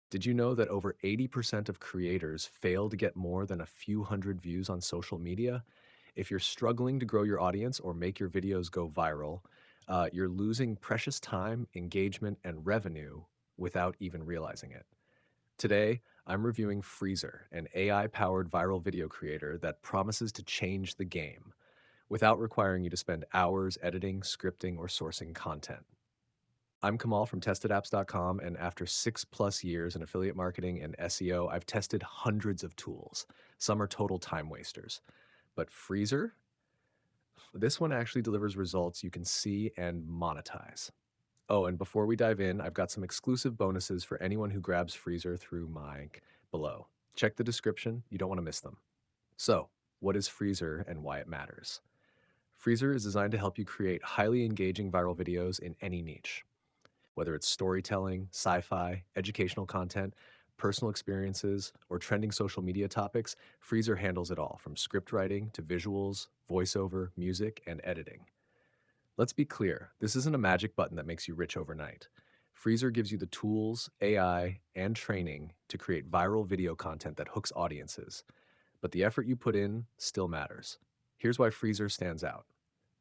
Did you know that over 80% of creators fail to get more than a few hundred views on social media? If you're struggling to grow your audience or make your videos go viral, you're losing precious time, engagement, and revenue without even realizing it. Today, I'm reviewing Freezur, an AI powered viral video creator that promises to change the game without requiring you to spend hours editing, scripting, or sourcing content. I'm Kamal from testedapps.com, and after 6+ years in affiliate marketing and SEO, I've tested hundreds of tools. Some are total time wasters. But Freezur, this one actually delivers results you can see and monetize. Oh, and before we dive in, I've got some exclusive bonuses for anyone who grabs Freezur through my link below. Check the description, you don't want to miss them. So, what is Freezur and why it matters? Freezur is designed to help you create highly engaging viral videos in any niche. Whether it's storytelling, sci-fi, educational content, personal experiences, or trending social media topics, Freezur handles it all, from script writing to visuals, voiceover, music, and editing. Let's be clear, this isn't a magic button that makes you rich overnight. Freezur gives you the tools, AI, and training to create viral video content that hooks audiences. But the effort you put in still matters. Here's why Freezur stands out.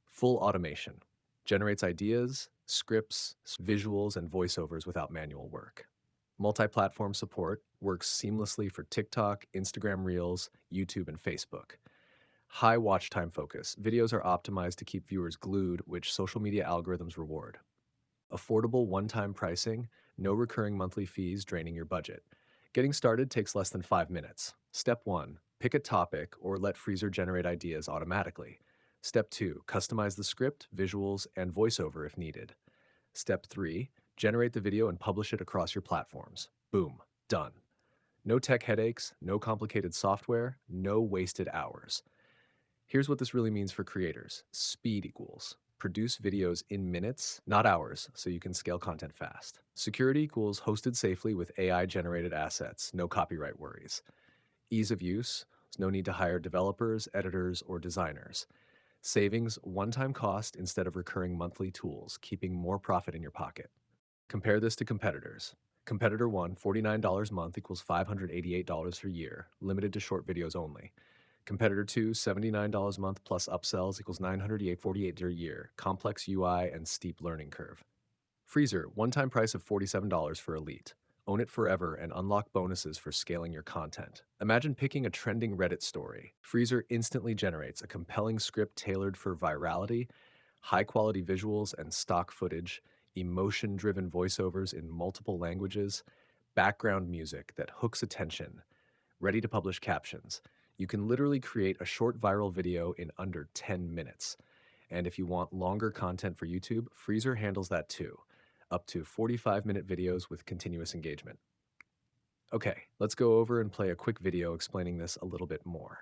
Full automation. Generates ideas, scripts, visuals, and voiceovers without manual work. Multi-platform support works seamlessly for TikTok, Instagram Reels, YouTube, and Facebook. High watch time focus. Videos are optimized to keep viewers glued, which social media algorithms reward. Affordable one-time pricing, no recurring monthly fees draining your budget. Getting started takes less than 5 minutes. Step 1, pick a topic or let Freezur generate ideas automatically. Step 2, customize the script, visuals, and voiceover if needed. Step 3, generate the video and publish it across your platforms. Boom, done. No tech headaches, no complicated software, no wasted hours. Here's what this really means for creators. Speed equals produce videos in minutes, not hours, so you can scale content fast. Security equals hosted safely with AI-generated assets, no copyright worries. Ease of use, there's no need to hire developers, editors, or designers. Savings, one-time cost instead of recurring monthly tools, keeping more profit in your pocket. Compare this to competitors. Competitor 1, $49 a month equals $588 per year, limited to short videos only. Competitor 2, $79 a month plus upsells equals $948 per year, complex UI and steep learning curve. Freezur, one-time price of $47 for Elite. Own it forever and unlock bonuses for scaling your content. Imagine picking a trending Reddit story. Freezur instantly generates a compelling script tailored for virality, high-quality visuals and stock footage, emotion-driven voiceovers in multiple languages, background music that hooks attention, ready-to-publish captions. You can literally create a short viral video in under 10 minutes. And if you want longer content for YouTube, Freezur handles that too, up to 45-minute videos with continuous engagement. Okay, let's go over and play a quick video explaining this a little bit more.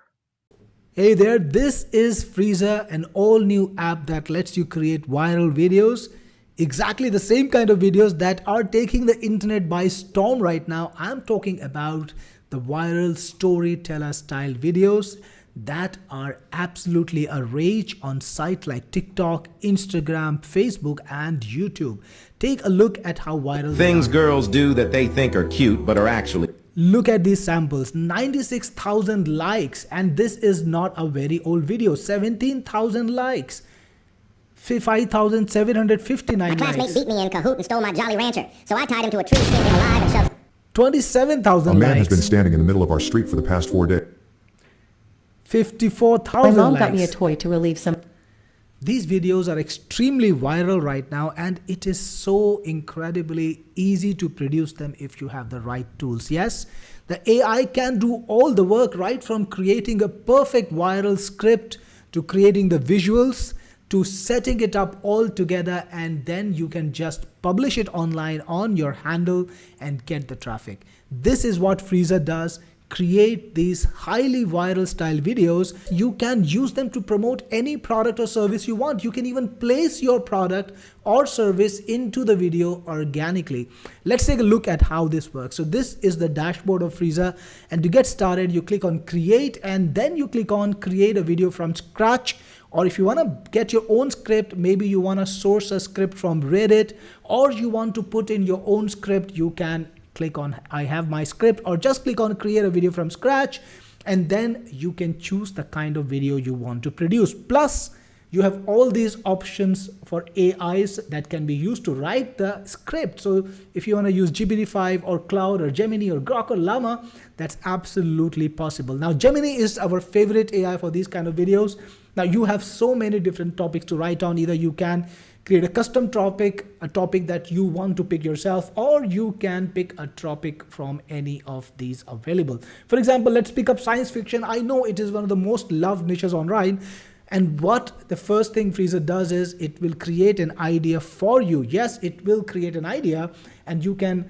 Hey there, this is Freezur, an all-new app that lets you create viral videos. Exactly the same kind of videos that are taking the internet by storm right now. I'm talking about the viral storyteller style videos that are absolutely a rage on sites like TikTok, Instagram, Facebook, and YouTube. Take a look at how viral Things they are. girls do that they think are cute but are actually. Look at these samples, 96,000 likes, and this is not a very old video, 17,000 likes, 5,759 My classmate likes, beat me in Kahoot and stole my Jolly Rancher, so I tied him to a tree, skinned him alive, and shoved 27,000 A man has likes, been standing in the middle of our street for the past 4 days. 54,000 My mom likes. got me a toy to relieve some. These videos are extremely viral right now, and it is so incredibly easy to produce them if you have the right tools. Yes, the AI can do all the work, right from creating a perfect viral script to creating the visuals to setting it up all together, and then you can just publish it online on your handle and get the traffic. This is what Freezur does. Create these highly viral style videos. You can use them to promote any product or service you want. You can even place your product or service into the video organically. Let's take a look at how this works. So this is the dashboard of Freezur, and to get started you click on create, and then you click on create a video from scratch. Or if you want to get your own script, maybe you want to source a script from Reddit, or you want to put in your own script, you can click on I have my script, or just click on create a video from scratch, and then you can choose the kind of video you want to produce. Plus, you have all these options for AIs that can be used to write the script. So if you want to use GPT-5 or Cloud or Gemini or Grok or Llama, that's absolutely possible. Now, Gemini is our favorite AI for these kind of videos. Now, you have so many different topics to write on. Either you can create a custom topic, a topic that you want to pick yourself, or you can pick a topic from any of these available. For example, let's pick up science fiction. I know it is one of the most loved niches online. And what the first thing Freezur does is it will create an idea for you. Yes, it will create an idea, and you can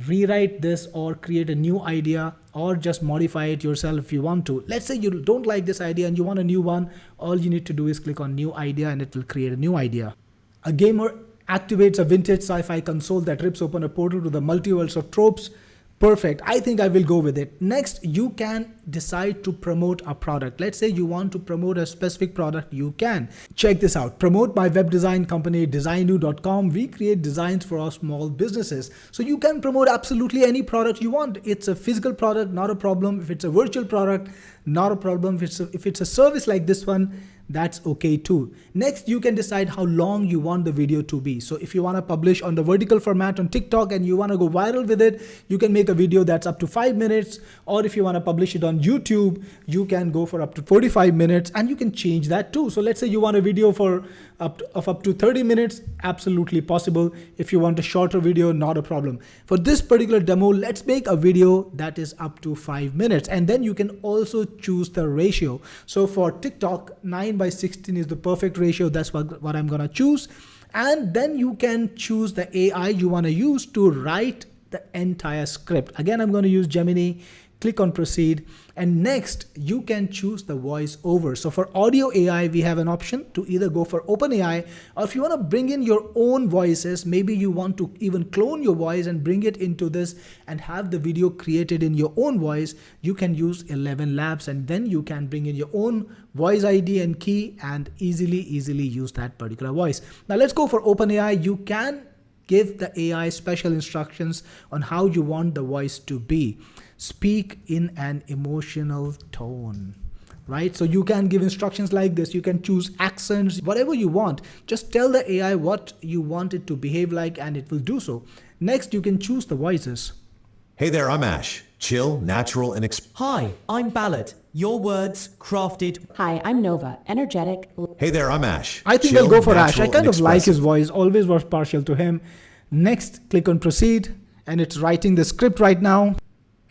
rewrite this or create a new idea or just modify it yourself if you want to. Let's say you don't like this idea and you want a new one. All you need to do is click on new idea and it will create a new idea. A gamer activates a vintage sci-fi console that rips open a portal to the multiverse of tropes. Perfect. I think I will go with it. Next, you can decide to promote a product. Let's say you want to promote a specific product. You can. Check this out. Promote my web design company, designu.com. We create designs for our small businesses. So you can promote absolutely any product you want. It's a physical product, not a problem. If it's a virtual product, not a problem. If it's a service like this one, that's okay too. Next, you can decide how long you want the video to be. So if you want to publish on the vertical format on TikTok and you want to go viral with it, you can make a video that's up to 5 minutes. Or if you want to publish it on YouTube, you can go for up to 45 minutes and you can change that too. So let's say you want a video for up to 30 minutes, absolutely possible. If you want a shorter video, not a problem. For this particular demo, let's make a video that is up to 5 minutes. And then you can also choose the ratio. So for TikTok, 9:16 is the perfect ratio. That's what I'm gonna choose. And then you can choose the AI you wanna use to write the entire script. Again, I'm gonna use Gemini. Click on proceed, and next you can choose the voice over. So for audio AI, we have an option to either go for OpenAI, or if you want to bring in your own voices, maybe you want to even clone your voice and bring it into this and have the video created in your own voice, you can use 11 Labs, and then you can bring in your own voice ID and key and easily use that particular voice. Now let's go for OpenAI. You can give the AI special instructions on how you want the voice to be. Speak in an emotional tone, right? So you can give instructions like this. You can choose accents, whatever you want. Just tell the AI what you want it to behave like and it will do so. Next, you can choose the voices. Hey there, I'm Ash. Chill, natural, and Hi, I'm Ballot. Your words crafted. Hi, I'm Nova. Energetic. Hey there, I'm Ash. I think Chill, I'll go for Ash. I natural, kind and of like his expressive. voice. Always was partial to him. Next, click on proceed, and it's writing the script right now.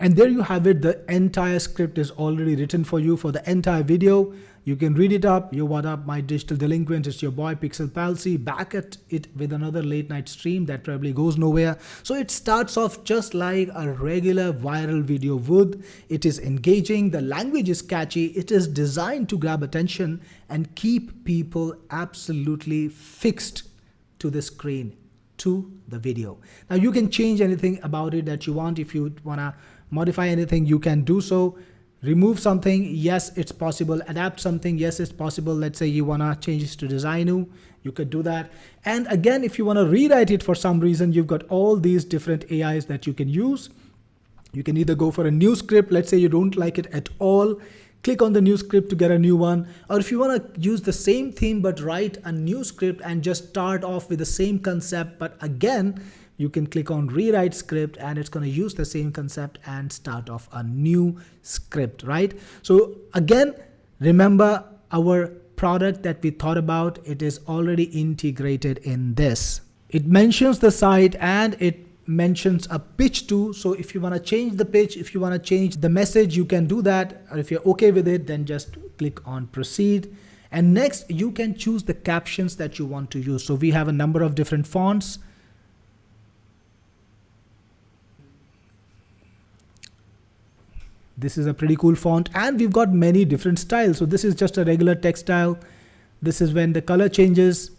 And there you have it. The entire script is already written for you for the entire video. You can read it up. Yo, what up, my digital delinquent? It's your boy Pixel Palsy back at it with another late night stream that probably goes nowhere. So it starts off just like a regular viral video would. It is engaging. The language is catchy. It is designed to grab attention and keep people absolutely fixed to the screen, to the video. Now you can change anything about it that you want. If you want to modify anything, you can do so. Remove something, yes, it's possible. Adapt something, yes, it's possible. Let's say you want to change this to Designu, you could do that. And again, if you want to rewrite it for some reason, you've got all these different AIs that you can use. You can either go for a new script. Let's say you don't like it at all. Click on the new script to get a new one. Or if you want to use the same theme but write a new script and just start off with the same concept, but again, you can click on rewrite script and it's going to use the same concept and start off a new script, right? So again, remember our product that we thought about, it is already integrated in this. It mentions the site and it mentions a pitch too. So if you want to change the pitch, if you want to change the message, you can do that. Or if you're okay with it, then just click on proceed. And next, you can choose the captions that you want to use. So we have a number of different fonts. This is a pretty cool font, and we've got many different styles. So this is just a regular text style. This is when the color changes.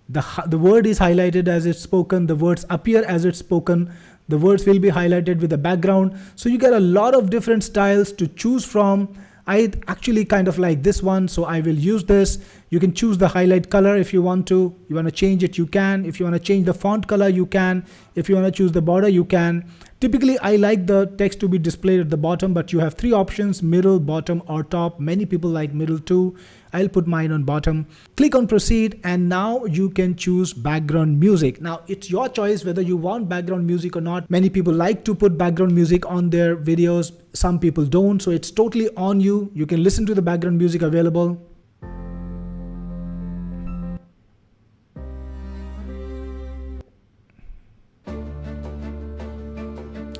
The word is highlighted as it's spoken. The words appear as it's spoken. The words will be highlighted with the background. So you get a lot of different styles to choose from. I actually kind of like this one, so I will use this. You can choose the highlight color if you want to. You want to change it, you can. If you want to change the font color, you can. If you want to choose the border, you can. Typically, I like the text to be displayed at the bottom, but you have three options: middle, bottom, or top. Many people like middle too. I'll put mine on bottom. Click on proceed, and now you can choose background music. Now it's your choice whether you want background music or not. Many people like to put background music on their videos. Some people don't, so it's totally on you. You can listen to the background music available.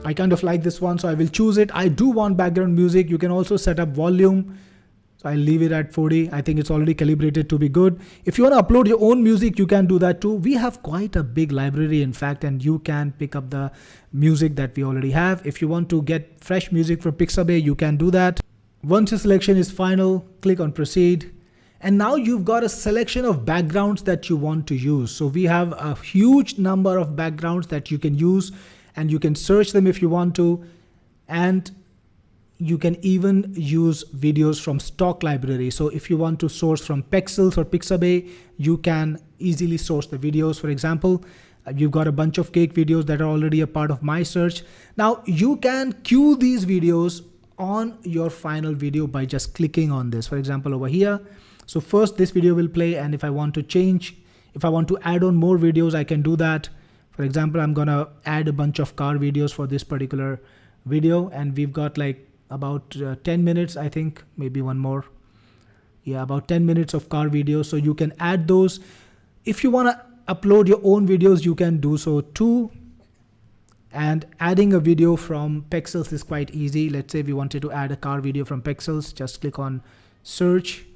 I kind of like this one, so I will choose it. I do want background music. You can also set up volume. So I'll leave it at 40. I think it's already calibrated to be good. If you want to upload your own music, you can do that too. We have quite a big library, in fact, and you can pick up the music that we already have. If you want to get fresh music from Pixabay, you can do that. Once your selection is final, click on proceed. And now you've got a selection of backgrounds that you want to use. So we have a huge number of backgrounds that you can use, and you can search them if you want to. And you can even use videos from stock library. So if you want to source from Pexels or Pixabay, you can easily source the videos. For example, you've got a bunch of cake videos that are already a part of my search. Now you can queue these videos on your final video by just clicking on this. For example, over here. So first this video will play, and if I want to change, if I want to add on more videos, I can do that. For example, I'm gonna add a bunch of car videos for this particular video, and we've got like about 10 minutes, I think, maybe one more. Yeah, about 10 minutes of car videos. So you can add those. If you want to upload your own videos, you can do so too. And adding a video from Pexels is quite easy. Let's say we wanted to add a car video from Pexels, just click on search,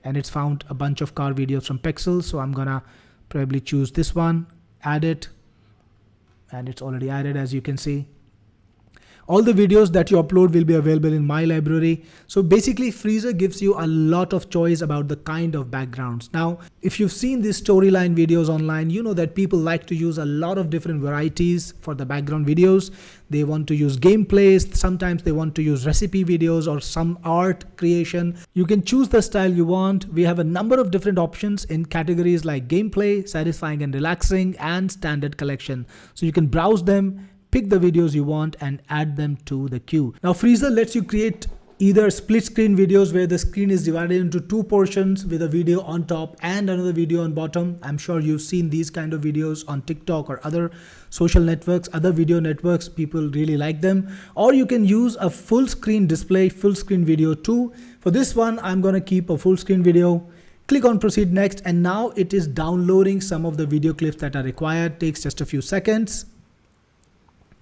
and it's found a bunch of car videos from Pexels. So I'm gonna probably choose this one, add it, and it's already added, as you can see. All the videos that you upload will be available in my library. So basically, Freezur gives you a lot of choice about the kind of backgrounds. Now, if you've seen these storyline videos online, you know that people like to use a lot of different varieties for the background videos. They want to use gameplays. Sometimes they want to use recipe videos or some art creation. You can choose the style you want. We have a number of different options in categories like gameplay, satisfying and relaxing, and standard collection. So you can browse them, pick the videos you want, and add them to the queue. Now Freezur lets you create either split screen videos where the screen is divided into two portions with a video on top and another video on bottom. I'm sure you've seen these kind of videos on TikTok or other social networks, other video networks. People really like them. Or you can use a full screen display, full screen video too. For this one, I'm going to keep a full screen video. Click on proceed next, and now it is downloading some of the video clips that are required. Takes just a few seconds.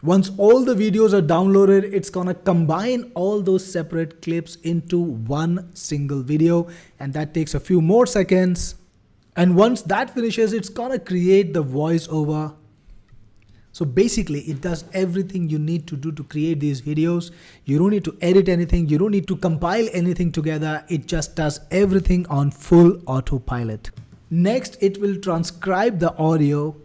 Once all the videos are downloaded, it's gonna combine all those separate clips into one single video, and that takes a few more seconds. And once that finishes, it's gonna create the voiceover. So basically, it does everything you need to do to create these videos. You don't need to edit anything. You don't need to compile anything together. It just does everything on full autopilot. Next, it will transcribe the audio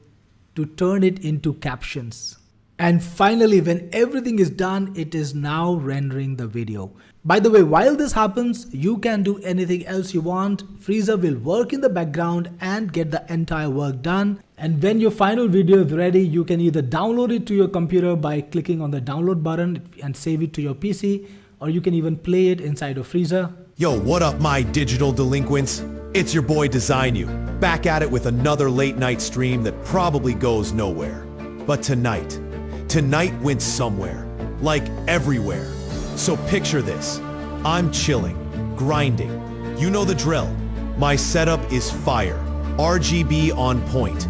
to turn it into captions. And finally, when everything is done, it is now rendering the video. By the way, while this happens, you can do anything else you want. Freezur will work in the background and get the entire work done. And when your final video is ready, you can either download it to your computer by clicking on the download button and save it to your PC, or you can even play it inside of Freezur. Yo, what up, my digital delinquents? It's your boy Design You, back at it with another late night stream that probably goes nowhere. But tonight went somewhere, like everywhere. So picture this. I'm chilling, grinding. You know the drill. My setup is fire, RGB on point.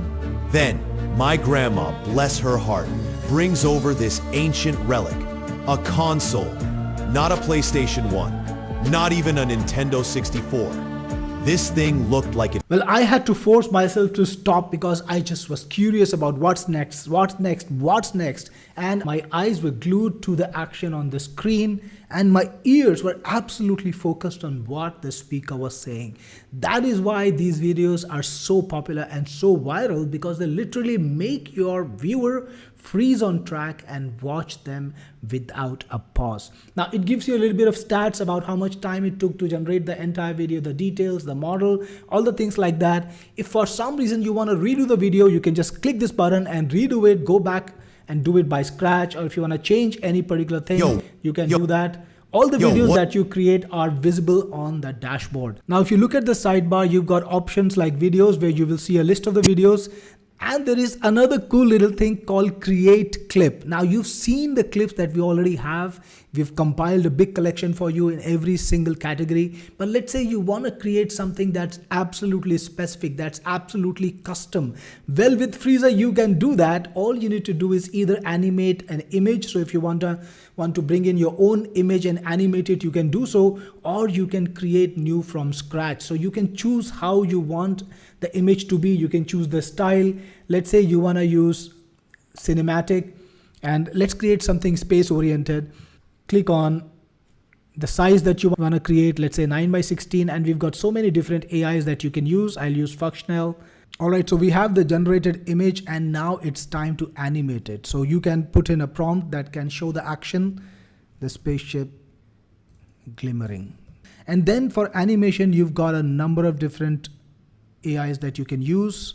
Then, my grandma, bless her heart, brings over this ancient relic, a console. Not a PlayStation 1, not even a Nintendo 64. This thing looked like it. Well, I had to force myself to stop because I just was curious about what's next. And my eyes were glued to the action on the screen, and my ears were absolutely focused on what the speaker was saying. That is why these videos are so popular and so viral, because they literally make your viewer freeze on track and watch them without a pause. Now it gives you a little bit of stats about how much time it took to generate the entire video, the details, the model, all the things like that. If for some reason you want to redo the video, you can just click this button and redo it, go back and do it by scratch. Or if you want to change any particular thing, you can do that. All the videos that you create are visible on the dashboard. Now, if you look at the sidebar, you've got options like videos where you will see a list of the videos. And there is another cool little thing called create clip. Now you've seen the clips that we already have. We've compiled a big collection for you in every single category. But let's say you want to create something that's absolutely specific, that's absolutely custom. Well, with Freezur, you can do that. All you need to do is either animate an image. So if you want to bring in your own image and animate it, you can do so, or you can create new from scratch. So you can choose how you want the image to be. You can choose the style. Let's say you want to use cinematic, and let's create something space oriented. Click on the size that you want to create, let's say 9:16, and we've got so many different AIs that you can use. I'll use functional. All right, so we have the generated image, and now it's time to animate it. So you can put in a prompt that can show the action, the spaceship glimmering. And then for animation, you've got a number of different AIs that you can use.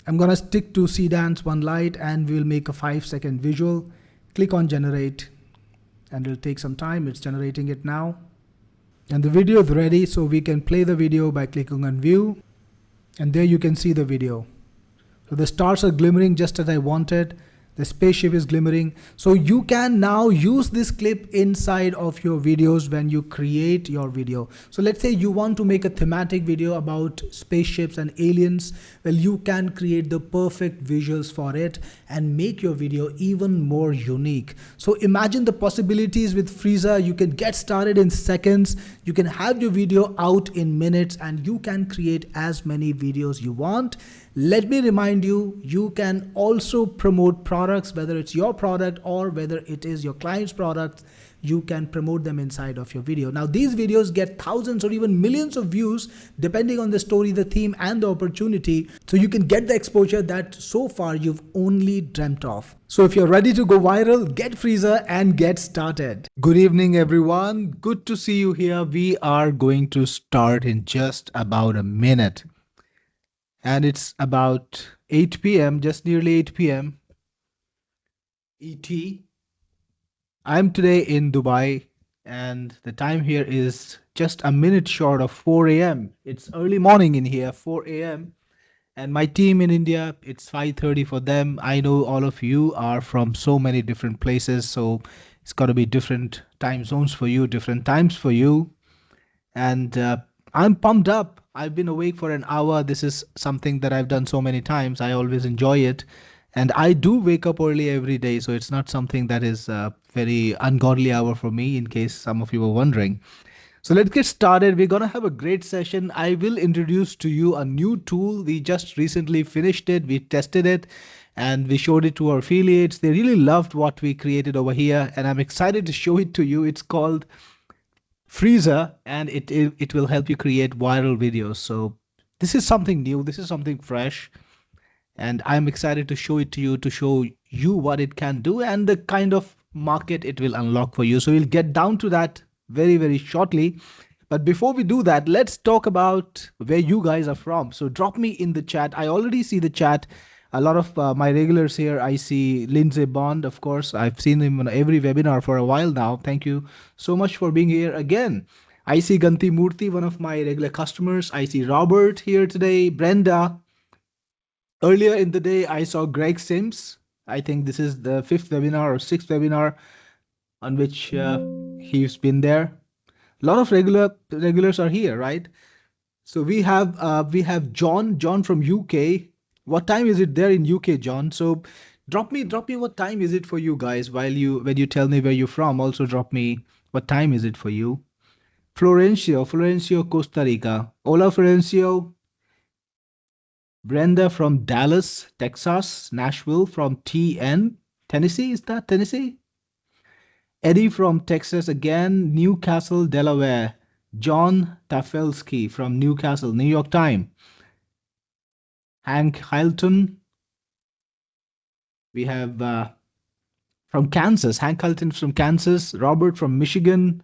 I'm gonna stick to Cdance One Light, and we'll make a 5-second visual. Click on generate, and it'll take some time. It's generating it now. And the video is ready, so we can play the video by clicking on view. And there you can see the video. So the stars are glimmering just as I wanted. The spaceship is glimmering. So you can now use this clip inside of your videos when you create your video. So let's say you want to make a thematic video about spaceships and aliens. Well, you can create the perfect visuals for it and make your video even more unique. So imagine the possibilities with Freezur. You can get started in seconds. You can have your video out in minutes, and you can create as many videos you want. Let me remind you, you can also promote products, whether it's your product or whether it is your client's product. You can promote them inside of your video. Now, these videos get thousands or even millions of views depending on the story, the theme, and the opportunity. So you can get the exposure that so far you've only dreamt of. So if you're ready to go viral, get Freezur and get started. Good evening, everyone. Good to see you here. We are going to start in just about a minute. And it's about 8 p.m., just nearly 8 p.m. ET. I'm today in Dubai, and the time here is just a minute short of 4 a.m. It's early morning in here, 4 a.m. And my team in India, it's 5:30 for them. I know all of you are from so many different places, so it's got to be different time zones for you, different times for you. And I'm pumped up. I've been awake for an hour. This is something that I've done so many times. I always enjoy it. And I do wake up early every day, so it's not something that is a very ungodly hour for me, in case some of you were wondering. So let's get started. We're going to have a great session. I will introduce to you a new tool. We just recently finished it. We tested it and we showed it to our affiliates. They really loved what we created over here, and I'm excited to show it to you. It's called Freezur, and it will help you create viral videos. So this is something new, this is something fresh, and I'm excited to show it to you, to show you what it can do and the kind of market it will unlock for you. So we'll get down to that very, very shortly. But before we do that, let's talk about where you guys are from. So drop me in the chat. I already see the chat. A lot of my regulars here. I see Lindsay Bond, of course. I've seen him on every webinar for a while now. Thank you so much for being here again. I see Ganti Murthy, one of my regular customers. I see Robert here today, Brenda. Earlier in the day, I saw Greg Sims. I think this is the 5th webinar or 6th webinar on which he's been there. A lot of regulars are here, right? So we have John from UK. What time is it there in UK, John? So drop me what time is it for you guys when you tell me where you're from. Also drop me what time is it for you. Florencio, Costa Rica. Hola, Florencio. Brenda from Dallas, Texas. Nashville from TN. Tennessee, is that Tennessee? Eddie from Texas again. Newcastle, Delaware. John Tafelsky from Newcastle, New York time. Hank Hilton. We have from Kansas, Hank Culton from Kansas, Robert from Michigan,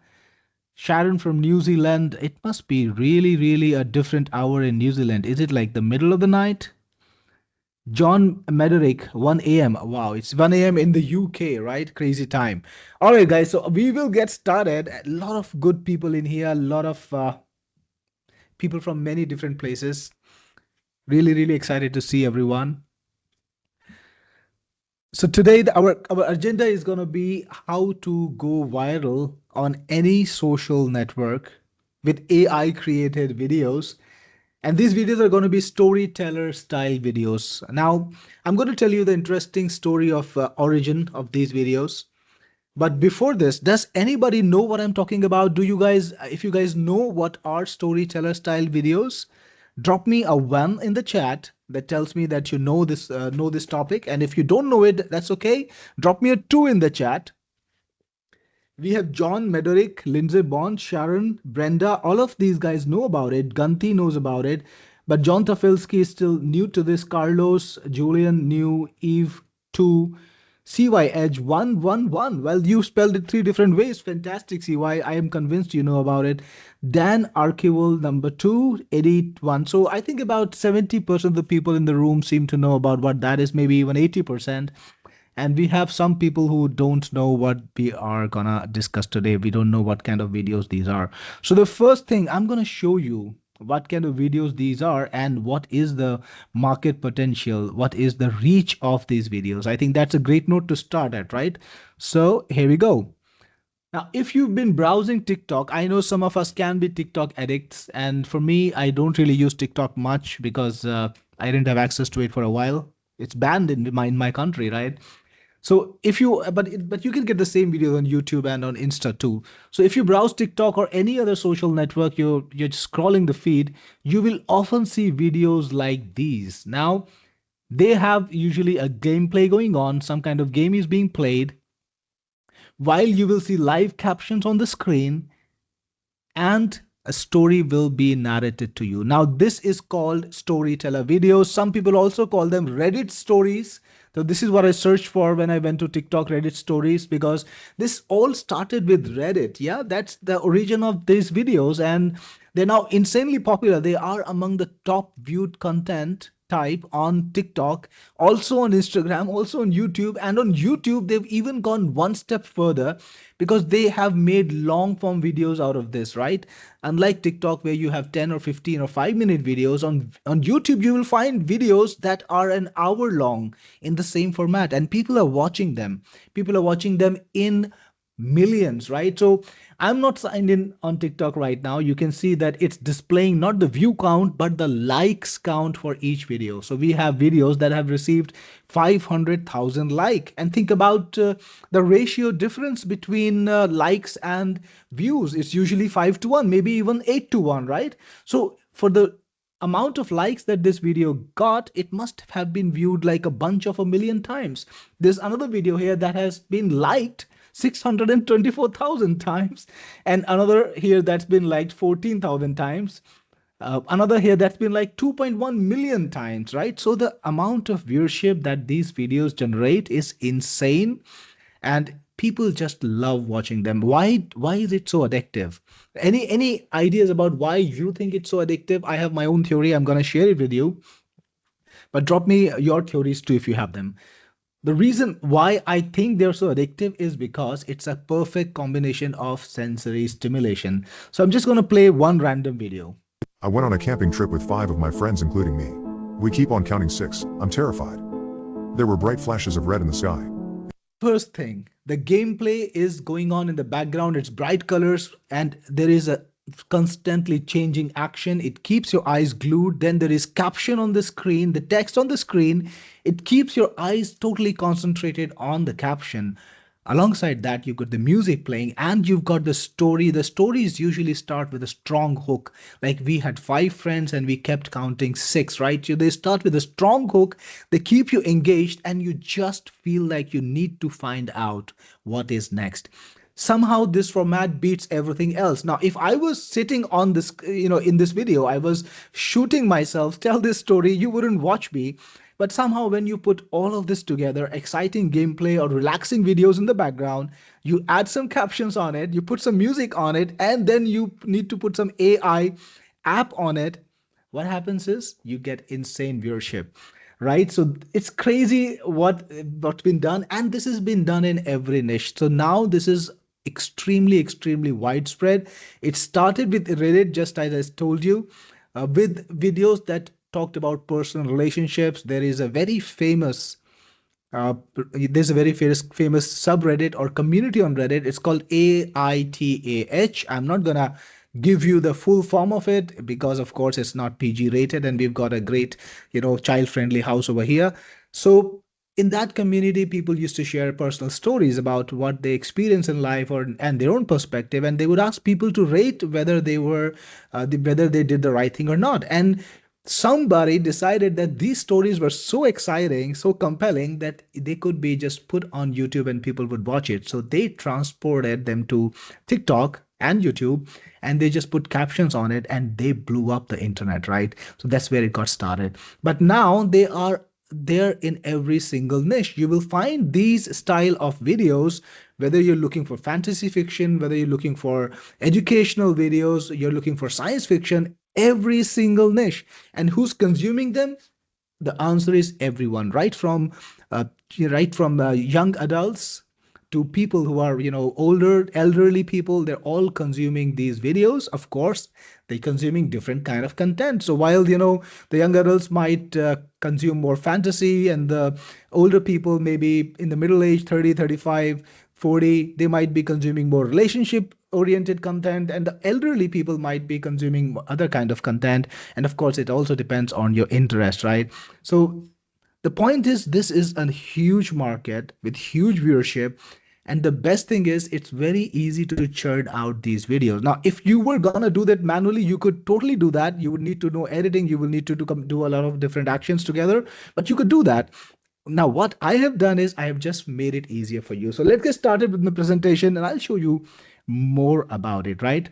Sharon from New Zealand. It must be really, really a different hour in New Zealand. Is it like the middle of the night? John Mederick, 1 a.m. Wow, it's 1 a.m. in the UK, right? Crazy time. All right, guys, so we will get started. A lot of good people in here, a lot of people from many different places. Really, really excited to see everyone. So today, our agenda is going to be how to go viral on any social network with AI created videos. And these videos are going to be storyteller style videos. Now, I'm going to tell you the interesting story of origin of these videos. But before this, does anybody know what I'm talking about? Do you guys, if you guys know what are storyteller style videos, drop me a 1 in the chat that tells me that you know this topic. And if you don't know it, that's okay. Drop me a 2 in the chat. We have John Mederick, Lindsay Bond, Sharon, Brenda. All of these guys know about it. Gunty knows about it. But John Tafilsky is still new to this. Carlos, Julian, new. Eve, 2. CY Edge 111. Well, you spelled it 3 different ways. Fantastic, CY. I am convinced you know about it. Dan Archival number 2, Eddie 1. So I think about 70% of the people in the room seem to know about what that is, maybe even 80%. And we have some people who don't know what we are gonna discuss today. We don't know what kind of videos these are. So the first thing I'm gonna show you what kind of videos these are and what is the market potential, what is the reach of these videos. I think that's a great note to start at, right? So here we go. Now, if you've been browsing TikTok, I know some of us can be TikTok addicts. And for me, I don't really use TikTok much because I didn't have access to it for a while. It's banned in my country, right? So if you, but you can get the same videos on YouTube and on Insta too. So if you browse TikTok or any other social network, you're just scrolling the feed, you will often see videos like these. Now, they have usually a gameplay going on, some kind of game is being played, while you will see live captions on the screen and a story will be narrated to you. Now, this is called storyteller videos. Some people also call them Reddit stories. So this is what I searched for when I went to TikTok Reddit stories, because this all started with Reddit. Yeah, that's the origin of these videos, and they're now insanely popular. They are among the top viewed content type on TikTok, also on Instagram, also on YouTube. And on YouTube, they've even gone one step further because they have made long form videos out of this, right? Unlike TikTok, where you have 10 or 15 or 5-minute videos, on YouTube, you will find videos that are an hour long in the same format, and people are watching them. People are watching them in millions, right? So I'm not signed in on TikTok right now. You can see that it's displaying not the view count, but the likes count for each video. So we have videos that have received 500,000 like. And think about the ratio difference between likes and views. It's usually 5-1, maybe even 8-1, right? So for the amount of likes that this video got, it must have been viewed like a bunch of a million times. There's another video here that has been liked 624,000 times, and another here that's been liked 14,000 times. Another here that's been like 2.1 million times, right? So the amount of viewership that these videos generate is insane, and people just love watching them. Why is it so addictive? Any ideas about why you think it's so addictive? I have my own theory. I'm going to share it with you, but drop me your theories too if you have them. The reason why I think they're so addictive is because it's a perfect combination of sensory stimulation. So I'm just going to play one random video. I went on a camping trip with 5 of my friends, including me. We keep on counting 6. I'm terrified. There were bright flashes of red in the sky. First thing, the gameplay is going on in the background. It's bright colors and there is a constantly changing action. It keeps your eyes glued. Then there is caption on the screen, the text on the screen. It keeps your eyes totally concentrated on the caption. Alongside that, you've got the music playing and you've got the story. The stories usually start with a strong hook. Like we had 5 friends and we kept counting 6, right? So they start with a strong hook. They keep you engaged and you just feel like you need to find out what is next. Somehow this format beats everything else. Now, if I was sitting on this, in this video, I was shooting myself, tell this story, you wouldn't watch me But somehow, when you put all of this together, exciting gameplay or relaxing videos in the background, you add some captions on it, you put some music on it, and then you need to put some AI app on it, what happens is you get insane viewership, right? So it's crazy what's been done, and this has been done in every niche. So now this is extremely widespread. It started with Reddit, just as I told you, with videos that talked about personal relationships. There's a very famous subreddit or community on Reddit. It's called AITAH. I'm not gonna give you the full form of it because, of course, it's not PG rated, and we've got a great, child-friendly house over here. So in that community, people used to share personal stories about what they experience in life or and their own perspective, and they would ask people to rate whether whether they did the right thing or not. And somebody decided that these stories were so exciting, so compelling, that they could be just put on YouTube and people would watch it. So they transported them to TikTok and YouTube, and they just put captions on it, and they blew up the internet, right? So that's where it got started. But now they are there in every single niche. You will find these style of videos, whether you're looking for fantasy fiction, whether you're looking for educational videos, you're looking for science fiction, every single niche. And who's consuming them? The answer is everyone, uh, right from young adults to people who are, older, elderly people. They're all consuming these videos. Of course, they're consuming different kind of content. So while, the young adults might consume more fantasy, and the older people, maybe in the middle age, 30, 35, 40, they might be consuming more relationship oriented content, and the elderly people might be consuming other kind of content. And of course, it also depends on your interest, right? So the point is, this is a huge market with huge viewership. And the best thing is, it's very easy to churn out these videos. Now, if you were gonna do that manually, you could totally do that. You would need to know editing. You will need to do a lot of different actions together, but you could do that. Now, what I have done is I have just made it easier for you. So let's get started with the presentation, and I'll show you more about it, right?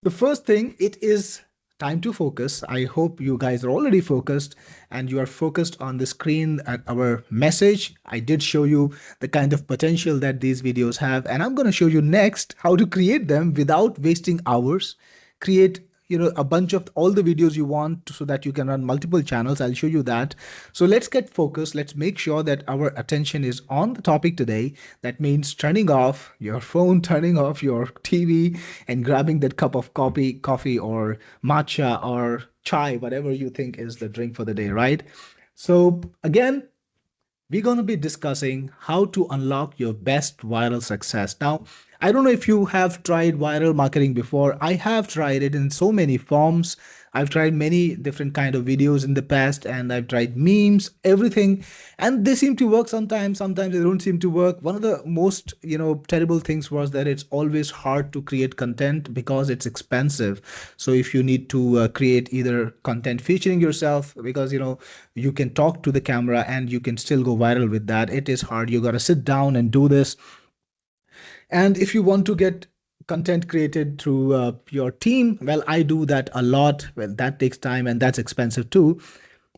The first thing, it is time to focus. I hope you guys are already focused and you are focused on the screen at our message. I did show you the kind of potential that these videos have, and I'm going to show you next how to create them without wasting hours. Create a bunch of all the videos you want so that you can run multiple channels. I'll show you that. So let's get focused. Let's make sure that our attention is on the topic today. That means turning off your phone, turning off your TV, and grabbing that cup of coffee or matcha or chai, whatever you think is the drink for the day, right? So again, we're going to be discussing how to unlock your best viral success. Now, I don't know if you have tried viral marketing before. I have tried it in so many forms. I've tried many different kind of videos in the past, and I've tried memes, everything, and they seem to work sometimes. Sometimes they don't seem to work. One of the most, terrible things was that it's always hard to create content because it's expensive. So if you need to create either content featuring yourself, because you can talk to the camera and you can still go viral with that, it is hard. You got to sit down and do this. And if you want to get content created through your team, well, I do that a lot. Well, that takes time and that's expensive too.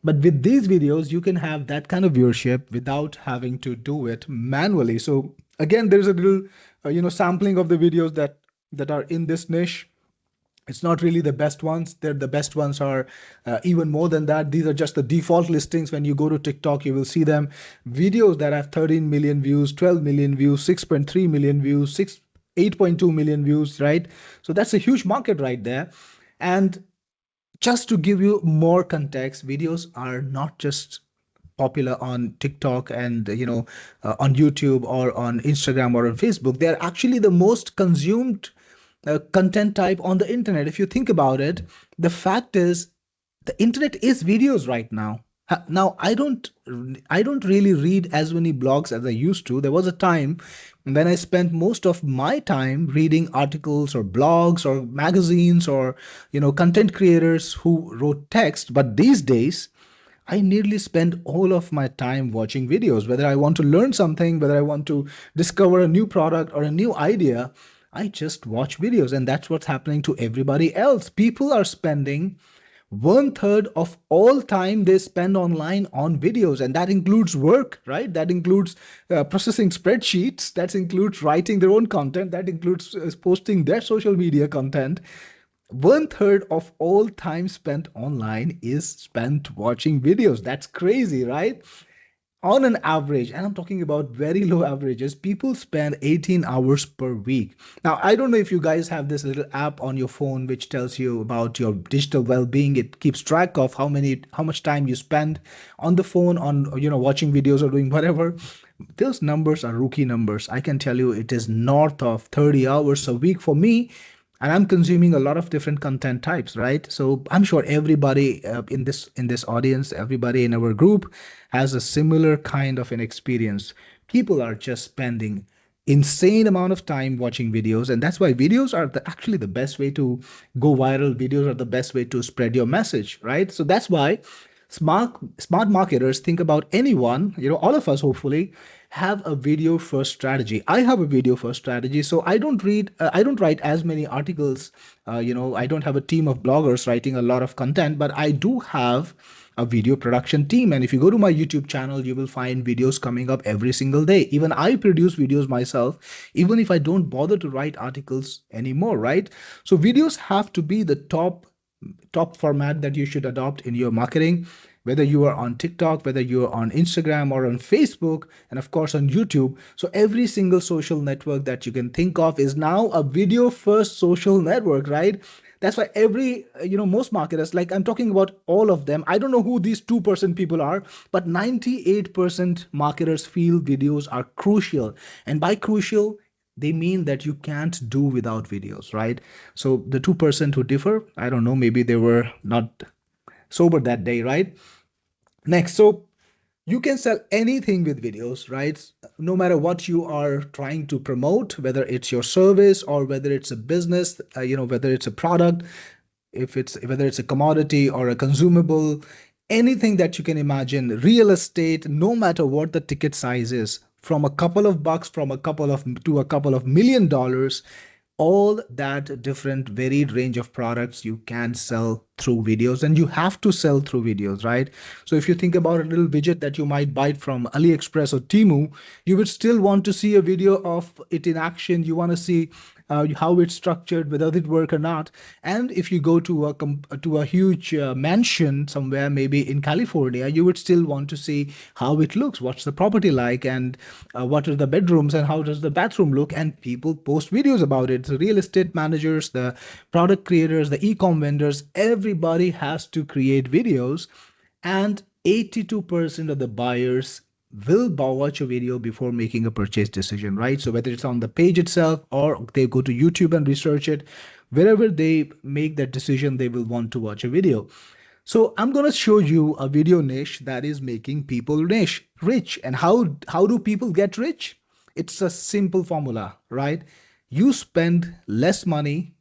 But with these videos, you can have that kind of viewership without having to do it manually. So again, there's a little, sampling of the videos that are in this niche. It's not really the best ones. The best ones are even more than that. These are just the default listings. When you go to TikTok, you will see them. Videos that have 13 million views, 12 million views, 6.3 million views, 8.2 million views, right? So that's a huge market right there. And just to give you more context, videos are not just popular on TikTok and on YouTube or on Instagram or on Facebook. They're actually the most consumed content type on the internet. If you think about it, the fact is the internet is videos right now. Now, I don't really read as many blogs as I used to. There was a time when I spent most of my time reading articles or blogs or magazines or content creators who wrote text. But these days, I nearly spend all of my time watching videos. Whether I want to learn something, whether I want to discover a new product or a new idea, I just watch videos, and that's what's happening to everybody else. People are spending One third of all time they spend online on videos, and that includes work, right? That includes processing spreadsheets, that includes writing their own content, that includes posting their social media content. One third of all time spent online is spent watching videos. That's crazy, right? On an average, and I'm talking about very low averages, people spend 18 hours per week. Now, I don't know if you guys have this little app on your phone which tells you about your digital well-being. It keeps track of how much time you spend on the phone, on watching videos or doing whatever. Those numbers are rookie numbers. I can tell you it is north of 30 hours a week for me, and I'm consuming a lot of different content types, right? So I'm sure everybody in this audience, everybody in our group has a similar kind of an experience. People are just spending insane amount of time watching videos, and that's why videos are actually the best way to go viral. Videos are the best way to spread your message, right? So that's why smart marketers think about anyone, all of us hopefully have a video first strategy. I have a video first strategy, so I don't write as many articles. I don't have a team of bloggers writing a lot of content, but I do have a video production team. And if you go to my YouTube channel, you will find videos coming up every single day. Even I produce videos myself, even if I don't bother to write articles anymore, right? So videos have to be the top format that you should adopt in your marketing, whether you are on TikTok, whether you are on Instagram or on Facebook, and of course on YouTube. So every single social network that you can think of is now a video first social network, right? That's why most marketers, like I'm talking about all of them. I don't know who these 2% people are, but 98% marketers feel videos are crucial. And by crucial, they mean that you can't do without videos, right? So the 2% who differ, I don't know, maybe they were not sober that day, right? Next, so you can sell anything with videos, right? No matter what you are trying to promote, whether it's your service or whether it's a business, whether it's a product, whether it's a commodity or a consumable, anything that you can imagine, real estate, no matter what the ticket size is, from a couple of bucks, from a couple of to a couple of $1 million, all that different varied range of products you can sell through videos, and you have to sell through videos, right? So if you think about a little widget that you might buy from AliExpress or Temu, you would still want to see a video of it in action. You want to see how it's structured, whether it work or not. And if you go to a huge mansion somewhere, maybe in California, you would still want to see how it looks, what's the property like, and what are the bedrooms and how does the bathroom look. And people post videos about it. The real estate managers, the product creators, the e-com vendors, everybody has to create videos. And 82% of the buyers will watch a video before making a purchase decision, right? So whether it's on the page itself or they go to YouTube and research it, wherever they make that decision, they will want to watch a video. So I'm going to show you a video niche that is making people rich. And how do people get rich? It's a simple formula, right? You spend less money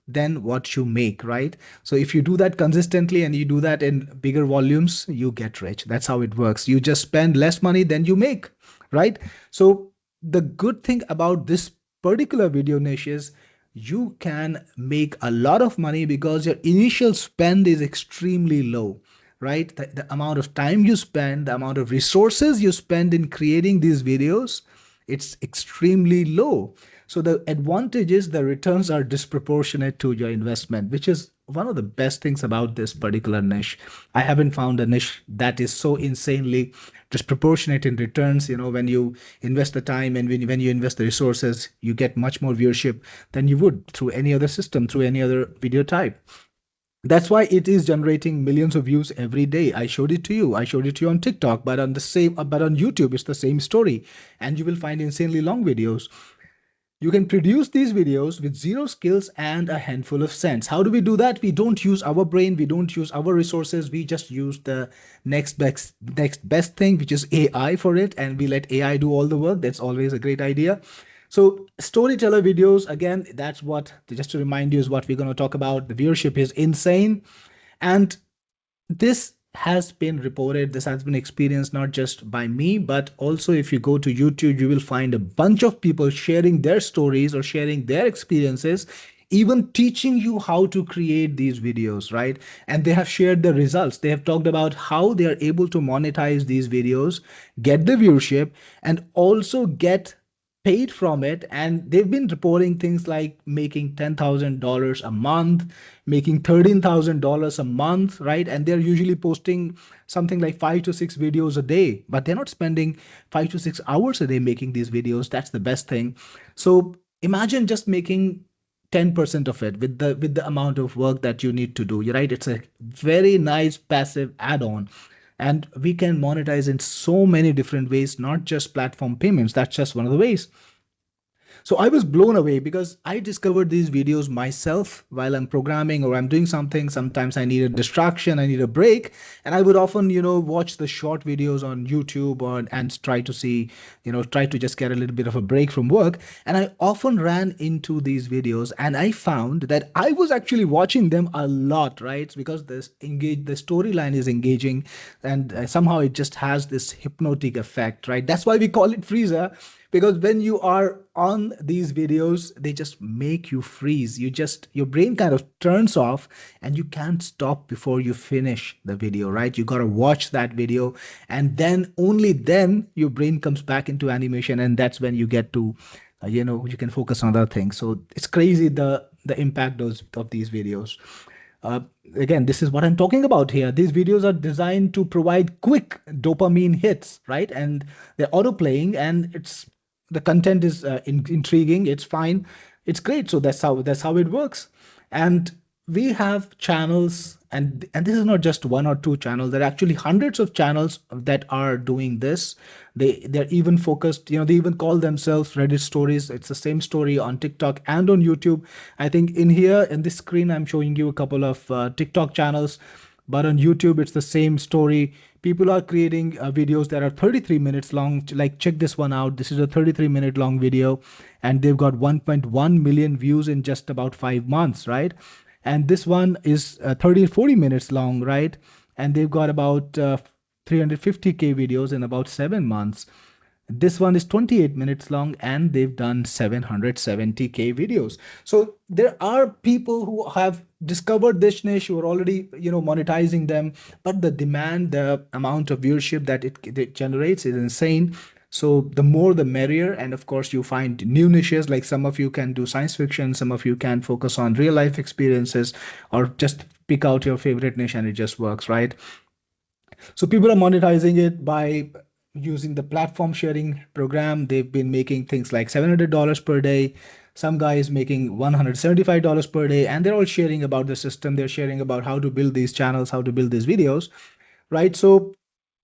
than what you make, right? So if you do that consistently and you do that in bigger volumes, you get rich. That's how it works. You just spend less money than you make, right? So the good thing about this particular video niche is you can make a lot of money because your initial spend is extremely low, right? The amount of time you spend, the amount of resources you spend in creating these videos, it's extremely low. So the advantage is the returns are disproportionate to your investment, which is one of the best things about this particular niche. I haven't found a niche that is so insanely disproportionate in returns. When you invest the time and when you invest the resources, you get much more viewership than you would through any other system, through any other video type. That's why it is generating millions of views every day. I showed it to you. I showed it to you on TikTok, but on YouTube, it's the same story. And you will find insanely long videos. You can produce these videos with zero skills and a handful of cents. How do we do that? We don't use our brain. We don't use our resources. We just use the next best thing, which is AI for it. And we let AI do all the work. That's always a great idea. So storyteller videos, again, that's what, just to remind you, is what we're going to talk about. The viewership is insane. And this has been reported, this has been experienced not just by me, but also if you go to YouTube, you will find a bunch of people sharing their stories or sharing their experiences even teaching you how to create these videos, right? And they have shared the results. They have talked about how they are able to monetize these videos, get the viewership, and also get paid from it. And they've been reporting things like making $10,000 a month, making $13,000 a month, right? And they're usually posting something like 5 to 6 videos a day, but they're not spending 5 to 6 hours a day making these videos. That's the best thing. So imagine just making 10% of it with the amount of work that you need to do. You're right. It's a very nice passive add-on. And we can monetize in so many different ways, not just platform payments. That's just one of the ways. So I was blown away because I discovered these videos myself while I'm programming or I'm doing something. Sometimes I need a distraction, I need a break, and I would often, watch the short videos on YouTube or and try to see, try to just get a little bit of a break from work. And I often ran into these videos and I found that I was actually watching them a lot, right? It's because the storyline is engaging, and somehow it just has this hypnotic effect, right? That's why we call it Freezer, because when you are on these videos, they just make you freeze. Your brain kind of turns off and you can't stop before you finish the video, right? You got to watch that video, and then only then your brain comes back into animation, and that's when you get to you can focus on other things. So it's crazy the impact of these videos. uh, Again, this is what I'm talking about here. These videos are designed to provide quick dopamine hits, right? And they're auto playing, and the content is intriguing. It's fine. It's great. So that's how it works. And we have channels, and this is not just one or two channels. There are actually hundreds of channels that are doing this. They're even focused, they even call themselves Reddit stories. It's the same story on TikTok and on YouTube. I think in here in this screen I'm showing you a couple of TikTok channels, but on YouTube it's the same story. People are creating videos that are 33 minutes long. Like, check this one out. This is a 33-minute long video, and they've got 1.1 million views in just about 5 months, right? And this one is 40 minutes long, right? And they've got about 350K videos in about 7 months. This one is 28 minutes long, and they've done 770K videos. So there are people who have discovered this niche, who are already, monetizing them, but the demand, the amount of viewership that it generates is insane. So the more the merrier. And of course, you find new niches, like some of you can do science fiction, some of you can focus on real life experiences, or just pick out your favorite niche and it just works, right? So people are monetizing it by using the platform sharing program. They've been making things like $700 per day. Some guy is making $175 per day, and they're all sharing about the system. They're sharing about how to build these channels, how to build these videos, right? So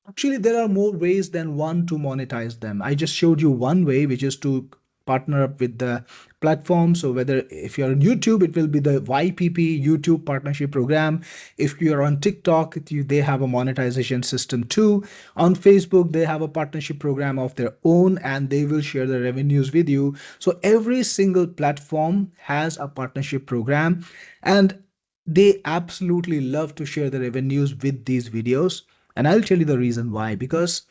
actually, there are more ways than one to monetize them. I just showed you one way, which is to partner up with the platform. So whether if you're on YouTube, it will be the YPP YouTube Partnership Program. If you're on TikTok, they have a monetization system too. On Facebook, they have a partnership program of their own, and they will share the revenues with you. So every single platform has a partnership program, and they absolutely love to share the revenues with these videos. And I'll tell you the reason why. Because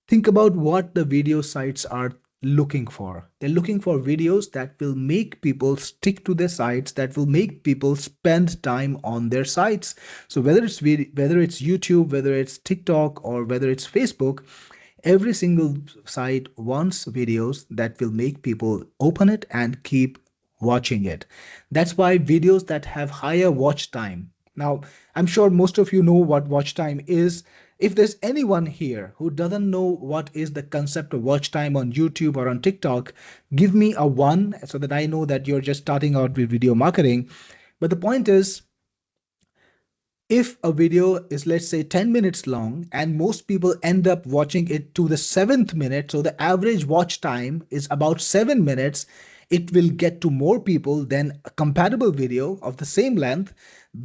think about what the video sites are looking for. They're looking for videos that will make people stick to their sites, that will make people spend time on their sites. So whether it's YouTube, whether it's TikTok, or whether it's Facebook, every single site wants videos that will make people open it and keep watching it. That's why videos that have higher watch time. Now, I'm sure most of you know what watch time is. If there's anyone here who doesn't know what is the concept of watch time on YouTube or on TikTok, give me a 1 so that I know that you're just starting out with video marketing. But the point is, if a video is, let's say, 10 minutes long, and most people end up watching it to the 7th minute, so the average watch time is about 7 minutes, it will get to more people than a compatible video of the same length,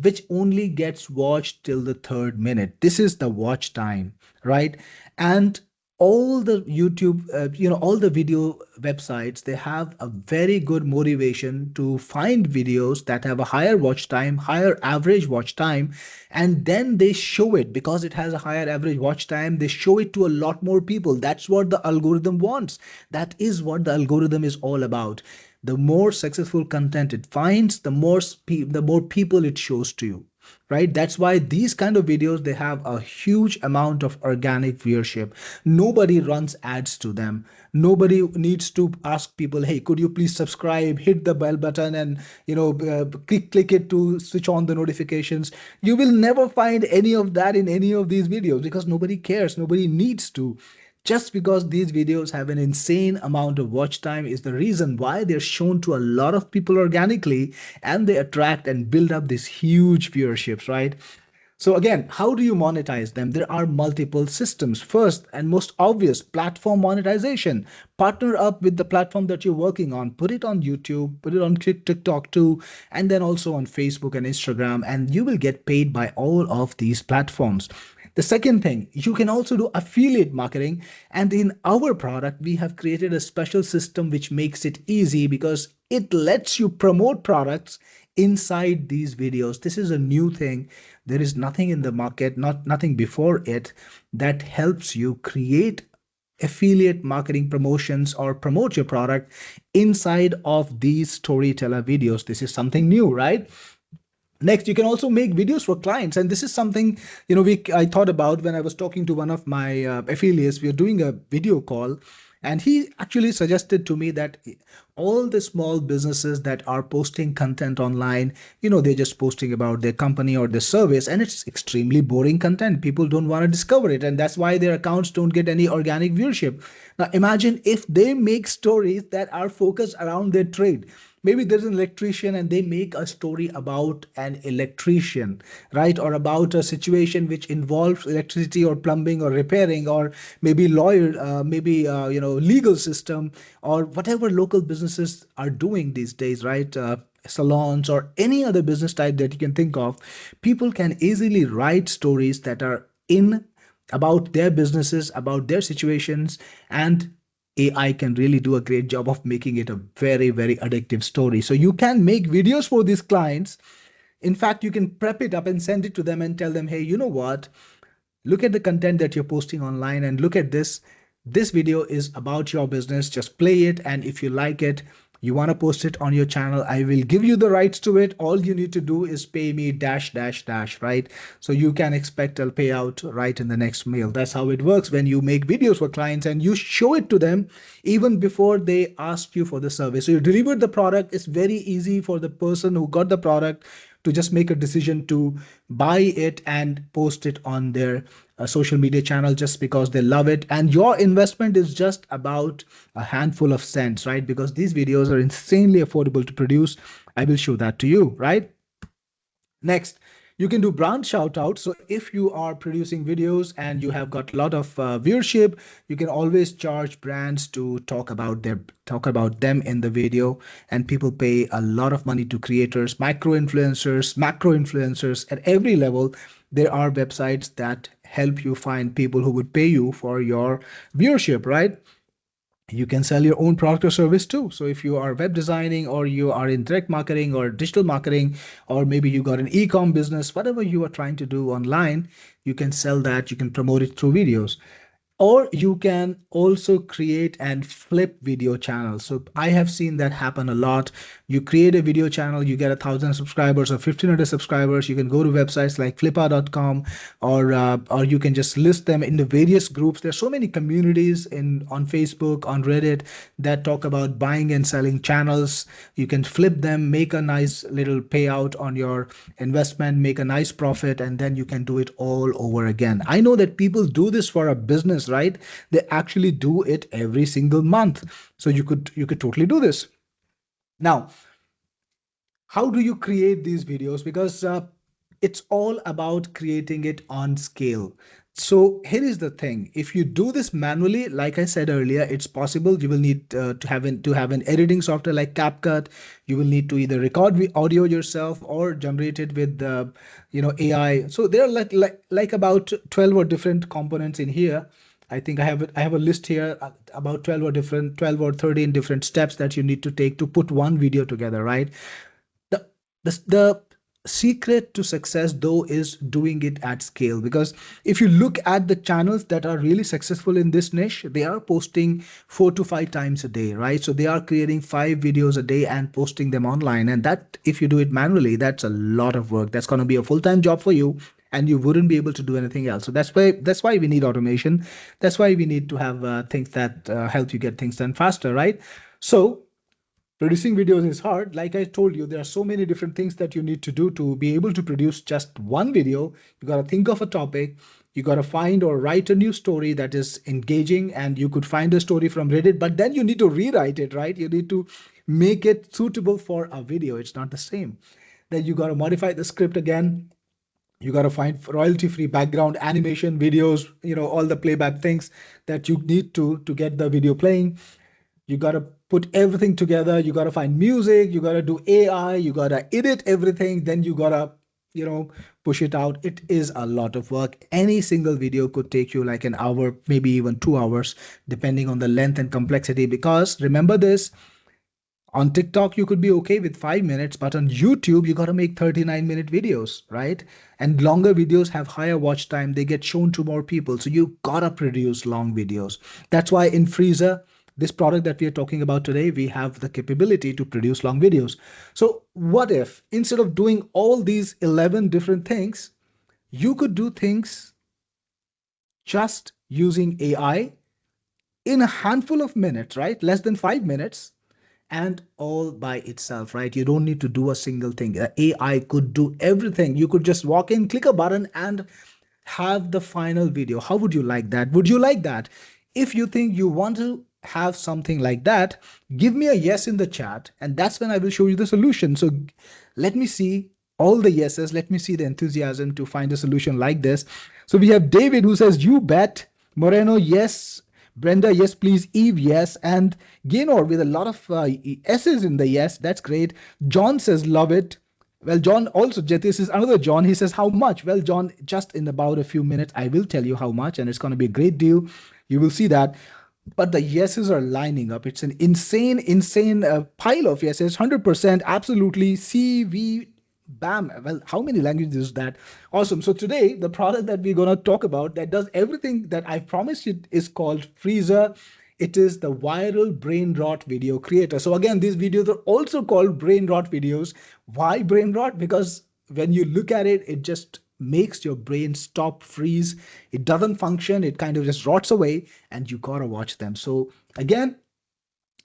which only gets watched till the 3rd minute. This is the watch time, right? And all the YouTube, all the video websites, they have a very good motivation to find videos that have a higher watch time, higher average watch time, and then they show it because it has a higher average watch time. They show it to a lot more people. That's what the algorithm wants. That is what the algorithm is all about. The more successful content it finds, the more people it shows to you, right? That's why these kind of videos, they have a huge amount of organic viewership. Nobody runs ads to them. Nobody needs to ask people, hey, could you please subscribe, hit the bell button, and click it to switch on the notifications. You will never find any of that in any of these videos because nobody cares, nobody needs to. Just because these videos have an insane amount of watch time is the reason why they're shown to a lot of people organically, and they attract and build up these huge viewerships, right? So again, how do you monetize them? There are multiple systems. First and most obvious, platform monetization. Partner up with the platform that you're working on. Put it on YouTube, put it on TikTok too, and then also on Facebook and Instagram, and you will get paid by all of these platforms. The second thing, you can also do affiliate marketing. And in our product, we have created a special system which makes it easy because it lets you promote products inside these videos. This is a new thing. There is nothing in the market, nothing before it, that helps you create affiliate marketing promotions or promote your product inside of these storyteller videos. This is something new, right? Next, you can also make videos for clients, and this is something I thought about when I was talking to one of my affiliates. We are doing a video call, and he actually suggested to me that all the small businesses that are posting content online, they're just posting about their company or their service, and it's extremely boring content. People don't want to discover it, and that's why their accounts don't get any organic viewership. Now, imagine if they make stories that are focused around their trade. Maybe there's an electrician and they make a story about an electrician, right? Or about a situation which involves electricity or plumbing or repairing, or maybe lawyer, legal system, or whatever local businesses are doing these days, right? Salons or any other business type that you can think of. People can easily write stories that are in about their businesses, about their situations, and AI can really do a great job of making it a very, very addictive story. So you can make videos for these clients. In fact, you can prep it up and send it to them and tell them, hey, you know what? Look at the content that you're posting online and look at this. This video is about your business. Just play it. And if you like it, you want to post it on your channel, I will give you the rights to it. All you need to do is pay me dash, dash, dash, right? So you can expect a payout right in the next mail. That's how it works when you make videos for clients and you show it to them even before they ask you for the service. So you deliver the product. It's very easy for the person who got the product to just make a decision to buy it and post it on their social media channel just because they love it. And your investment is just about a handful of cents, right? Because these videos are insanely affordable to produce. I will show that to you, right? Next, you can do brand shout out. So if you are producing videos and you have got a lot of viewership, you can always charge brands to talk about them in the video, and people pay a lot of money to creators, micro influencers, macro influencers. At every level, there are websites that help you find people who would pay you for your viewership, right? You can sell your own product or service too. So if you are web designing, or you are in direct marketing or digital marketing, or maybe you got an e-com business, whatever you are trying to do online, you can sell that, you can promote it through videos. Or you can also create and flip video channels. So I have seen that happen a lot. You create a video channel, you get 1,000 subscribers or 1,500 subscribers. You can go to websites like flippa.com, or you can just list them in the various groups. There's so many communities on Facebook, on Reddit, that talk about buying and selling channels. You can flip them, make a nice little payout on your investment, make a nice profit, and then you can do it all over again. I know that people do this for a business, right? They actually do it every single month. So you could totally do this. Now, how do you create these videos? Because it's all about creating it on scale. So here is the thing. If you do this manually, like I said earlier, it's possible. You will need to have an editing software like CapCut. You will need to either record audio yourself or generate it with AI. So there are like about 12 or different components in here. I think I have a list here, about 12 or 13 different steps that you need to take to put one video together, right? the the secret to success though is doing it at scale, because if you look at the channels that are really successful in this niche, they are posting 4 to 5 times a day, right? So they are creating 5 videos a day and posting them online, and that, if you do it manually, that's a lot of work. That's going to be a full-time job for you, and you wouldn't be able to do anything else. So that's why we need automation. That's why we need to have things that help you get things done faster, right? So producing videos is hard. Like I told you, there are so many different things that you need to do to be able to produce just one video. You got to think of a topic. You got to find or write a new story that is engaging, and you could find a story from Reddit, but then you need to rewrite it, right? You need to make it suitable for a video. It's not the same. Then you got to modify the script again. You got to find royalty free background animation videos, all the playback things that you need to get the video playing. You got to put everything together. You got to find music. You got to do AI. You got to edit everything. Then you got to, push it out. It is a lot of work. Any single video could take you like an hour, maybe even 2 hours, depending on the length and complexity. Because remember this, on TikTok, you could be okay with 5 minutes, but on YouTube, you got to make 39-minute videos, right? And longer videos have higher watch time. They get shown to more people. So you got to produce long videos. That's why in Freezur, this product that we are talking about today, we have the capability to produce long videos. So what if instead of doing all these 11 different things, you could do things just using AI in a handful of minutes, right? Less than 5 minutes, and all by itself, right? You don't need to do a single thing. AI could do everything. You could just walk in, click a button, and have the final video. How would you like that? Would you like that? If you think you want to have something like that, give me a yes in the chat, and that's when I will show you the solution. So let me see all the yeses. Let me see the enthusiasm to find a solution like this. So we have David who says, you bet. Moreno, yes. Brenda, yes, please. Eve, yes. And Gaynor with a lot of S's in the yes. That's great. John says, love it. Well, John also, this is another John. He says, how much? Well, John, just in about a few minutes, I will tell you how much, and it's going to be a great deal. You will see that. But the yeses are lining up. It's an insane pile of yeses. 100%, absolutely. CV, bam. Well, how many languages is that? Awesome. So today, the product that we're going to talk about that does everything that I promised you is called Freezur. It is the viral brain rot video creator. So again, these videos are also called brain rot videos. Why brain rot? Because when you look at it, it just makes your brain stop, freeze. It doesn't function. It kind of just rots away, and you gotta watch them. So again,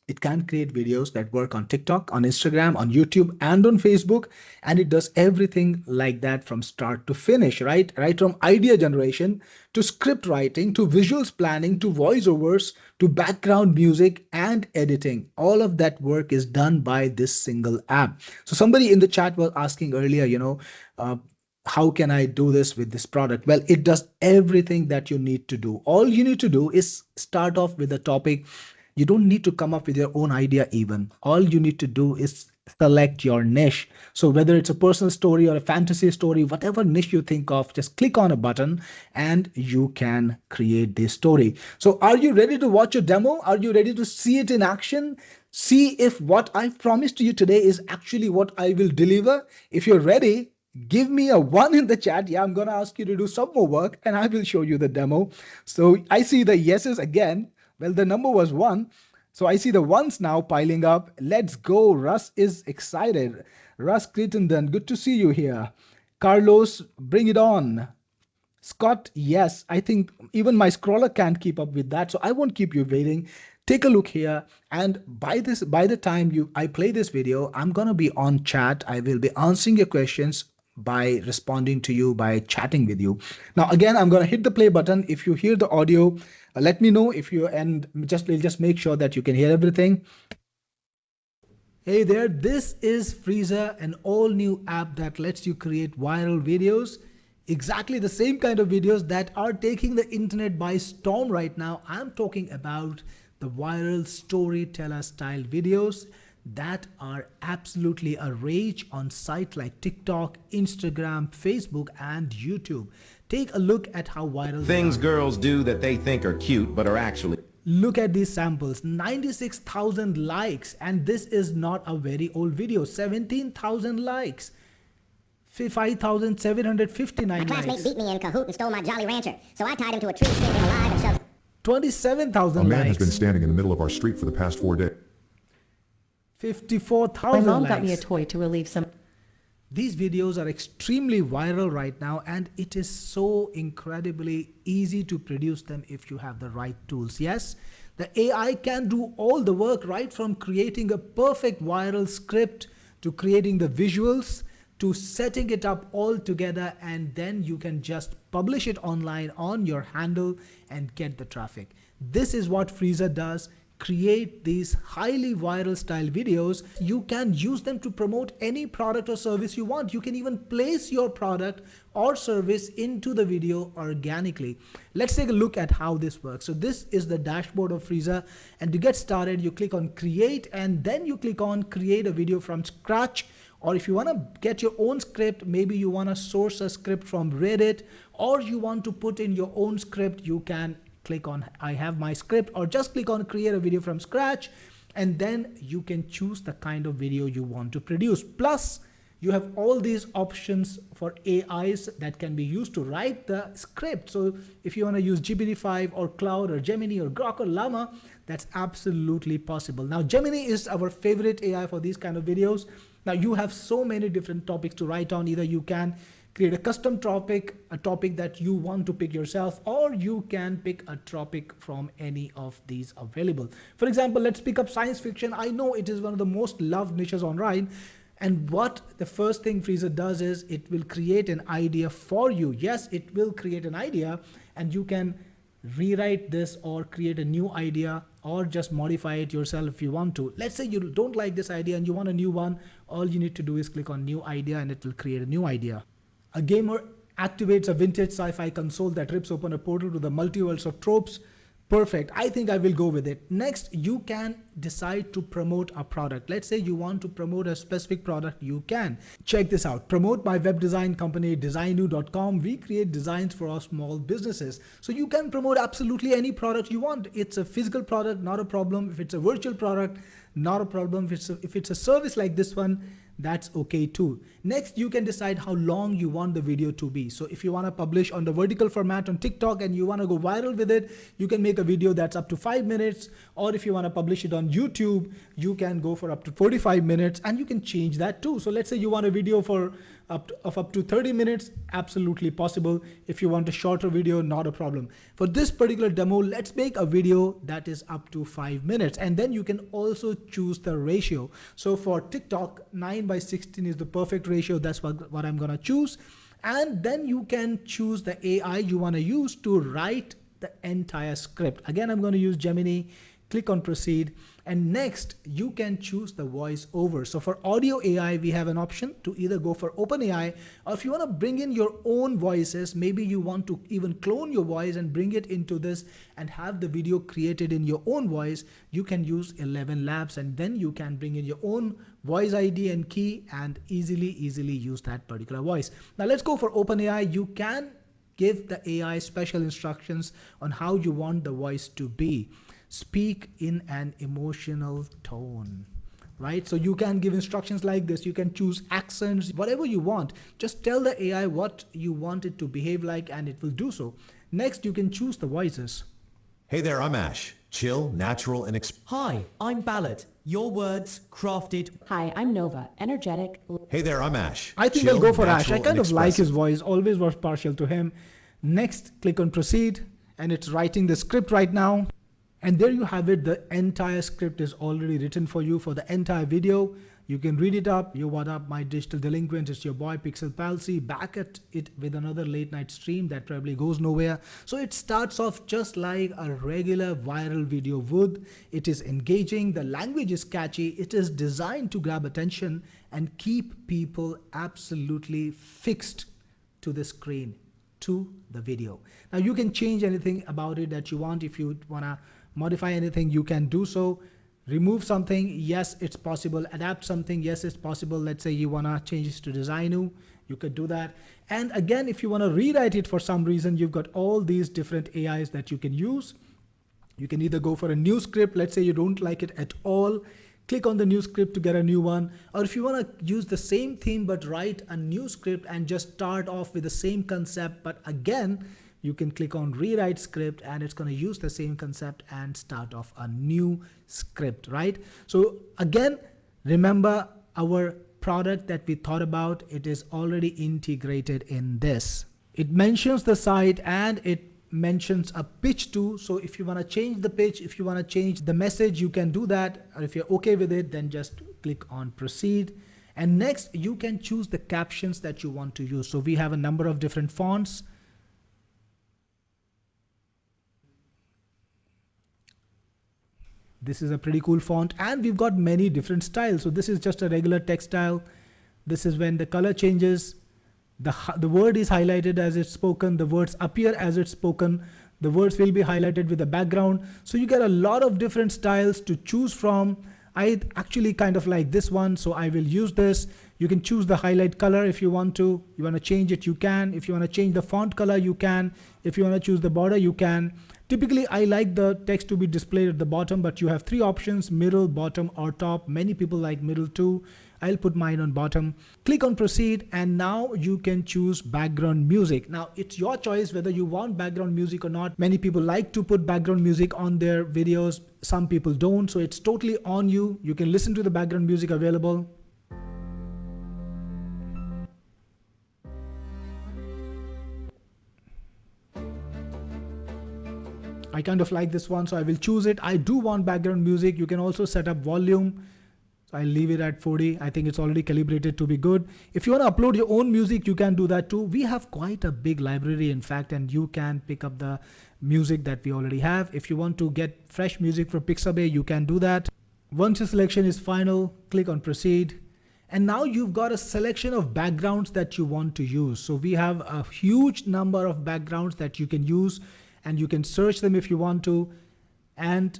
it can create videos that work on TikTok, on Instagram, on YouTube, and on Facebook. And it does everything like that from start to finish, right? Right from idea generation to script writing, to visuals planning, to voiceovers, to background music and editing. All of that work is done by this single app. So somebody in the chat was asking earlier, how can I do this with this product? Well, it does everything that you need to do. All you need to do is start off with a topic. You don't need to come up with your own idea even. All you need to do is select your niche. So whether it's a personal story or a fantasy story, whatever niche you think of, just click on a button and you can create this story. So are you ready to watch a demo? Are you ready to see it in action? See if what I've promised to you today is actually what I will deliver. If you're ready, give me a 1 in the chat. Yeah, I'm going to ask you to do some more work and I will show you the demo. So I see the yeses again. Well, the number was 1. So I see the ones now piling up. Let's go. Russ is excited. Russ Crittenden, good to see you here. Carlos, bring it on. Scott, yes. I think even my scroller can't keep up with that. So I won't keep you waiting. Take a look here. And by the time I play this video, I'm going to be on chat. I will be answering your questions by responding to you, by chatting with you. Now, again, I'm going to hit the play button. If you hear the audio, let me know if you, and we'll just make sure that you can hear everything. Hey there, this is Freezur, an all new app that lets you create viral videos. Exactly the same kind of videos that are taking the internet by storm right now. I'm talking about the viral storyteller style videos that are absolutely a rage on sites like TikTok, Instagram, Facebook, and YouTube. Take a look at how viral they Things are. girls do that they think are cute but are actually... Look at these samples, 96,000 likes, and this is not a very old video. 17,000 likes, 5,759 My classmate likes, beat me in Kahoot and stole my Jolly Rancher, so I tied him to a tree, skinned him alive, and shoved... 27,000 A man has been likes, standing in the middle of our street for the past 4 days. 54,000 My mom likes. got me a toy to relieve some. These videos are extremely viral right now, and it is so incredibly easy to produce them if you have the right tools. Yes, the AI can do all the work, right from creating a perfect viral script to creating the visuals to setting it up all together, and then you can just publish it online on your handle and get the traffic. This is what Freezur does. Create these highly viral style videos. You can use them to promote any product or service you want. You can even place your product or service into the video organically. Let's take a look at how this works. So this is the dashboard of Freezur, and to get started you click on create, and then you click on create a video from scratch. Or if you want to get your own script, maybe you want to source a script from Reddit, or you want to put in your own script, you can click on I have my script, or just click on create a video from scratch, and then you can choose the kind of video you want to produce. Plus you have all these options for AIs that can be used to write the script. So if you want to use GPT-5 or Cloud or Gemini or Grok or Llama, that's absolutely possible. Now Gemini is our favorite AI for these kind of videos. Now you have so many different topics to write on. Either you can create a custom topic, a topic that you want to pick yourself, or you can pick a topic from any of these available. For example, let's pick up science fiction. I know it is one of the most loved niches online. And what the first thing Freezur does is it will create an idea for you. Yes, it will create an idea, and you can rewrite this or create a new idea or just modify it yourself if you want to. Let's say you don't like this idea and you want a new one. All you need to do is click on new idea, and it will create a new idea. A gamer activates a vintage sci-fi console that rips open a portal to the multiverse of tropes. Perfect. I think I will go with it. Next, you can decide to promote a product. Let's say you want to promote a specific product. You can. Check this out. Promote my web design company, designu.com. We create designs for our small businesses. So you can promote absolutely any product you want. It's a physical product, not a problem. If it's a virtual product, not a problem. If it's a service like this one, that's okay too. Next, you can decide how long you want the video to be. So if you want to publish on the vertical format on TikTok and you want to go viral with it, you can make a video that's up to 5 minutes. Or if you want to publish it on YouTube, you can go for up to 45 minutes, and you can change that too. So let's say you want a video for up to 30 minutes, absolutely possible. If you want a shorter video, not a problem. For this particular demo, let's make a video that is up to 5 minutes, and then you can also choose the ratio. So for TikTok, 9:16 is the perfect ratio. That's what I'm gonna choose. And then you can choose the AI you want to use to write the entire script. Again, I'm going to use Gemini. Click on proceed, and next you can choose the voice over. So for audio AI, we have an option to either go for OpenAI, or if you want to bring in your own voices, maybe you want to even clone your voice and bring it into this and have the video created in your own voice, you can use 11 Labs, and then you can bring in your own voice ID and key and easily use that particular voice. Now let's go for OpenAI. You can give the AI special instructions on how you want the voice to be. Speak in an emotional tone, right? So you can give instructions like this. You can choose accents, whatever you want. Just tell the AI what you want it to behave like, and it will do so. Next, you can choose the voices. Hey there, I'm Ash. Chill, natural, and Hi, I'm Ballard. Your words crafted. Hi, I'm Nova, energetic. Hey there, I'm Ash. I think Chill, I'll go for Ash. I natural, kind and of like his expressive. voice, always was partial to him. Next, click on proceed, and it's writing the script right now. And there you have it. The entire script is already written for you for the entire video. You can read it up. Yo, what up, my digital delinquent? It's your boy Pixel Palsy, back at it with another late night stream that probably goes nowhere. So it starts off just like a regular viral video would. It is engaging. The language is catchy. It is designed to grab attention and keep people absolutely fixed to the screen, to the video. Now you can change anything about it that you want. If you want to modify anything, you can do so. Remove something, yes, it's possible. Adapt something, yes, it's possible. Let's say you want to change this to designu, you could do that. And again, if you want to rewrite it for some reason, you've got all these different AIs that you can use. You can either go for a new script. Let's say you don't like it at all. Click on the new script to get a new one. Or if you want to use the same theme but write a new script and just start off with the same concept, but again, you can click on rewrite script and it's going to use the same concept and start off a new script, right? So again, remember our product that we thought about, it is already integrated in this. It mentions the site and it mentions a pitch too. So if you want to change the pitch, if you want to change the message, you can do that. Or if you're okay with it, then just click on proceed. And next you can choose the captions that you want to use. So we have a number of different fonts. This is a pretty cool font and we've got many different styles. So this is just a regular text style. This is when the color changes. The word is highlighted as it's spoken. The words appear as it's spoken. The words will be highlighted with the background. So you get a lot of different styles to choose from. I actually kind of like this one, so I will use this. You can choose the highlight color if you want to. You want to change it, you can. If you want to change the font color, you can. If you want to choose the border, you can. Typically, I like the text to be displayed at the bottom, but you have three options: middle, bottom, or top. Many people like middle too. I'll put mine on bottom. Click on proceed and now you can choose background music. Now it's your choice whether you want background music or not. Many people like to put background music on their videos. Some people don't. So it's totally on you. You can listen to the background music available. I kind of like this one, so I will choose it. I do want background music. You can also set up volume. So I'll leave it at 40. I think it's already calibrated to be good. If you want to upload your own music, you can do that too. We have quite a big library, in fact, and you can pick up the music that we already have. If you want to get fresh music from Pixabay, you can do that. Once your selection is final, click on proceed. And now you've got a selection of backgrounds that you want to use. So we have a huge number of backgrounds that you can use and you can search them if you want to. And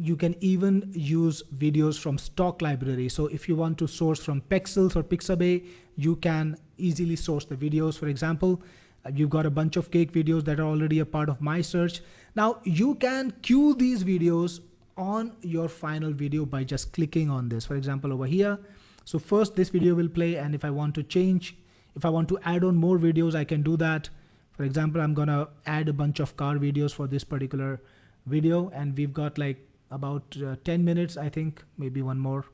you can even use videos from stock library. So if you want to source from Pexels or Pixabay, you can easily source the videos. For example, you've got a bunch of cake videos that are already a part of my search. Now you can queue these videos on your final video by just clicking on this. For example, over here. So first this video will play, and if I want to change, if I want to add on more videos, I can do that. For example, I'm gonna add a bunch of car videos for this particular video, and we've got like about 10 minutes, I think, maybe one more.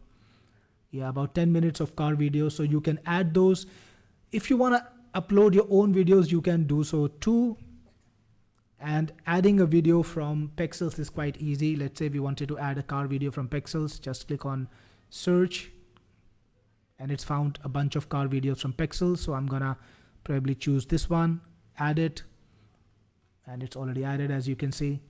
Yeah, about 10 minutes of car videos. So you can add those. If you want to upload your own videos, you can do so too. And adding a video from Pexels is quite easy. Let's say we wanted to add a car video from Pexels, just click on search and it's found a bunch of car videos from Pexels. So I'm gonna probably choose this one, add it, and it's already added, as you can see.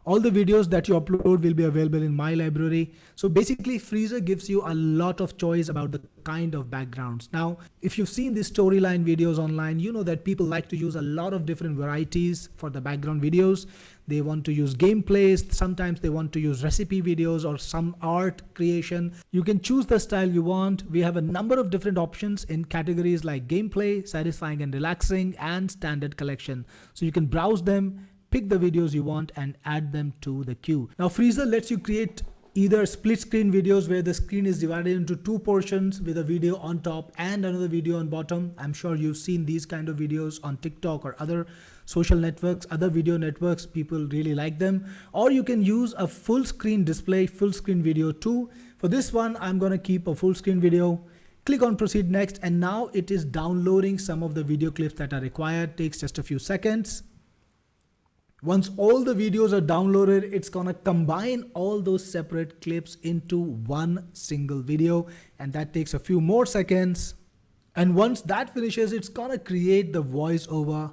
All the videos that you upload will be available in my library. So basically Freezur gives you a lot of choice about the kind of backgrounds. Now, if you've seen these storyline videos online, you know that people like to use a lot of different varieties for the background videos. They want to use gameplays. Sometimes they want to use recipe videos or some art creation. You can choose the style you want. We have a number of different options in categories like gameplay, satisfying and relaxing, and standard collection. So you can browse them, pick the videos you want and add them to the queue. Now Freezur lets you create either split screen videos where the screen is divided into two portions with a video on top and another video on bottom. I'm sure you've seen these kind of videos on TikTok or other social networks, other video networks. People really like them. Or you can use a full screen display, full screen video too. For this one, I'm going to keep a full screen video. Click on proceed next, and now it is downloading some of the video clips that are required. Takes just a few seconds. Once all the videos are downloaded, it's gonna combine all those separate clips into one single video, and that takes a few more seconds. And once that finishes, it's gonna create the voiceover.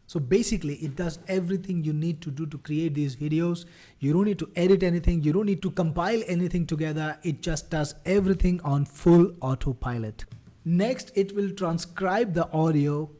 So basically it does everything you need to do to create these videos. You don't need to edit anything. You don't need to compile anything together. It just does everything on full autopilot. Next, it will transcribe the audio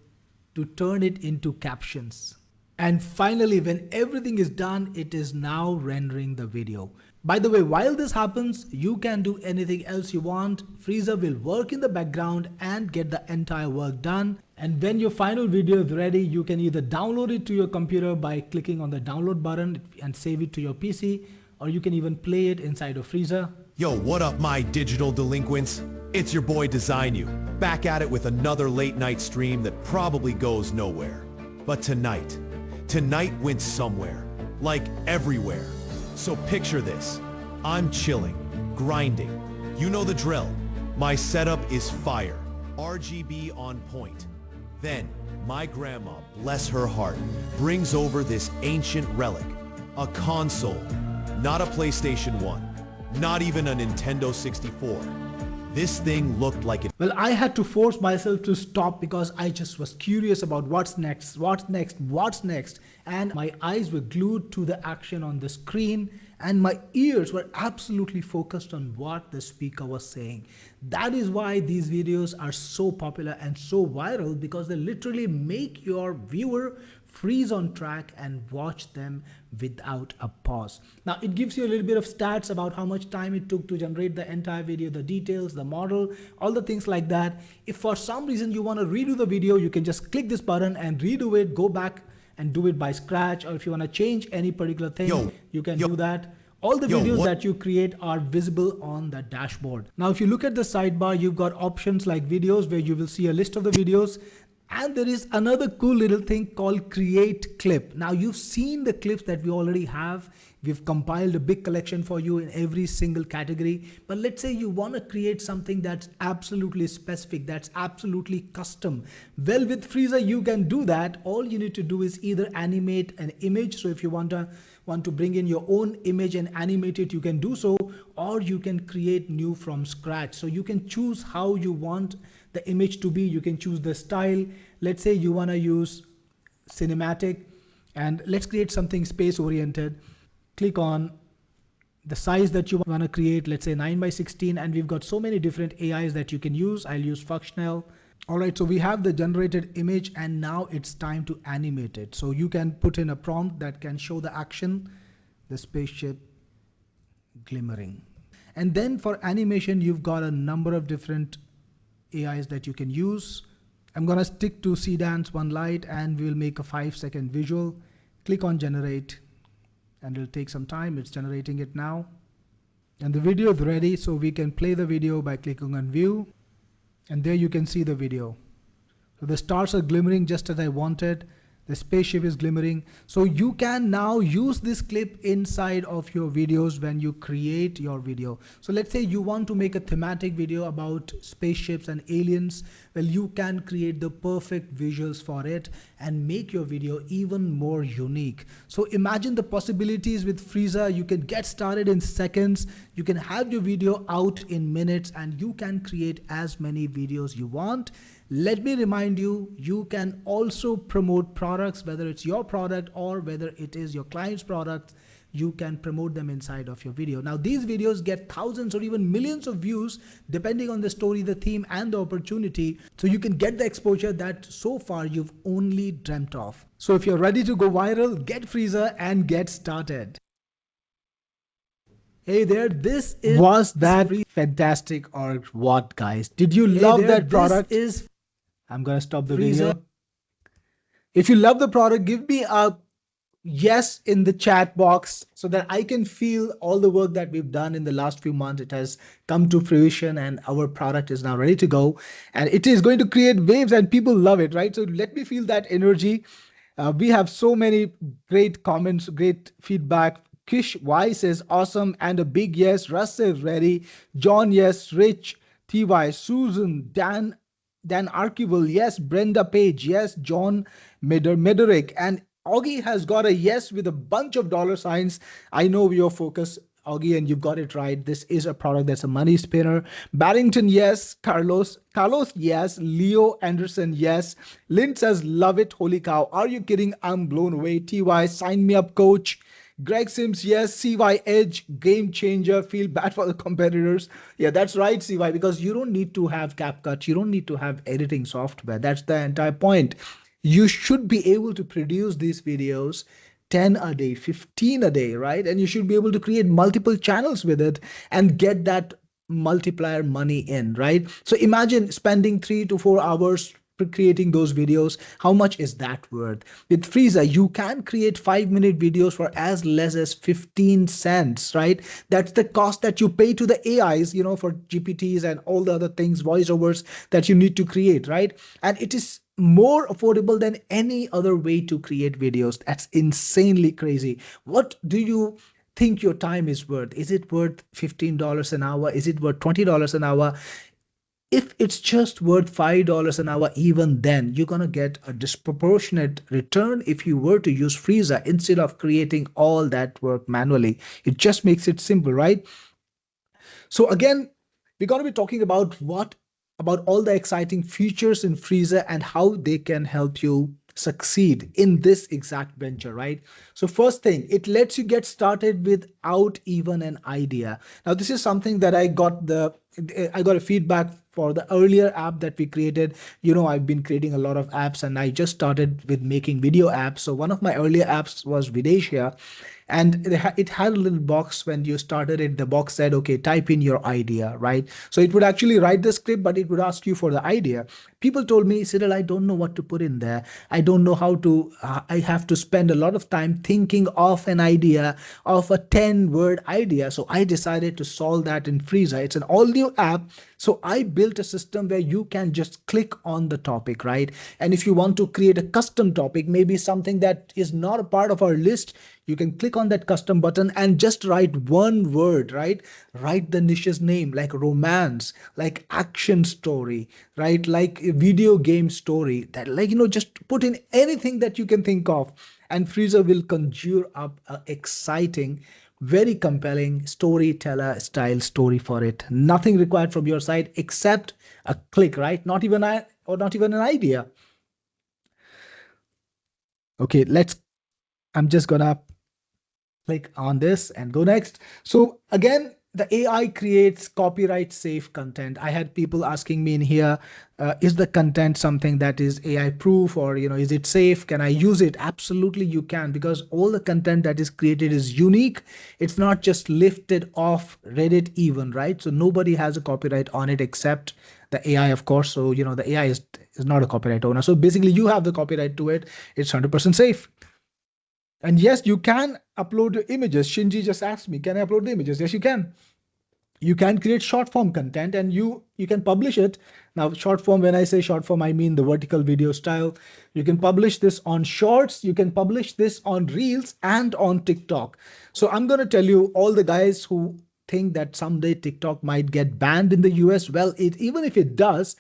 to turn it into captions. And finally, when everything is done, it is now rendering the video. By the way, while this happens, you can do anything else you want. Freezur will work in the background and get the entire work done. And when your final video is ready, you can either download it to your computer by clicking on the download button and save it to your PC, or you can even play it inside of Freezur. Yo, what up, my digital delinquents? It's your boy Design You, back at it with another late night stream that probably goes nowhere. But tonight went somewhere, like everywhere. So picture this. I'm chilling, grinding. You know the drill. My setup is fire, RGB on point. Then, my grandma, bless her heart, brings over this ancient relic, a console, not a PlayStation 1. Not even a Nintendo 64. This thing looked like it. Well, I had to force myself to stop because I just was curious about what's next. And my eyes were glued to the action on the screen and my ears were absolutely focused on what the speaker was saying. That is why these videos are so popular and so viral, because they literally make your viewer freeze on track and watch them without a pause. Now it gives you a little bit of stats about how much time it took to generate the entire video, the details, the model, all the things like that. If for some reason you want to redo the video, you can just click this button and redo it, go back and do it by scratch. Or if you want to change any particular thing, you can do that. All the videos that you create are visible on the dashboard. Now if you look at the sidebar, you've got options like videos, where you will see a list of the videos. And there is another cool little thing called create clip. Now you've seen the clips that we already have. We've compiled a big collection for you in every single category. But let's say you want to create something that's absolutely specific, that's absolutely custom. Well, with Freezur, you can do that. All you need to do is either animate an image. So if you want to bring in your own image and animate it, you can do so, or you can create new from scratch. So you can choose how you want the image to be. You can choose the style. Let's say you want to use cinematic, and let's create something space oriented. Click on the size that you want to create, let's say 9:16, and we've got so many different AIs that you can use. I'll use functional. All right, so we have the generated image and now it's time to animate it. So you can put in a prompt that can show the action, the spaceship glimmering. And then for animation, you've got a number of different AIs that you can use. I'm gonna stick to Cdance One Light and we'll make a 5-second visual. Click on generate and it'll take some time. It's generating it now. And the video is ready, so we can play the video by clicking on view. And there you can see the video. So the stars are glimmering just as I wanted. The spaceship is glimmering. So you can now use this clip inside of your videos when you create your video. So let's say you want to make a thematic video about spaceships and aliens. Well, you can create the perfect visuals for it and make your video even more unique. So imagine the possibilities with Freezur. You can get started in seconds. You can have your video out in minutes, and you can create as many videos you want. Let me remind you, you can also promote products, whether it's your product or whether it is your client's product. You can promote them inside of your video. Now these videos get thousands or even millions of views depending on the story, the theme, and the opportunity. So you can get the exposure that so far you've only dreamt of. So if you're ready to go viral, get Freezur and get started. Hey there, was that fantastic or what, guys? Did you love that product? I'm gonna stop the video. If you love the product, give me a yes in the chat box so that I can feel all the work that we've done in the last few months. It has come to fruition and our product is now ready to go, and it is going to create waves and people love it, right? So let me feel that energy. We have so many great comments, great feedback. Kish Y says awesome and a big yes. Russ says ready. John, yes. Rich, TY, Susan, Dan Archival, yes. Brenda Page, yes. John Mederick, and Augie has got a yes with a bunch of dollar signs. I know your focus, Augie, and you've got it right. This is a product that's a money spinner. Barrington, yes. Carlos, yes. Leo Anderson, yes. Lynn says, love it. Holy cow. Are you kidding? I'm blown away. TY, sign me up, coach. Greg Sims, yes. CY Edge, game changer. Feel bad for the competitors. Yeah, that's right, CY, because you don't need to have CapCut. You don't need to have editing software. That's the entire point. you should be able to produce these videos 10 a day, 15 a day, right? And you should be able to create multiple channels with it and get that multiplier money in, right? So imagine spending 3 to 4 hours creating those videos. How much is that worth? With Freezur, you can create 5-minute videos for as less as 15 cents, right? That's the cost that you pay to the AIs, for GPTs and all the other things, voiceovers that you need to create, right? And it is more affordable than any other way to create videos. That's insanely crazy. What do you think your time is worth? Is it worth $15 an hour? Is it worth $20 an hour? If it's just worth $5 an hour, even then, you're going to get a disproportionate return if you were to use Freezur instead of creating all that work manually. It just makes it simple, right? So again, we're going to be talking about all the exciting features in Freezur and how they can help you succeed in this exact venture, right? So first thing, it lets you get started without even an idea. Now, this is something that I got a feedback for the earlier app that we created. I've been creating a lot of apps and I just started with making video apps. So one of my earlier apps was Videsia, and it had a little box. When you started it, the box said, okay, type in your idea, right? So it would actually write the script, but it would ask you for the idea. People told me, Cyril, I don't know what to put in there. I don't know how to, I have to spend a lot of time thinking of an idea, of a 10-word idea. So I decided to solve that in Freezur. It's an all new app. So I built a system where you can just click on the topic, right? And if you want to create a custom topic, maybe something that is not a part of our list, you can click on that custom button and just write one word, right? Write the niche's name, like romance, like action story, right? Like a video game story, that, like, just put in anything that you can think of. And Freezur will conjure up an exciting, very compelling storyteller style story for it. Nothing required from your side except a click, right? Not even an idea. Okay, I'm just gonna click on this and go next. So again, the AI creates copyright safe content. I had people asking me in here, is the content something that is AI proof, or is it safe? Can I use it? Absolutely you can, because all the content that is created is unique. It's not just lifted off Reddit even, right? So nobody has a copyright on it except the AI, of course. So the AI is not a copyright owner. So basically you have the copyright to it. It's 100% safe. And yes, you can upload images. Shinji just asked me, can I upload the images? Yes, you can. You can create short form content and you can publish it. Now, short form, when I say short form, I mean the vertical video style. You can publish this on Shorts. You can publish this on Reels and on TikTok. So I'm going to tell you, all the guys who think that someday TikTok might get banned in the US, well, even if it does,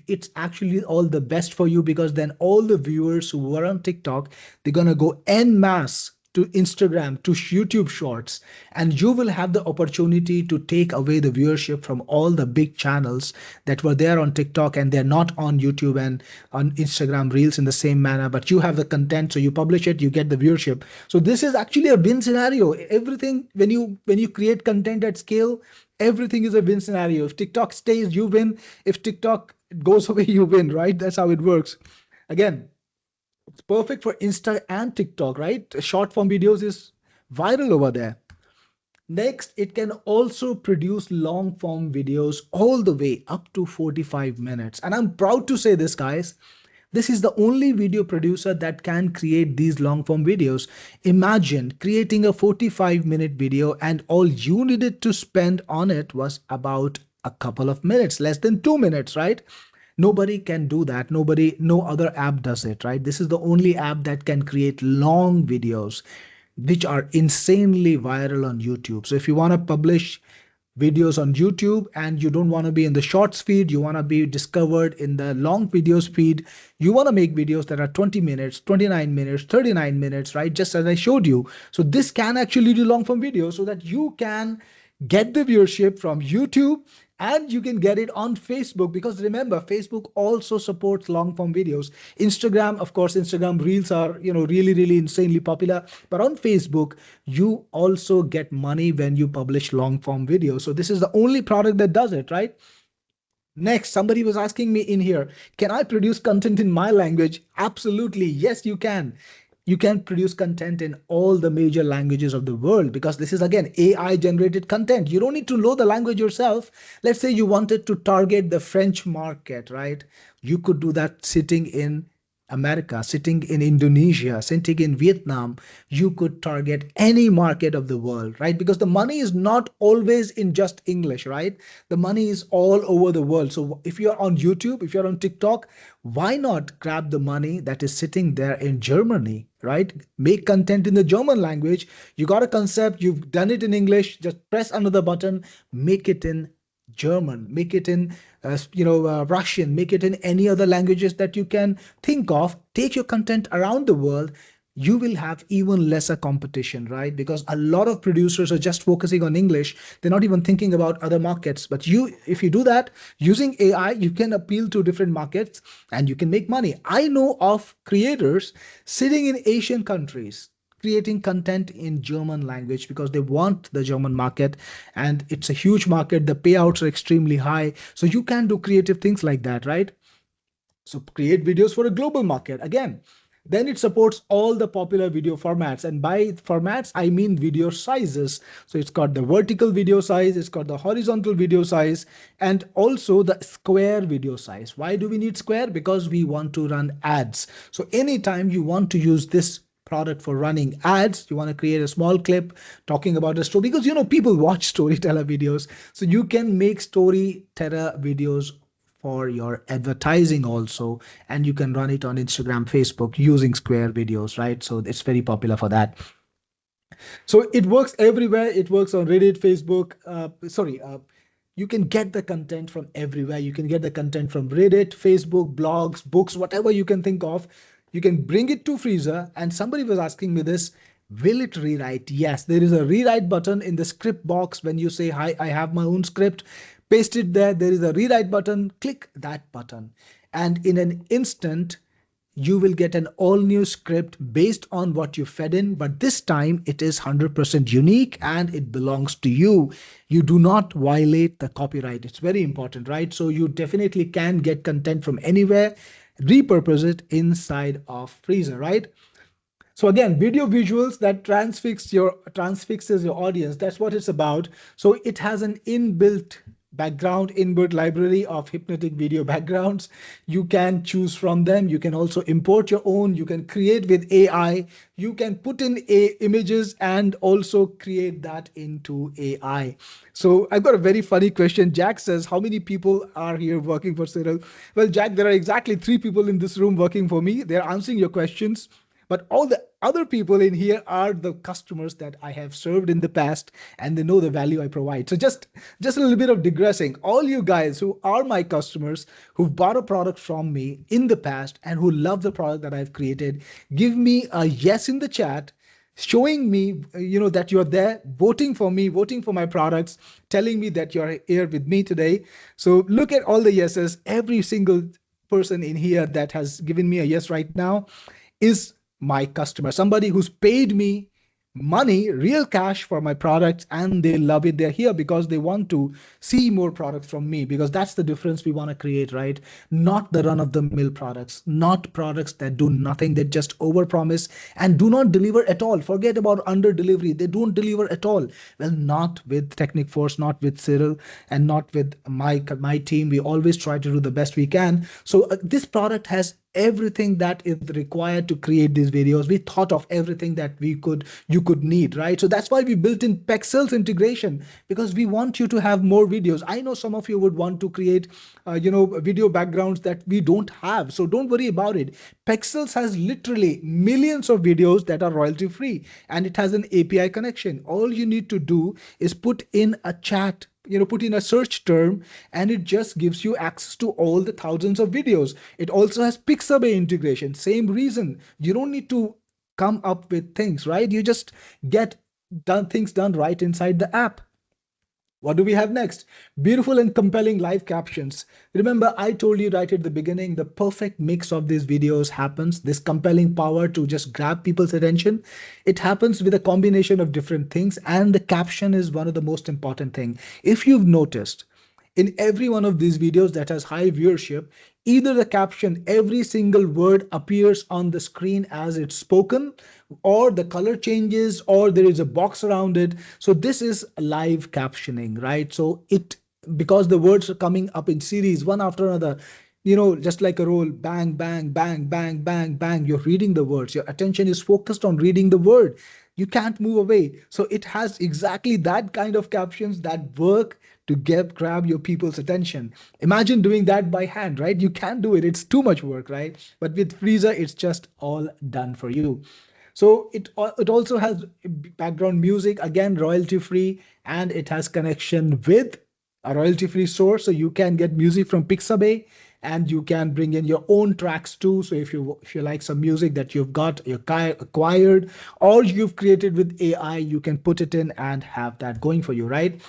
it's actually all the best for you, because then all the viewers who were on TikTok, they're going to go en masse to Instagram, to YouTube Shorts, and you will have the opportunity to take away the viewership from all the big channels that were there on TikTok and they're not on YouTube and on Instagram Reels in the same manner, but you have the content, so you publish it, you get the viewership. So this is actually a win scenario. Everything, when you create content at scale, everything is a win scenario. If TikTok stays, you win. If TikTok goes away, you win, right? That's how it works. Again, it's perfect for Insta and TikTok, right? Short form videos is viral over there. Next, it can also produce long form videos all the way up to 45 minutes. And I'm proud to say this, guys. This is the only video producer that can create these long form videos. Imagine creating a 45-minute video and all you needed to spend on it was about a couple of minutes, less than 2 minutes, right? Nobody can do that. No other app does it, right? This is the only app that can create long videos, which are insanely viral on YouTube. So if you want to publish videos on YouTube and you don't want to be in the shorts feed, you want to be discovered in the long videos feed, you want to make videos that are 20 minutes, 29 minutes, 39 minutes, right? Just as I showed you. So this can actually do long form videos so that you can get the viewership from YouTube and you can get it on Facebook, because remember, Facebook also supports long form videos. Instagram, of course, Instagram Reels are, really, really insanely popular. But on Facebook, you also get money when you publish long form videos. So this is the only product that does it, right? Next, somebody was asking me in here, can I produce content in my language? Absolutely. Yes, you can. You can produce content in all the major languages of the world because this is again AI generated content. You don't need to know the language yourself. Let's say you wanted to target the French market, right? You could do that sitting in America, sitting in Indonesia, sitting in Vietnam. You could target any market of the world, right? Because the money is not always in just English, right? The money is all over the world. So if you're on YouTube, if you're on TikTok, why not grab the money that is sitting there in Germany, right? Make content in the German language. You got a concept, you've done it in English, just press another button, make it in German, make it in Russian, make it in any other languages that you can think of. Take your content around the world. You will have even lesser competition, right? Because a lot of producers are just focusing on English. They're not even thinking about other markets. But if you do that using AI, you can appeal to different markets and you can make money. I know of creators sitting in Asian countries creating content in German language because they want the German market and it's a huge market. The payouts are extremely high. So you can do creative things like that, right? So create videos for a global market. Again, then it supports all the popular video formats. And by formats, I mean video sizes. So it's got the vertical video size, it's got the horizontal video size, and also the square video size. Why do we need square? Because we want to run ads. So anytime you want to use this product for running ads, you want to create a small clip talking about a story, because people watch storyteller videos, so you can make storyteller videos for your advertising also, and you can run it on Instagram, Facebook using square videos, right? So it's very popular for that. So it works everywhere. It works on Reddit, Facebook. You can get the content from everywhere. You can get the content from Reddit, Facebook, blogs, books, whatever you can think of. You can bring it to Freezur. And somebody was asking me this, will it rewrite? Yes, there is a rewrite button in the script box. When you say, hi, I have my own script, paste it there. There is a rewrite button. Click that button. And in an instant, you will get an all new script based on what you fed in, but this time it is 100% unique and it belongs to you. You do not violate the copyright. It's very important, right? So you definitely can get content from anywhere, repurpose it inside of Freezur, right? So again, video visuals that transfixes your audience. That's what it's about. So it has an inbuilt library of hypnotic video backgrounds. You can choose from them. You can also import your own. You can create with AI. You can put in images and also create that into AI. So I've got a very funny question. Jack says, how many people are here working for Cyril? Well, Jack, there are exactly 3 people in this room working for me. They're answering your questions. But all the other people in here are the customers that I have served in the past, and they know the value I provide. So just a little bit of digressing. All you guys who are my customers, who've bought a product from me in the past and who love the product that I've created, give me a yes in the chat, showing me, that you're there, voting for me, voting for my products, telling me that you're here with me today. So look at all the yeses. Every single person in here that has given me a yes right now is my customer, somebody who's paid me money, real cash for my products, and they love it. They're here because they want to see more products from me, because that's the difference we want to create, right? Not the run-of-the-mill products, not products that do nothing, that just overpromise and do not deliver at all. Forget about under delivery. They don't deliver at all. Well, not with Technic Force, not with Cyril, and not with my team. We always try to do the best we can. So this product has everything that is required to create these videos. We thought of everything that you could need, right? So that's why we built in Pexels integration, because we want you to have more videos. I know some of you would want to create video backgrounds that we don't have, so don't worry about it. Pexels has literally millions of videos that are royalty free, and it has an API connection. All you need to do is put in a chat, put in a search term, and it just gives you access to all the thousands of videos. It also has Pixabay integration. Same reason. You don't need to come up with things, right? You just get things done right inside the app. What do we have next? Beautiful and compelling live captions. Remember, I told you right at the beginning, the perfect mix of these videos happens. This compelling power to just grab people's attention. It happens with a combination of different things, and the caption is one of the most important thing. If you've noticed, in every one of these videos that has high viewership, either the caption, every single word appears on the screen as it's spoken, or the color changes, or there is a box around it. So this is live captioning, right? So it, because the words are coming up in series one after another, just like a roll, bang, bang, bang, bang, bang, bang. You're reading the words. Your attention is focused on reading the word. You can't move away. So it has exactly that kind of captions that work to grab your people's attention. Imagine doing that by hand, right? You can't do it. It's too much work, right? But with Freezur, it's just all done for you. So it also has background music, again royalty free, and it has connection with a royalty free source, so you can get music from Pixabay, and you can bring in your own tracks too. So if you like some music that you acquired, or you've created with AI, you can put it in and have that going for you, right?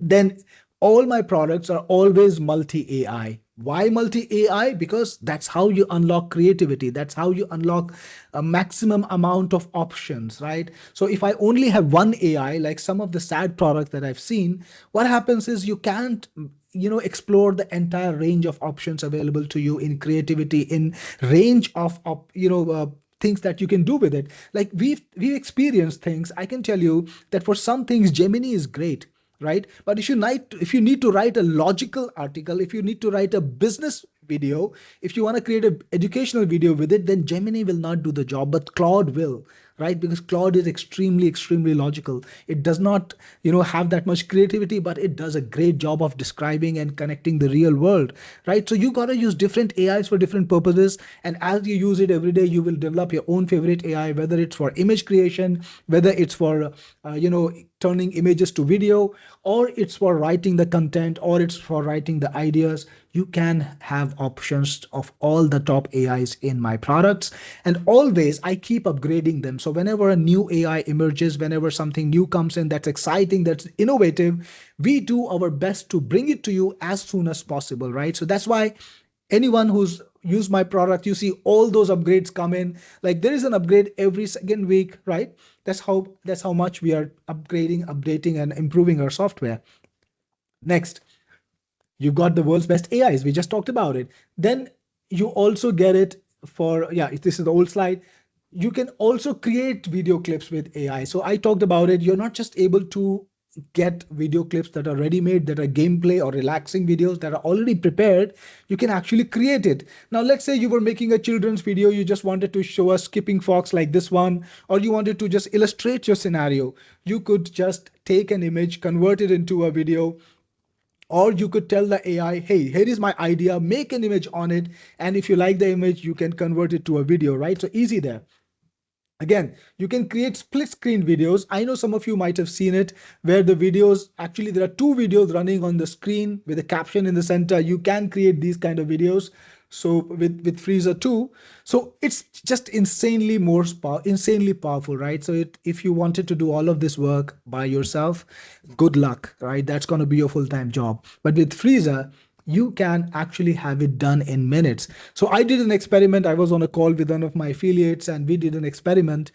Then all my products are always multi AI. Why multi AI? Because that's how you unlock creativity. That's how you unlock a maximum amount of options, right? So if I only have one AI, like some of the sad products that I've seen, what happens is you can't explore the entire range of options available to you in creativity, in range of things that you can do with it. Like we've experienced things. I can tell you that for some things Gemini is great, right? But if you need to write a logical article, if you need to write a business video, if you want to create an educational video with it, then Gemini will not do the job, but Claude will, right? Because Claude is extremely logical. It does not have that much creativity, but it does a great job of describing and connecting the real world, right? So you got to use different AIs for different purposes, and as you use it every day, you will develop your own favorite AI, whether it's for image creation, whether it's for turning images to video, or it's for writing the content, or it's for writing the ideas. You can have options of all the top AIs in my products, and always I keep upgrading them. So whenever a new AI emerges, whenever something new comes in that's exciting, that's innovative, we do our best to bring it to you as soon as possible, right? So that's why anyone who's used my product, you see all those upgrades come in. Like there is an upgrade every second week, right? That's how much we are upgrading, updating, and improving our software. Next, you've got the world's best AIs. We just talked about it. Then you also get it for, yeah, this is the old slide. You can also create video clips with AI. So I talked about it. You're not just able to get video clips that are ready made, that are gameplay or relaxing videos that are already prepared. You can actually create it. Now, let's say you were making a children's video. You just wanted to show a skipping fox like this one, or you wanted to just illustrate your scenario. You could just take an image, convert it into a video, or you could tell the AI, hey, here is my idea, make an image on it. And if you like the image, you can convert it to a video, right? So easy there. Again, you can create split screen videos. I know some of you might have seen it, where the videos, actually there are two videos running on the screen with a caption in the center. You can create these kind of videos. So with Freezur 2, so it's just insanely powerful, right? So if you wanted to do all of this work by yourself, good luck, right? That's going to be your full-time job. But with Freezur, you can actually have it done in minutes. So I did an experiment. I was on a call with one of my affiliates, and we did an experiment.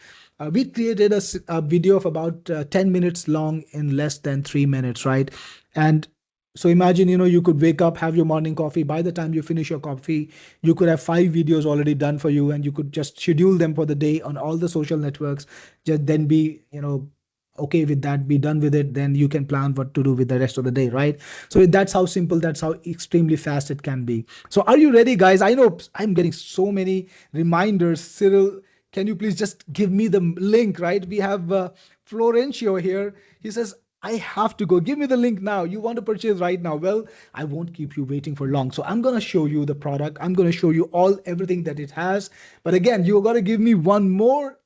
We created a video of about 10 minutes long in less than 3 minutes, right? And so imagine, you could wake up, have your morning coffee. By the time you finish your coffee, you could have 5 videos already done for you, and you could just schedule them for the day on all the social networks. Just then be, okay with that, be done with it. Then you can plan what to do with the rest of the day, right? So that's how simple, that's how extremely fast it can be. So are you ready, guys? I know I'm getting so many reminders. Cyril, can you please just give me the link, right? We have Florencio here. He says, I have to go. Give me the link now. You want to purchase right now? Well, I won't keep you waiting for long. So I'm going to show you the product. I'm going to show you everything that it has. But again, you got to give me one more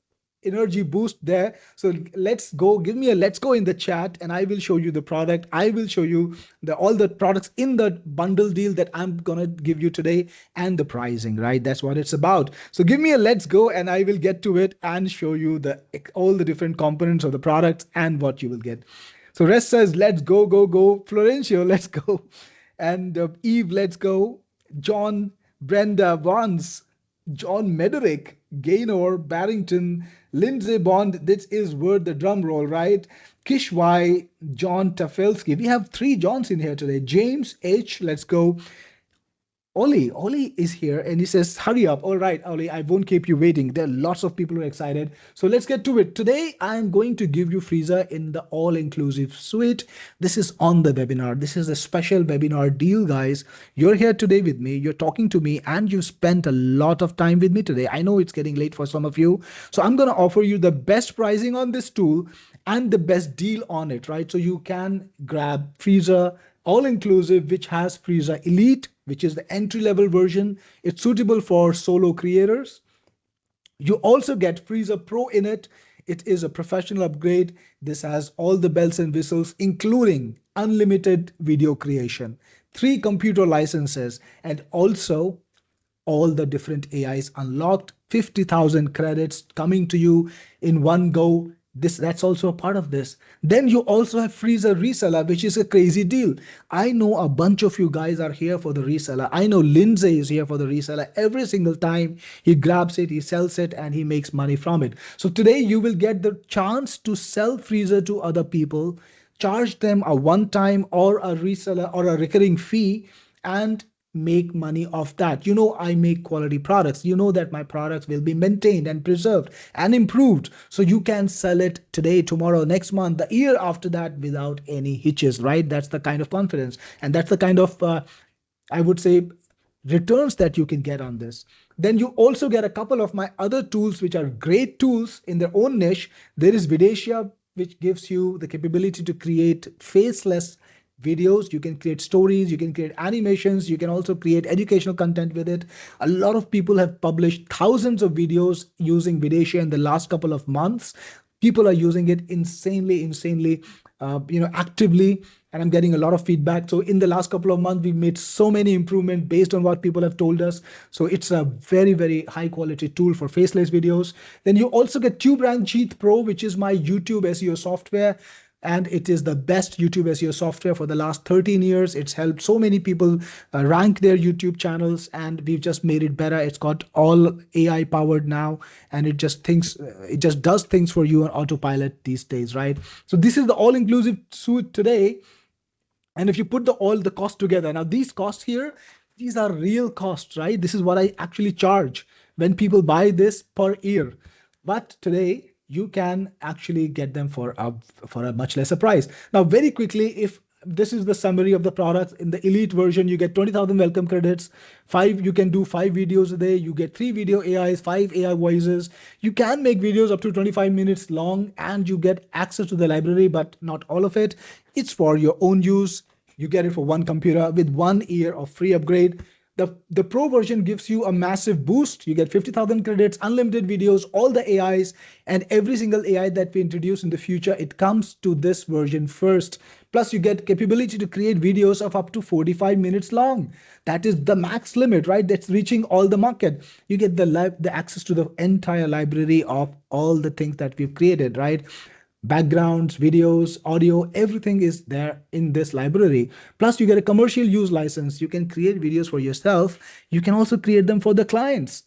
energy boost there. So let's go. Give me a let's go in the chat, and I will show you the product. I will show you all the products in the bundle deal that I'm going to give you today, and the pricing, right? That's what it's about. So give me a let's go, and I will get to it and show you all the different components of the products and what you will get. So Rest says, let's go, go, go. Florencio, let's go. And Eve, let's go. John, Brenda, Vance, John Mederick, Gaynor, Barrington, Lindsay Bond, this is worth the drum roll, right? Kish Y, John Tafelsky. We have three Johns in here today. James H, let's go. Oli is here and he says, hurry up. All right, Oli, I won't keep you waiting. There are lots of people who are excited. So let's get to it. Today, I'm going to give you Freezur in the all-inclusive suite. This is on the webinar. This is a special webinar deal, guys. You're here today with me. You're talking to me and you spent a lot of time with me today. I know it's getting late for some of you. So I'm going to offer you the best pricing on this tool and the best deal on it, right? So you can grab Freezur all-inclusive, which has Freezur Elite, which is the entry-level version. It's suitable for solo creators. You also get Freezur Pro in it. It is a professional upgrade. This has all the bells and whistles, including unlimited video creation, 3 computer licenses, and also all the different AIs unlocked, 50,000 credits coming to you in one go. That's also a part of this. Then you also have Freezur Reseller, which is a crazy deal. I know a bunch of you guys are here for the reseller. I know Lindsay is here for the reseller. Every single time he grabs it, he sells it, and he makes money from it. So today you will get the chance to sell Freezur to other people, charge them a one-time or a reseller or a recurring fee, and make money off that. You know, I make quality products. You know that my products will be maintained and preserved and improved. So you can sell it today, tomorrow, next month, the year after that without any hitches, right? That's the kind of confidence. And that's the kind of, I would say, returns that you can get on this. Then you also get a couple of my other tools, which are great tools in their own niche. There is Videcia, which gives you the capability to create faceless videos. You can create stories, you can create animations, you can also create educational content with it. A lot of people have published thousands of videos using Videcia in the last couple of months. People are using it insanely, actively, and I'm getting a lot of feedback. So in the last couple of months, we've made so many improvements based on what people have told us. So it's a very, very high quality tool for faceless videos. Then you also get TubeRank Pro, which is my YouTube SEO software. And it is the best YouTube SEO software for the last 13 years. It's helped so many people rank their YouTube channels, and we've just made it better. It's got all AI powered now, and it just does things for you on autopilot these days, right? So this is the all-inclusive suite today. And if you put all the costs together, now these costs here, these are real costs, right? This is what I actually charge when people buy this per year. But today, you can actually get them for a much lesser price. Now, very quickly, if this is the summary of the products, in the elite version, you get 20,000 welcome credits. You can do 5 videos a day. You get 3 video AIs, 5 AI voices. You can make videos up to 25 minutes long, and you get access to the library, but not all of it. It's for your own use. You get it for 1 computer with 1 year of free upgrade. The Pro version gives you a massive boost. You get 50,000 credits, unlimited videos, all the AIs, and every single AI that we introduce in the future, it comes to this version first. Plus, you get capability to create videos of up to 45 minutes long. That is the max limit, right? That's reaching all the market. You get the access to the entire library of all the things that we've created, right? Backgrounds, videos, audio, everything is there in this library. Plus, you get a commercial use license. You can create videos for yourself. You can also create them for the clients.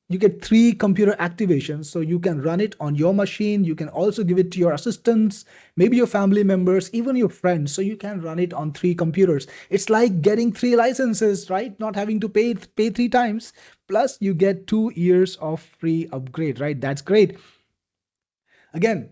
You get 3 computer activations, so you can run it on your machine. You can also give it to your assistants, maybe your family members, even your friends. So you can run it on 3 computers. It's like getting 3 licenses, right? Not having to pay 3 times. Plus, you get 2 years of free upgrade, right? That's great. Again,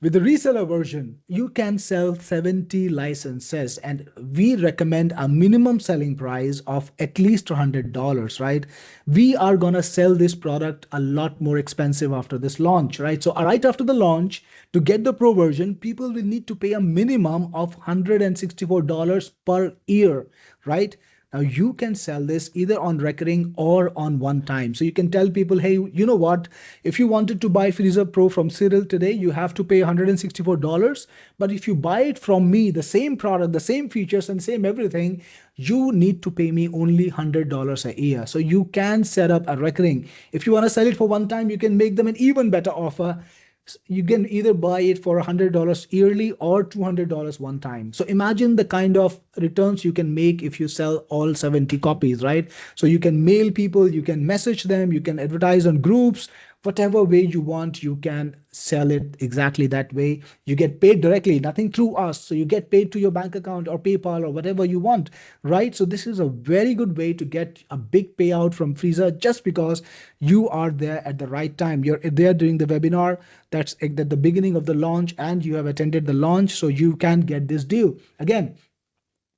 with the reseller version, you can sell 70 licenses, and we recommend a minimum selling price of at least $100, right? We are going to sell this product a lot more expensive after this launch, right? So right after the launch, to get the Pro version, people will need to pay a minimum of $164 per year, right? Now you can sell this either on recurring or on one time. So you can tell people, hey, you know what? If you wanted to buy Freezur Pro from Cyril today, you have to pay $164. But if you buy it from me, the same product, the same features and same everything, you need to pay me only $100 a year. So you can set up a recurring. If you want to sell it for one time, you can make them an even better offer. You can either buy it for $100 yearly or $200 one time. So imagine the kind of returns you can make if you sell all 70 copies, right? So you can mail people, you can message them, you can advertise on groups. whatever way you want, you can sell it exactly that way. You get paid directly, nothing through us. So you get paid to your bank account or PayPal or whatever you want, right? So this is a very good way to get a big payout from Freezur just because you are there at the right time. You're there during the webinar that's at the beginning of the launch and you have attended the launch, so you can get this deal. Again,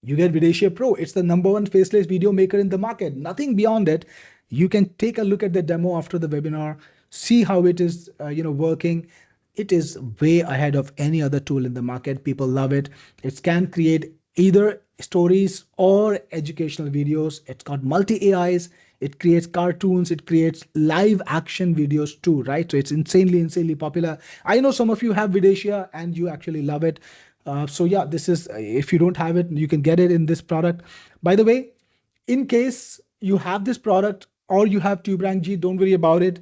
you get Videshia Pro. It's the #1 faceless video maker in the market. Nothing beyond it. You can take a look at the demo after the webinar, see how it is working. It is way ahead of any other tool in the market. People love it. It can create either stories or educational videos. It's got multi AIs. It creates cartoons. It creates live action videos too, right? So it's insanely popular. I know some of you have Videshia and you actually love it. So yeah, this is, if you don't have it, you can get it in this product. By the way, in case you have this product or you have TubeRank G, don't worry about it.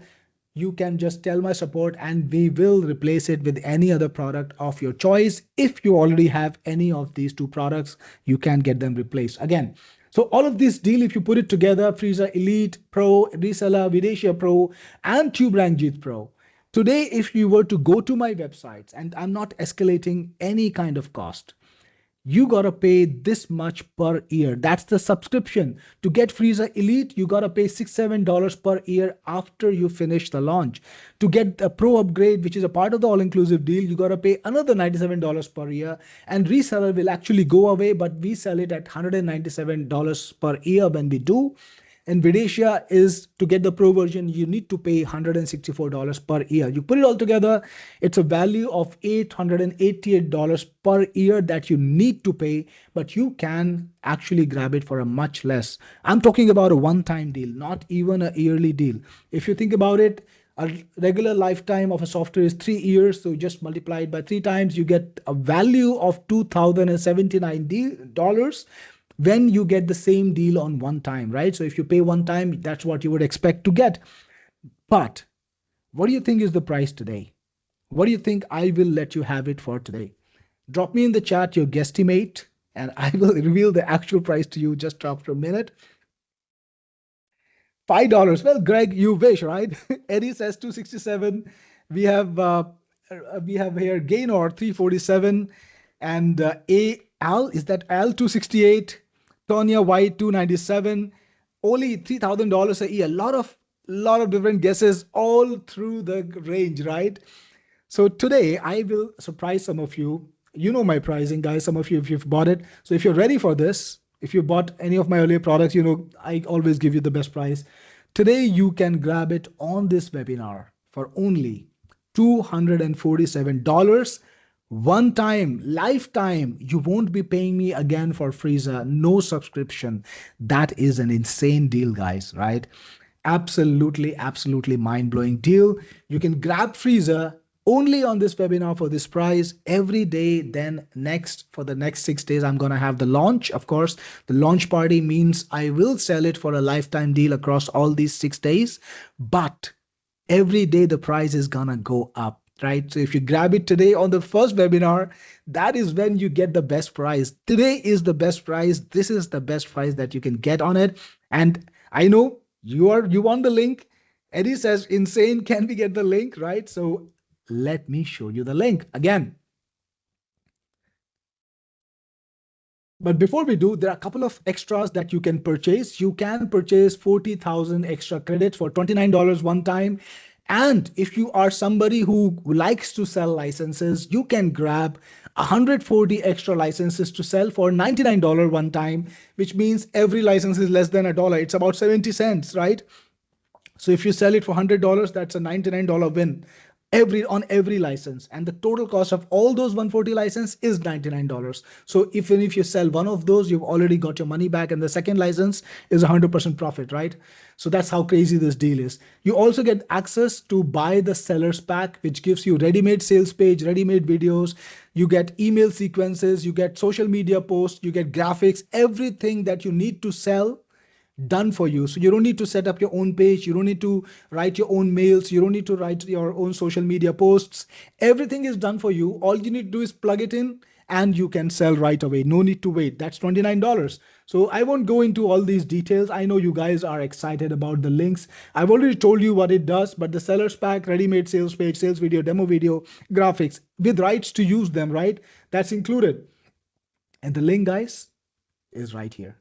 You can just tell my support and we will replace it with any other product of your choice. If you already have any of these two products, you can get them replaced again. So all of this deal, if you put it together, Freezur Elite Pro, Reseller, Videshia Pro, and TubeRank G Pro. Today, if you were to go to my websites, and I'm not escalating any kind of cost, you gotta pay this much per year. That's the subscription. To get Freezur Elite, you gotta pay $6-7 per year after you finish the launch. To get the Pro upgrade, which is a part of the all-inclusive deal, you gotta pay another $97 per year. And reseller will actually go away, but we sell it at $197 per year when we do. And Videshia is, to get the Pro version, you need to pay $164 per year. You put it all together, it's a value of $888 per year that you need to pay, but you can actually grab it for a much less. I'm talking about a one-time deal, not even a yearly deal. If you think about it, a regular lifetime of a software is 3 years, so just multiply it by 3 times, you get a value of $2,079 when you get the same deal on one time, right? So if you pay one time, that's what you would expect to get. But what do you think is the price today? What do you think I will let you have it for today? Drop me in the chat your guesstimate and I will reveal the actual price to you just after a minute. $5. Well, Greg, you wish, right? Eddie says 267. We have here Gaynor 347 and Al, is that Al 268? Tonya White 297, only $3,000 a year. A lot of different guesses all through the range, right? So today I will surprise some of you. You know my pricing, guys. Some of you, if you've bought it. So if you're ready for this, if you bought any of my earlier products, you know I always give you the best price. Today you can grab it on this webinar for only $247. One time, lifetime. You won't be paying me again for Freezur. No subscription. That is an insane deal, guys, right? Absolutely mind-blowing deal. You can grab Freezur only on this webinar for this price every day. Then for the next 6 days, I'm going to have the launch. Of course, the launch party means I will sell it for a lifetime deal across all these 6 days. But every day the price is going to go up. Right? So if you grab it today on the first webinar, that is when you get the best price. Today is the best price. This is the best price that you can get on it. And I know you want the link. Eddie says, insane, can we get the link? Right? So let me show you the link again. But before we do, there are a couple of extras that you can purchase. You can purchase 40,000 extra credits for $29 one time. And if you are somebody who likes to sell licenses, you can grab 140 extra licenses to sell for $99 one time, which means every license is less than $1. It's about 70 cents, right? So if you sell it for $100, that's a $99 win on every license. And the total cost of all those 140 license is $99. So even if you sell one of those, you've already got your money back, and the second license is 100% profit, right? So that's how crazy this deal is. You also get access to buy the sellers pack, which gives you ready-made sales page, ready-made videos. You get email sequences, you get social media posts, you get graphics, everything that you need to sell done for you. So you don't need to set up your own page. You don't need to write your own mails. You don't need to write your own social media posts. Everything is done for you. All you need to do is plug it in and you can sell right away. No need to wait. That's $29. So I won't go into all these details. I know you guys are excited about the links. I've already told you what it does, but the seller's pack, ready-made sales page, sales video, demo video, graphics with rights to use them, right? That's included. And the link, guys, is right here.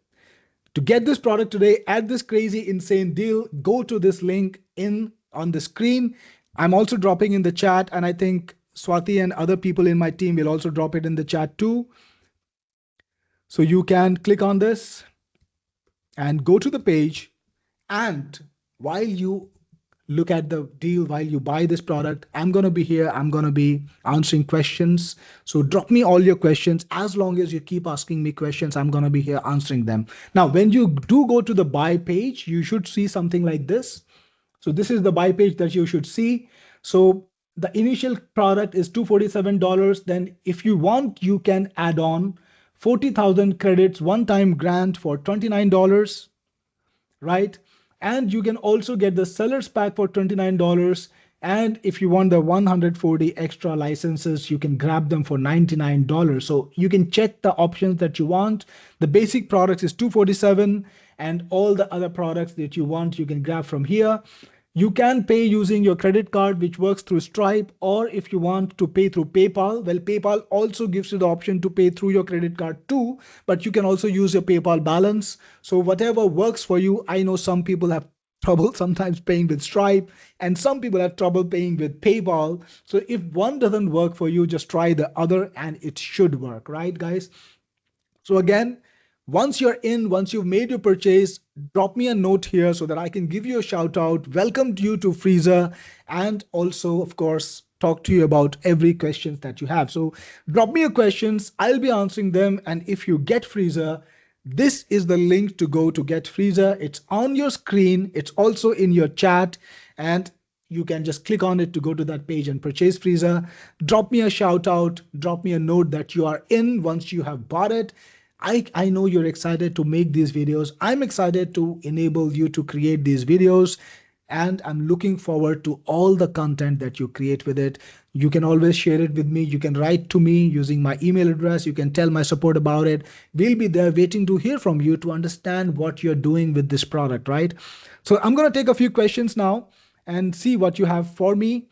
To get this product today at this crazy, insane deal, go to this link in on the screen. I'm also dropping in the chat, and I think Swati and other people in my team will also drop it in the chat too. So you can click on this and go to the page. And while you look at the deal, while you buy this product, I'm going to be here. I'm going to be answering questions. So drop me all your questions. As long as you keep asking me questions, I'm going to be here answering them. Now, when you do go to the buy page, you should see something like this. So this is the buy page that you should see. So the initial product is $247. Then if you want, you can add on 40,000 credits, one-time grant for $29, right? And you can also get the seller's pack for $29. And if you want the 140 extra licenses, you can grab them for $99. So you can check the options that you want. The basic product is $247, and all the other products that you want, you can grab from here. You can pay using your credit card, which works through Stripe, or if you want to pay through PayPal, well, PayPal also gives you the option to pay through your credit card too, but you can also use your PayPal balance. So whatever works for you. I know some people have trouble sometimes paying with Stripe, and some people have trouble paying with PayPal. So if one doesn't work for you, just try the other and it should work, right, guys? So again, once you're in, once you've made your purchase, drop me a note here so that I can give you a shout out, welcome you to Freezur, and also, of course, talk to you about every question that you have. So drop me your questions, I'll be answering them. And if you get Freezur, this is the link to go to get Freezur. It's on your screen. It's also in your chat, and you can just click on it to go to that page and purchase Freezur. Drop me a shout out, drop me a note that you are in once you have bought it. I know you're excited to make these videos. I'm excited to enable you to create these videos, and I'm looking forward to all the content that you create with it. You can always share it with me. You can write to me using my email address. You can tell my support about it. We'll be there waiting to hear from you to understand what you're doing with this product, right? So I'm going to take a few questions now and see what you have for me.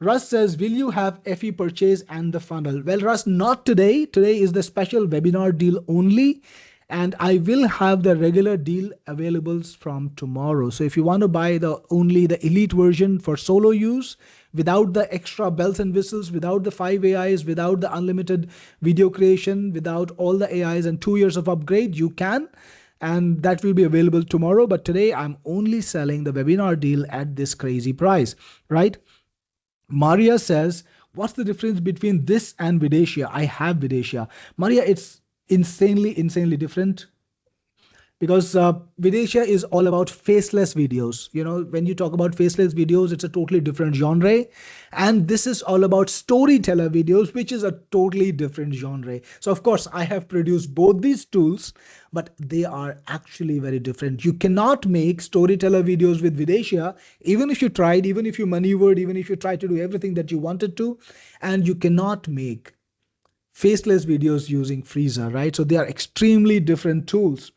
Russ says, will you have FE purchase and the funnel? Well, Russ, not today. Today is the special webinar deal only, and I will have the regular deal available from tomorrow. So if you want to buy only the elite version for solo use, without the extra bells and whistles, without the 5 AIs, without the unlimited video creation, without all the AIs and 2 years of upgrade, you can. And that will be available tomorrow. But today I'm only selling the webinar deal at this crazy price, right? Maria says, what's the difference between this and Videsia? I have Videsia. Maria, it's insanely different, because Videsia is all about faceless videos. You know, when you talk about faceless videos, it's a totally different genre. And this is all about storyteller videos, which is a totally different genre. So of course, I have produced both these tools, but they are actually very different. You cannot make storyteller videos with Videsia, even if you tried, even if you maneuvered, even if you tried to do everything that you wanted to, and you cannot make faceless videos using Freezur, right? So they are extremely different tools.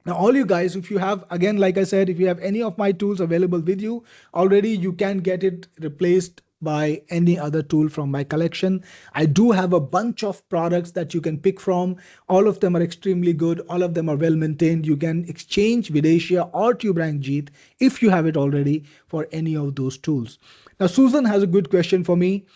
Now, all you guys, if you have, again, like I said, if you have any of my tools available with you already, you can get it replaced by any other tool from my collection. I do have a bunch of products that you can pick from. All of them are extremely good. All of them are well maintained. You can exchange Videsia or TubeRank Jeet if you have it already for any of those tools. Now, Susan has a good question for me.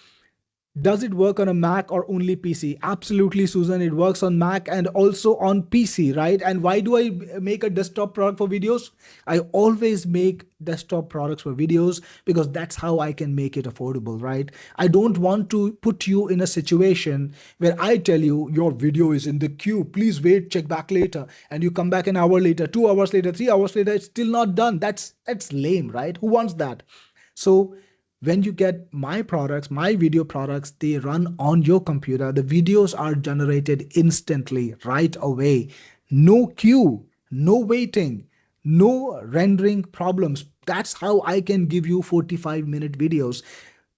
Does it work on a Mac or only PC? Absolutely, Susan. It works on Mac and also on PC, right? And why do I make a desktop product for videos? I always make desktop products for videos because that's how I can make it affordable, right? I don't want to put you in a situation where I tell you your video is in the queue. Please wait, check back later. And you come back an hour later, 2 hours later, 3 hours later, it's still not done. That's lame, right? Who wants that? So when you get my products, my video products, they run on your computer. The videos are generated instantly, right away. No queue, no waiting, no rendering problems. That's how I can give you 45-minute videos.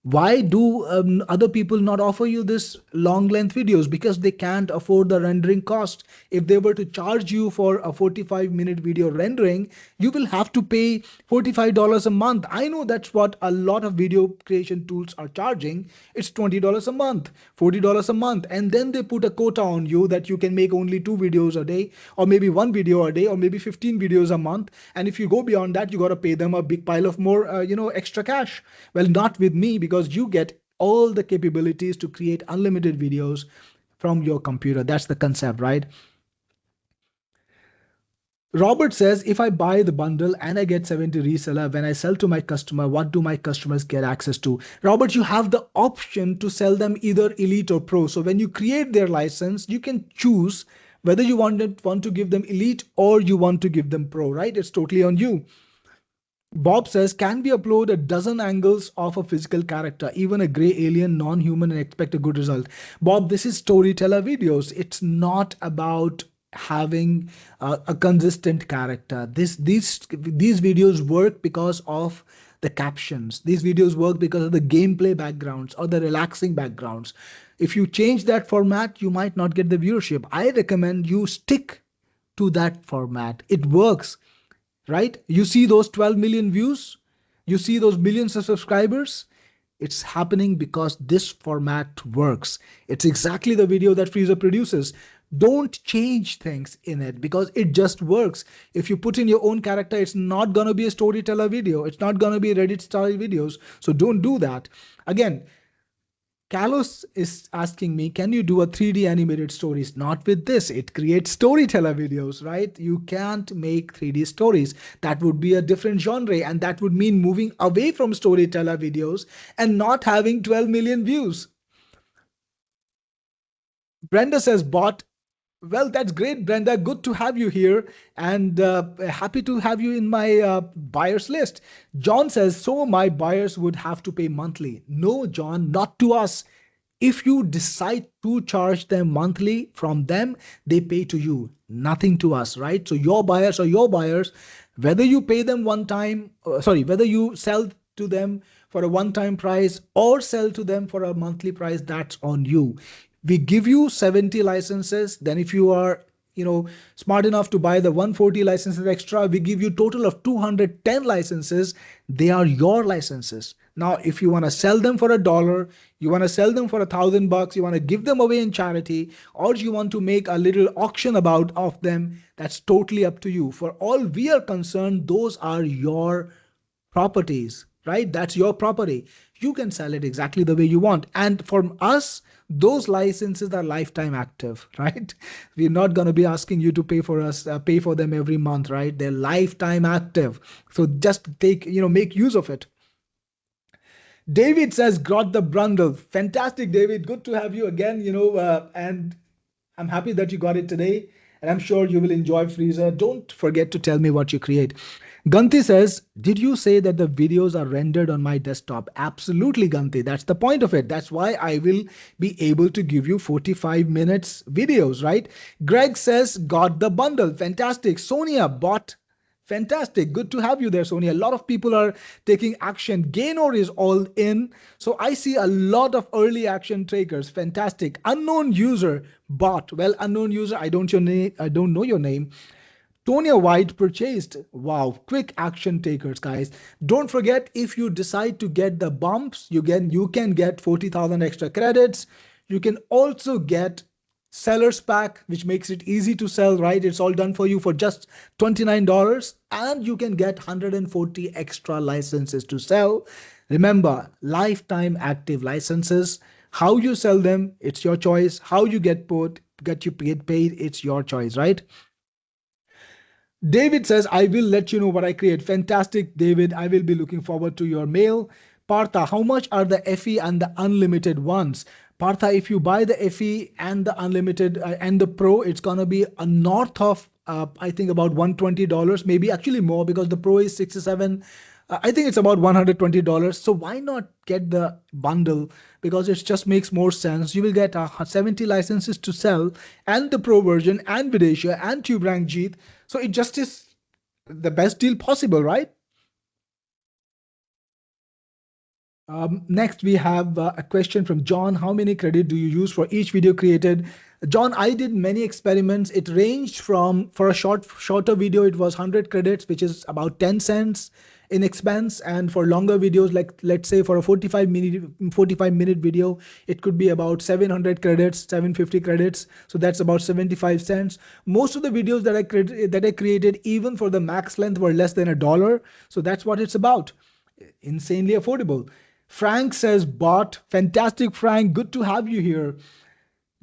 Why do other people not offer you this long length videos? Because they can't afford the rendering cost. If they were to charge you for a 45-minute video rendering, you will have to pay $45 a month. I know that's what a lot of video creation tools are charging. It's $20 a month, $40 a month, and then they put a quota on you that you can make only 2 videos a day, or maybe 1 video a day, or maybe 15 videos a month. And if you go beyond that, you got to pay them a big pile of more extra cash. Well, not with me, because you get all the capabilities to create unlimited videos from your computer. That's the concept, right? Robert says, if I buy the bundle and I get 70 reseller, when I sell to my customer, what do my customers get access to? Robert, you have the option to sell them either Elite or Pro. So when you create their license, you can choose whether you want to give them Elite or you want to give them Pro, right? It's totally on you. Bob says, can we upload a dozen angles of a physical character, even a gray alien, non-human, and expect a good result? Bob, this is storyteller videos. It's not about having a consistent character. These videos work because of the captions. These videos work because of the gameplay backgrounds or the relaxing backgrounds. If you change that format, you might not get the viewership. I recommend you stick to that format. It works, right? You see those 12 million views, you see those millions of subscribers. It's happening because this format works. It's exactly the video that Freezur produces. Don't change things in it because it just works. If you put in your own character, it's not going to be a storyteller video. It's not going to be Reddit style videos. So don't do that. Again, Kalos is asking me, can you do a 3D animated stories? Not with this. It creates storyteller videos, right? You can't make 3D stories. That would be a different genre, and that would mean moving away from storyteller videos and not having 12 million views. Brenda says, bot. Well, that's great, Brenda. Good to have you here, and happy to have you in my buyers list. John says, so my buyers would have to pay monthly. No, John, not to us. If you decide to charge them monthly from them, they pay to you, nothing to us, right? So your buyers are your buyers. Whether you pay them one time, whether you sell to them for a one-time price or sell to them for a monthly price, that's on you. We give you 70 licenses. Then if you are smart enough to buy the 140 licenses extra, we give you total of 210 licenses. They are your licenses. Now, if you want to sell them for $1, you want to sell them for $1,000, you want to give them away in charity, or you want to make a little auction about of them, that's totally up to you. For all we are concerned, those are your properties, right? That's your property. You can sell it exactly the way you want. And for us, those licenses are lifetime active, right? We're not going to be asking you to pay for them every month, right? They're lifetime active. So just make use of it. David says, got the bundle. Fantastic, David. Good to have you again, and I'm happy that you got it today. And I'm sure you will enjoy Freezur. Don't forget to tell me what you create. Ganti says, did you say that the videos are rendered on my desktop? Absolutely, Ganti. That's the point of it. That's why I will be able to give you 45 minutes videos, right? Greg says, got the bundle. Fantastic. Sonia bought. Fantastic. Good to have you there, Sonia. A lot of people are taking action. Gaynor is all in. So I see a lot of early action takers. Fantastic. Unknown user bought. Well, unknown user, I don't know your name. Tonya White purchased. Wow, quick action takers, guys. Don't forget, if you decide to get the bumps, you can get 40,000 extra credits. You can also get seller's pack, which makes it easy to sell, right? It's all done for you for just $29, and you can get 140 extra licenses to sell. Remember, lifetime active licenses. How you sell them, it's your choice. How you get paid, it's your choice, right? David says, I will let you know what I create. Fantastic, David. I will be looking forward to your mail. Partha, how much are the FE and the unlimited ones? Partha, if you buy the FE and the unlimited and the Pro, it's going to be a north of, I think, about $120, maybe actually more, because the Pro is 67. I think it's about $120. So why not get the bundle? Because it just makes more sense. You will get 70 licenses to sell, and the Pro version, and Videsha, and TubeRank Jeet. So it just is the best deal possible, right? Next, we have a question from John. How many credit do you use for each video created? John, I did many experiments. It ranged from, for a shorter video, it was 100 credits, which is about 10 cents in expense. And for longer videos, like let's say for a 45-minute video, it could be about 700 credits, 750 credits. So that's about 75 cents. Most of the videos that I created, even for the max length, were less than $1. So that's what it's about. Insanely affordable. Frank says, bot. Fantastic, Frank. Good to have you here.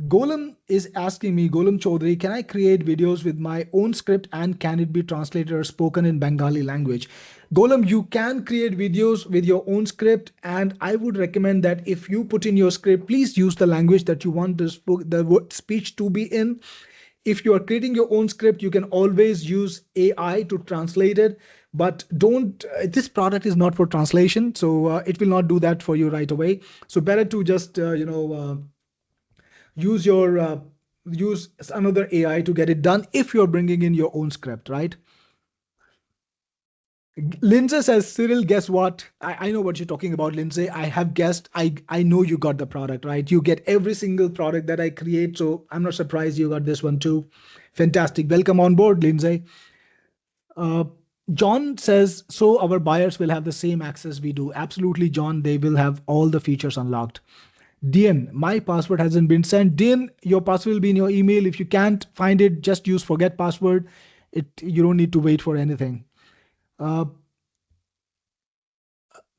Golem is asking me, Golem Chaudhary, can I create videos with my own script and can it be translated or spoken in Bengali language? Golem, you can create videos with your own script, and I would recommend that if you put in your script, please use the language that you want the speech to be in. If you are creating your own script, you can always use AI to translate it. But don't, this product is not for translation, so it will not do that for you right away. So better to just, use another AI to get it done if you're bringing in your own script, right? Lindsay says, Cyril, guess what? I know what you're talking about, Lindsay. I have guessed. I know you got the product, right? You get every single product that I create. So I'm not surprised you got this one too. Fantastic. Welcome on board, Lindsay. John says, so our buyers will have the same access we do. Absolutely, John. They will have all the features unlocked. Dian, my password hasn't been sent. Dian, your password will be in your email. If you can't find it, just use forget password. You don't need to wait for anything.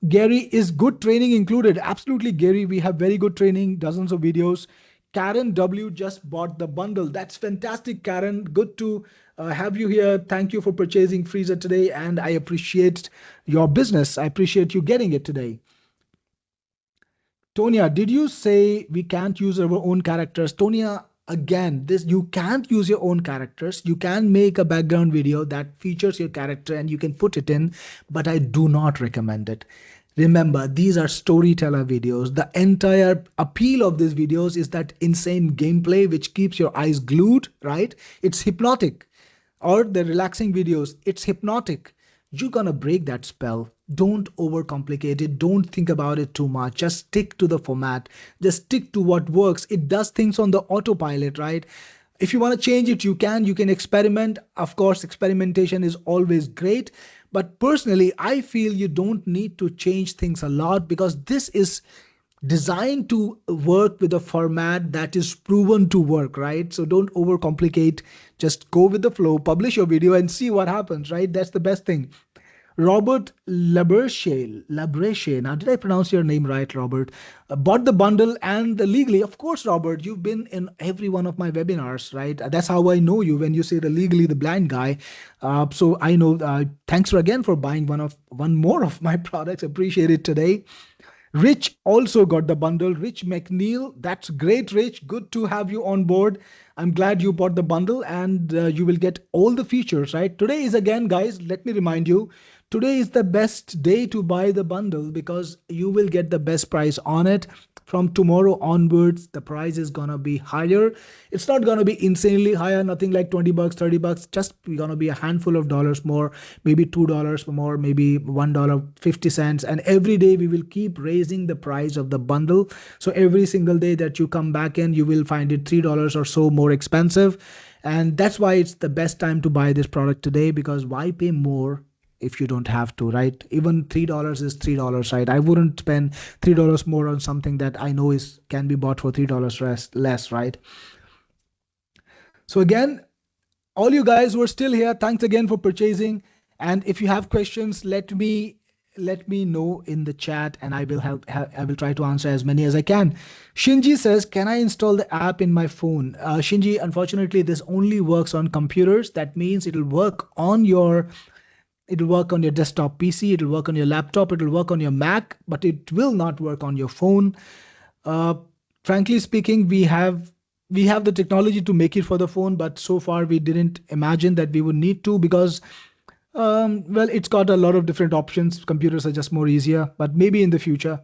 Gary, is good training included? Absolutely, Gary. We have very good training, dozens of videos. Karen W just bought the bundle. That's fantastic, Karen. Good to have you here. Thank you for purchasing Freezur today, and I appreciate your business. I appreciate you getting it today. Tonya, did you say we can't use our own characters? Tonya, again, you can't use your own characters. You can make a background video that features your character and you can put it in, but I do not recommend it. Remember, these are storyteller videos. The entire appeal of these videos is that insane gameplay, which keeps your eyes glued, right? It's hypnotic. Or the relaxing videos, it's hypnotic. You're gonna break that spell. Don't overcomplicate it. Don't think about it too much. Just stick to the format. Just stick to what works. It does things on the autopilot, right? If you want to change it, you can. You can experiment. Of course, experimentation is always great. But personally, I feel you don't need to change things a lot because this is designed to work with a format that is proven to work, right? So don't overcomplicate. Just go with the flow, publish your video and see what happens, right? That's the best thing. Robert Labreche, now did I pronounce your name right, Robert? Bought the bundle and legally, of course, Robert, you've been in every one of my webinars, right? That's how I know you when you say the legally the blind guy. So I know, thanks again for buying one more of my products. Appreciate it today. Rich also got the bundle. Rich McNeil, that's great, Rich. Good to have you on board. I'm glad you bought the bundle and you will get all the features, right? Today is again, guys, let me remind you, today is the best day to buy the bundle because you will get the best price on it. From tomorrow onwards, the price is gonna be higher. It's not gonna be insanely higher, nothing like 20 bucks, 30 bucks, just gonna be a handful of dollars more, maybe $2 more, maybe $1.50. And every day we will keep raising the price of the bundle. So every single day that you come back in, you will find it $3 or so more expensive. And that's why it's the best time to buy this product today, because why pay more if you don't have to, right? Even $3 is $3, right? I wouldn't spend $3 more on something that I know can be bought for $3 less, right? So again, all you guys who are still here, thanks again for purchasing. And if you have questions, let me know in the chat and I will I will try to answer as many as I can. Shinji says, can I install the app in my phone? Shinji, unfortunately, this only works on computers. That means it'll work on your desktop PC, it'll work on your laptop, it'll work on your Mac, but it will not work on your phone. Frankly speaking, we have the technology to make it for the phone, but so far we didn't imagine that we would need to because, well, it's got a lot of different options. Computers are just more easier, but maybe in the future.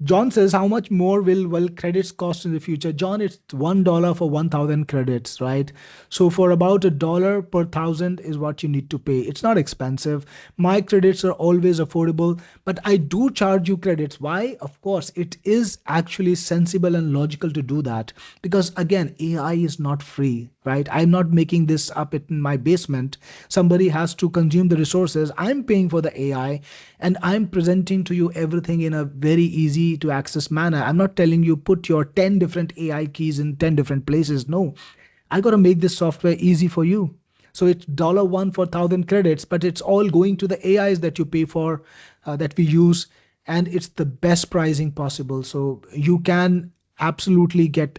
John says, how much more will credits cost in the future? John, it's $1 for 1,000 credits, right? So for about $1 per thousand is what you need to pay. It's not expensive. My credits are always affordable, but I do charge you credits. Why? Of course, it is actually sensible and logical to do that because again, AI is not free, right? I'm not making this up in my basement. Somebody has to consume the resources. I'm paying for the AI and I'm presenting to you everything in a very easy to access manner. I'm not telling you put your 10 different AI keys in 10 different places. No, I got to make this software easy for you. So it's $1 for 1,000 credits, but it's all going to the AIs that you pay for, that we use. And it's the best pricing possible. So you can absolutely get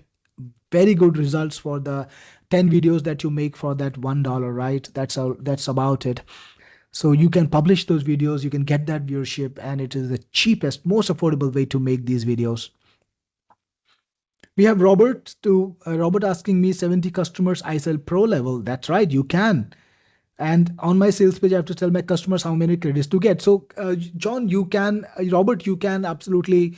very good results for the 10 videos that you make for that $1, right? That's about it. So you can publish those videos, you can get that viewership, and it is the cheapest, most affordable way to make these videos. We have Robert asking me 70 customers, I sell pro level. That's right, you can. And on my sales page, I have to tell my customers how many credits to get. So, John, Robert, you can absolutely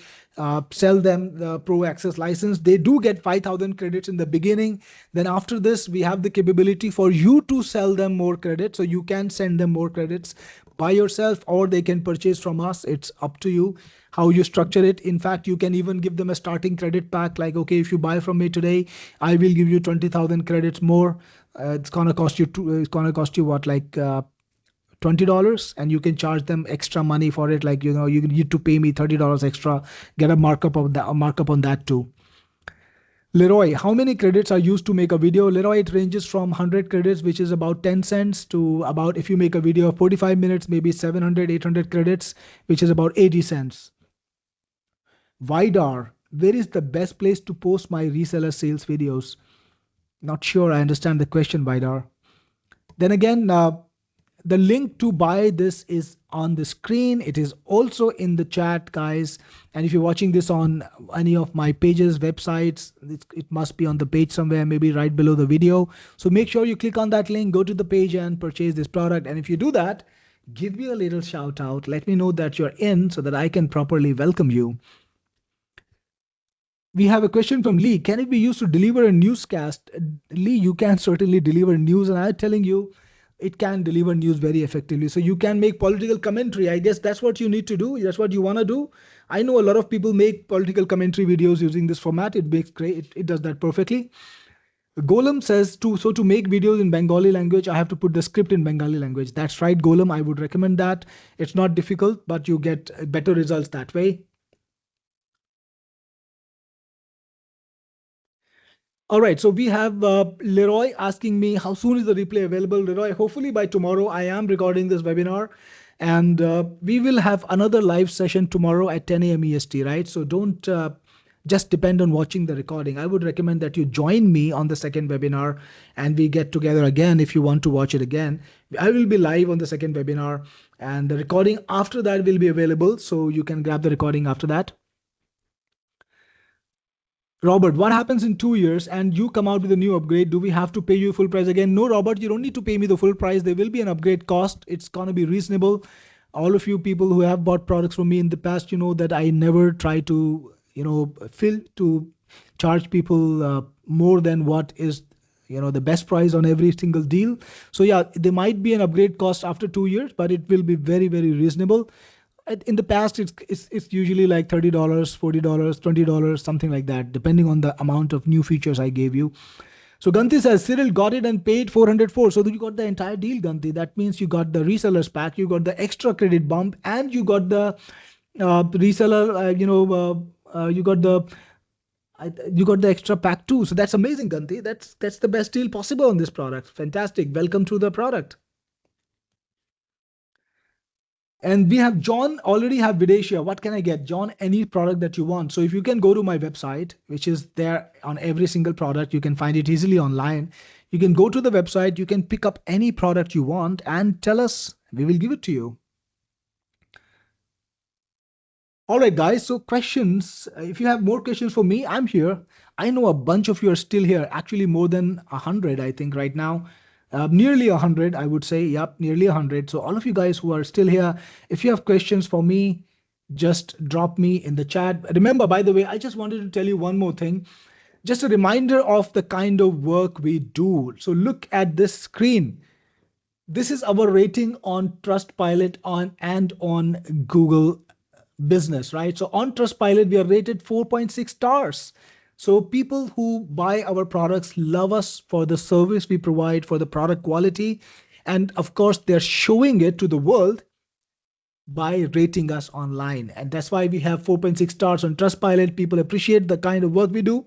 sell them the Pro Access license. They do get 5,000 credits in the beginning. Then after this, we have the capability for you to sell them more credits. So you can send them more credits by yourself, or they can purchase from us. It's up to you how you structure it. In fact, you can even give them a starting credit pack. Like, okay, if you buy from me today, I will give you 20,000 credits more. It's gonna cost you it's gonna cost you what, like $20, and you can charge them extra money for it. Like, you need to pay me $30 extra, get a markup of that, a markup on that too. Leroy, how many credits are used to make a video? Leroy, it ranges from 100 credits, which is about 10 cents, to about, if you make a video of 45 minutes, maybe 700, 800 credits, which is about 80 cents. Vidar, where is the best place to post my reseller sales videos? Not sure I understand the question, Vidar. Then again, the link to buy this is on the screen. It is also in the chat, guys. And if you're watching this on any of my pages, websites, it must be on the page somewhere, maybe right below the video. So make sure you click on that link, go to the page and purchase this product. And if you do that, give me a little shout out. Let me know that you're in so that I can properly welcome you. We have a question from Lee. Can it be used to deliver a newscast? Lee, you can certainly deliver news, and I'm telling you, it can deliver news very effectively. So you can make political commentary. I guess that's what you need to do. That's what you want to do. I know a lot of people make political commentary videos using this format. It makes great. It does that perfectly. Golem says to make videos in Bengali language, I have to put the script in Bengali language. That's right, Golem. I would recommend that. It's not difficult, but you get better results that way. All right, so we have Leroy asking me how soon is the replay available. Leroy, hopefully by tomorrow. I am recording this webinar, and we will have another live session tomorrow at 10 a.m. EST, right? So don't just depend on watching the recording. I would recommend that you join me on the second webinar and we get together again if you want to watch it again. I will be live on the second webinar, and the recording after that will be available, so you can grab the recording after that. Robert, what happens in 2 years and you come out with a new upgrade? Do we have to pay you full price again? No, Robert, you don't need to pay me the full price. There will be an upgrade cost. It's going to be reasonable. All of you people who have bought products from me in the past, you know that I never try to, charge people more than what is, the best price on every single deal. So yeah, there might be an upgrade cost after 2 years, but it will be very, very reasonable. In the past, it's usually like $30, $40, $20, something like that, depending on the amount of new features I gave you. So Ganti says, Cyril got it and paid 404. So you got the entire deal, Ganti. That means you got the resellers pack, you got the extra credit bump, and you got the reseller, you got the extra pack too. So that's amazing, Ganti. That's the best deal possible on this product. Fantastic. Welcome to the product. And we have John, already have Videsia. What can I get? John, any product that you want. So if you can go to my website, which is there on every single product, you can find it easily online. You can go to the website, you can pick up any product you want and tell us, we will give it to you. All right, guys. So questions, if you have more questions for me, I'm here. I know a bunch of you are still here, actually more than 100, I think right now. Nearly 100, I would say. Yep, nearly 100. So all of you guys who are still here, if you have questions for me, just drop me in the chat. Remember, by the way, I just wanted to tell you one more thing. Just a reminder of the kind of work we do. So look at this screen. This is our rating on Trustpilot and on Google Business, right? So on Trustpilot, we are rated 4.6 stars. So people who buy our products love us for the service we provide, for the product quality. And of course, they're showing it to the world by rating us online. And that's why we have 4.6 stars on Trustpilot. People appreciate the kind of work we do,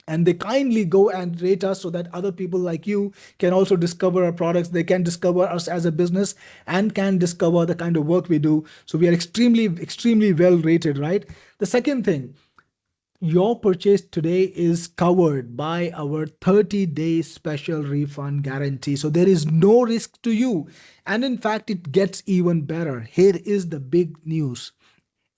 and they kindly go and rate us so that other people like you can also discover our products. They can discover us as a business and can discover the kind of work we do. So we are extremely well rated, right? The second thing, your purchase today is covered by our 30-day special refund guarantee. So there is no risk to you. And in fact, it gets even better. Here is the big news.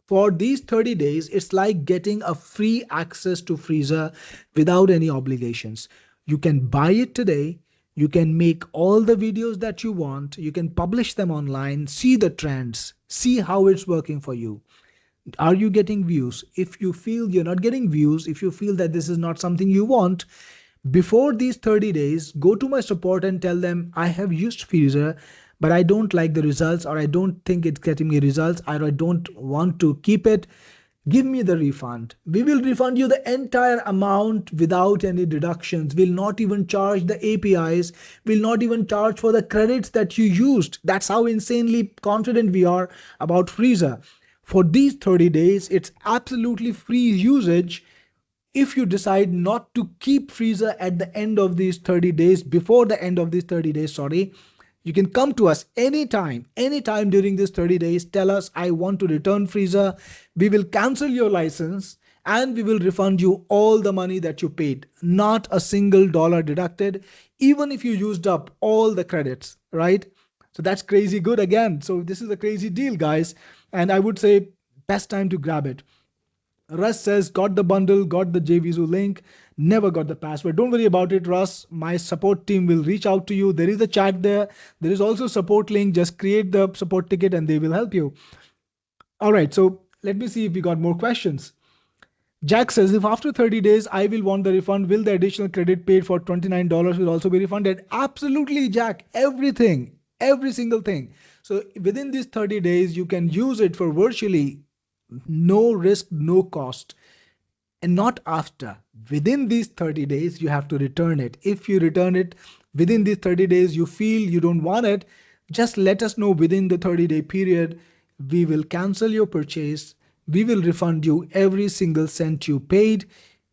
For these 30 days, it's like getting a free access to Freezur without any obligations. You can buy it today. You can make all the videos that you want. You can publish them online, see the trends, see how it's working for you. Are you getting views? If you feel you're not getting views, if you feel that this is not something you want, before these 30 days, go to my support and tell them, I have used Freezur, but I don't like the results, or I don't think it's getting me results, or I don't want to keep it. Give me the refund. We will refund you the entire amount without any deductions. We'll not even charge the APIs. We'll not even charge for the credits that you used. That's how insanely confident we are about Freezur. For these 30 days, it's absolutely free usage. If you decide not to keep Freezur at the end of these 30 days, before the end of these 30 days, sorry, you can come to us anytime during these 30 days. Tell us, I want to return Freezur. We will cancel your license and we will refund you all the money that you paid. Not a single dollar deducted, even if you used up all the credits, right? So that's crazy good again. So this is a crazy deal, guys. And I would say best time to grab it. Russ says, got the bundle, got the JVZoo link, never got the password. Don't worry about it, Russ. My support team will reach out to you. There is a chat there. There is also a support link. Just create the support ticket and they will help you. All right, so let me see if we got more questions. Jack says, if after 30 days I will want the refund, will the additional credit paid for $29 will also be refunded? Absolutely, Jack. Everything, every single thing. So within these 30 days, you can use it for virtually no risk, no cost. And not after. Within these 30 days, you have to return it. If you return it within these 30 days, you feel you don't want it, just let us know within the 30-day period. We will cancel your purchase. We will refund you every single cent you paid,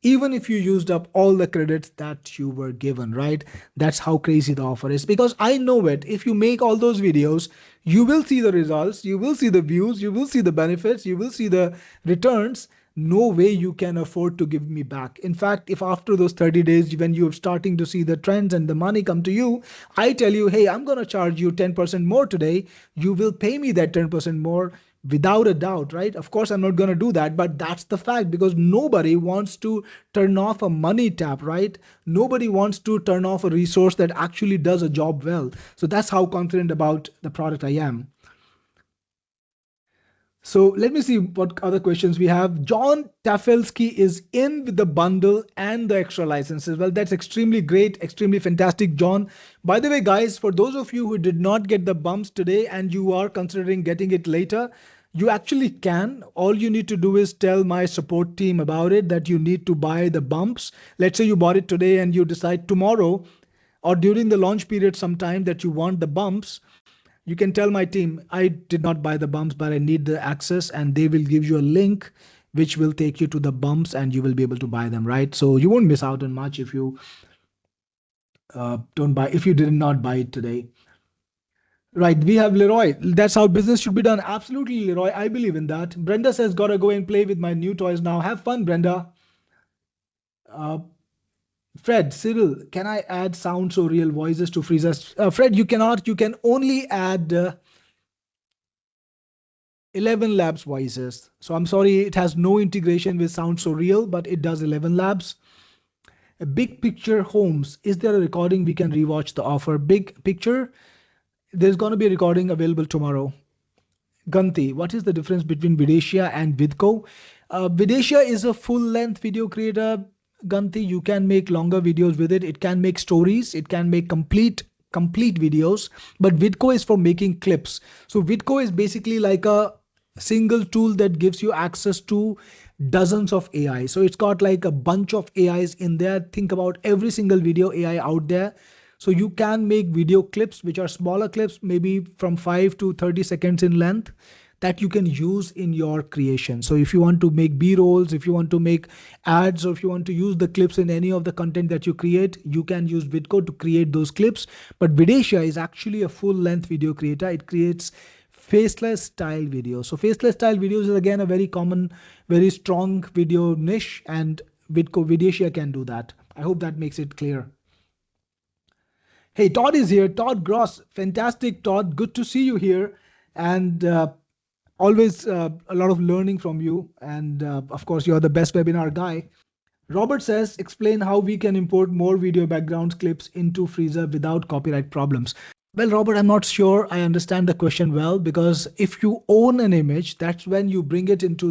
even if you used up all the credits that you were given, right? That's how crazy the offer is, because I know it. If you make all those videos, you will see the results, you will see the views, you will see the benefits, you will see the returns. No way you can afford to give me back. In fact, if after those 30 days, when you're starting to see the trends and the money come to you, I tell you, hey, I'm going to charge you 10% more today, you will pay me that 10% more without a doubt, right? Of course, I'm not going to do that, but that's the fact, because nobody wants to turn off a money tap, right? Nobody wants to turn off a resource that actually does a job well. So that's how confident about the product I am. So let me see what other questions we have. John Tafelsky is in with the bundle and the extra licenses. Well, that's extremely great, extremely fantastic, John. By the way, guys, for those of you who did not get the bumps today and you are considering getting it later, you actually can. All you need to do is tell my support team about it, that you need to buy the bumps. Let's say you bought it today and you decide tomorrow or during the launch period sometime that you want the bumps. You can tell my team, I did not buy the bumps, but I need the access, and they will give you a link which will take you to the bumps and you will be able to buy them, right? So you won't miss out on much if you if you did not buy it today. Right, we have Leroy. That's how business should be done. Absolutely, Leroy. I believe in that. Brenda says, gotta go and play with my new toys now. Have fun, Brenda. Fred, Cyril, can I add sound so real voices to Freezur? Fred, you cannot. You can only add 11 labs voices. So I'm sorry, it has no integration with Sound So Real, but it does 11 labs. A Big Picture Homes. Is there a recording we can rewatch the offer? Big Picture. There's going to be a recording available tomorrow. Ganti, what is the difference between Videsha and Vidco? Videsha is a full-length video creator. Ganti, you can make longer videos with it. It can make stories. It can make complete videos. But Vidco is for making clips. So Vidco is basically like a single tool that gives you access to dozens of AI. So it's got like a bunch of AIs in there. Think about every single video AI out there. So you can make video clips, which are smaller clips, maybe from 5 to 30 seconds in length, that you can use in your creation. So if you want to make B-rolls, if you want to make ads, or if you want to use the clips in any of the content that you create, you can use Vidco to create those clips. But Videsha is actually a full-length video creator. It creates faceless style videos. So faceless style videos is again a very common, very strong video niche, and Videsha can do that. I hope that makes it clear. Hey, Todd is here. Todd Gross. Fantastic, Todd. Good to see you here. And always a lot of learning from you. And of course, you're the best webinar guy. Robert says, explain how we can import more video background clips into Freezur without copyright problems. Well, Robert, I'm not sure I understand the question well, because if you own an image, that's when you bring it into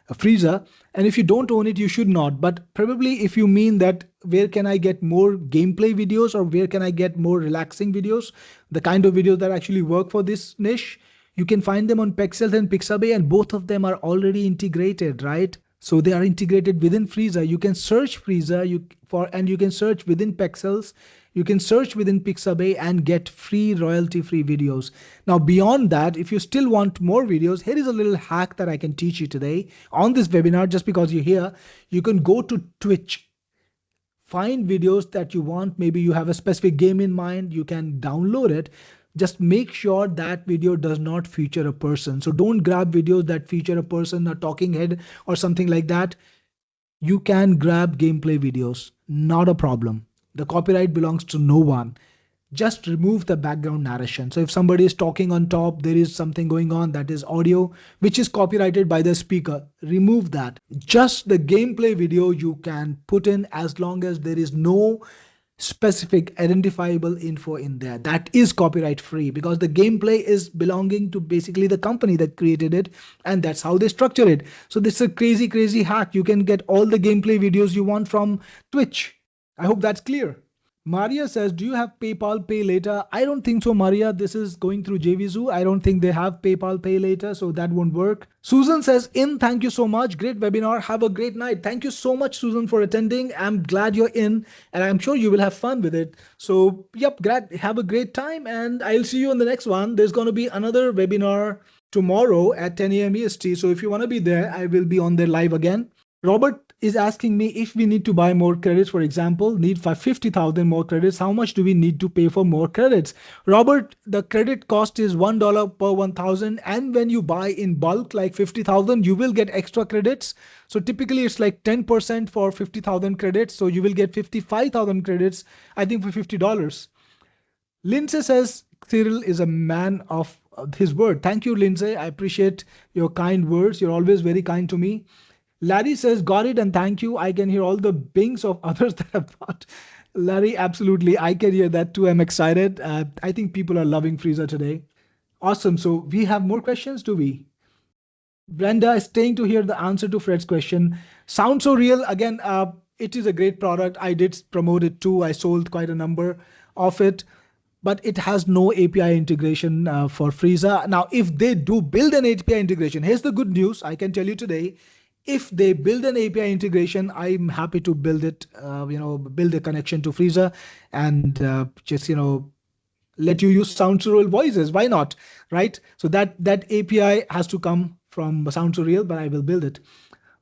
a Freezur. And if you don't own it, you should not. But probably if you mean that where can I get more gameplay videos, or where can I get more relaxing videos, the kind of videos that actually work for this niche, you can find them on Pexels and Pixabay, and both of them are already integrated, right? So they are integrated within Freezur. You can search Freezur and you can search within Pexels. You can search within Pixabay and get free royalty-free videos. Now, beyond that, if you still want more videos, here is a little hack that I can teach you today on this webinar. Just because you're here, you can go to Twitch, find videos that you want. Maybe you have a specific game in mind. You can download it. Just make sure that video does not feature a person. So don't grab videos that feature a person, a talking head or something like that. You can grab gameplay videos, not a problem. The copyright belongs to no one. Just remove the background narration. So if somebody is talking on top, there is something going on that is audio, which is copyrighted by the speaker. Remove that. Just the gameplay video you can put in, as long as there is no specific identifiable info in there. That is copyright free, because the gameplay is belonging to basically the company that created it, and that's how they structure it. So this is a crazy hack. You can get all the gameplay videos you want from Twitch. I hope that's clear. Maria says, do you have PayPal Pay Later? I don't think so, Maria. This is going through JVZoo. I don't think they have PayPal Pay Later, so that won't work. Susan says, thank you so much. Great webinar. Have a great night. Thank you so much, Susan, for attending. I'm glad you're in, and I'm sure you will have fun with it. So, yep, glad. Have a great time, and I'll see you on the next one. There's going to be another webinar tomorrow at 10 a.m. EST. So if you want to be there, I will be on there live again. Robert is asking me if we need to buy more credits, for example, need 50,000 more credits. How much do we need to pay for more credits? Robert, the credit cost is $1 per 1,000. And when you buy in bulk, like 50,000, you will get extra credits. So typically it's like 10% for 50,000 credits. So you will get 55,000 credits, I think, for $50. Lindsay says, Cyril is a man of his word. Thank you, Lindsay. I appreciate your kind words. You're always very kind to me. Larry says, got it and thank you. I can hear all the bings of others that have thought. Larry, absolutely. I can hear that too. I'm excited. I think people are loving Freezur today. Awesome. So we have more questions, do we? Brenda is staying to hear the answer to Fred's question. Sounds so real. Again, it is a great product. I did promote it too. I sold quite a number of it, but it has no API integration for Freezur. Now, if they do build an API integration, here's the good news. I can tell you today, if they build an API integration, I'm happy to build it, build a connection to Freezur and just, let you use Sound Surreal voices. Why not? Right? So that API has to come from Sound Surreal, but I will build it.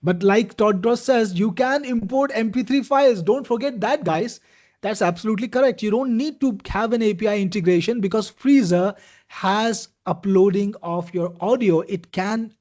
But like Todd Dross says, you can import MP3 files. Don't forget that, guys. That's absolutely correct. You don't need to have an API integration because Freezur has uploading of your audio. It can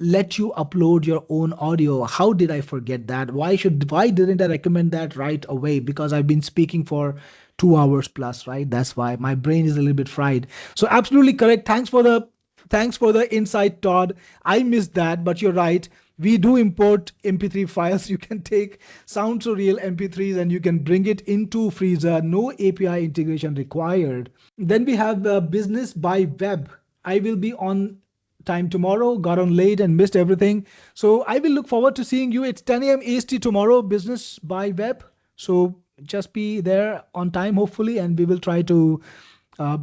let you upload your own audio. How did I forget that? Why didn't I recommend that right away? Because I've been speaking for 2 hours plus, right? That's why my brain is a little bit fried. So absolutely correct. Thanks for the insight, Todd. I missed that, but you're right. We do import MP3 files. You can take Sound So Real MP3s and you can bring it into Freezur. No API integration required. Then we have business by web. I will be on time tomorrow, got on late and missed everything. So I will look forward to seeing you. It's 10 a.m. EST tomorrow, business by web. So just be there on time, hopefully, and we will try to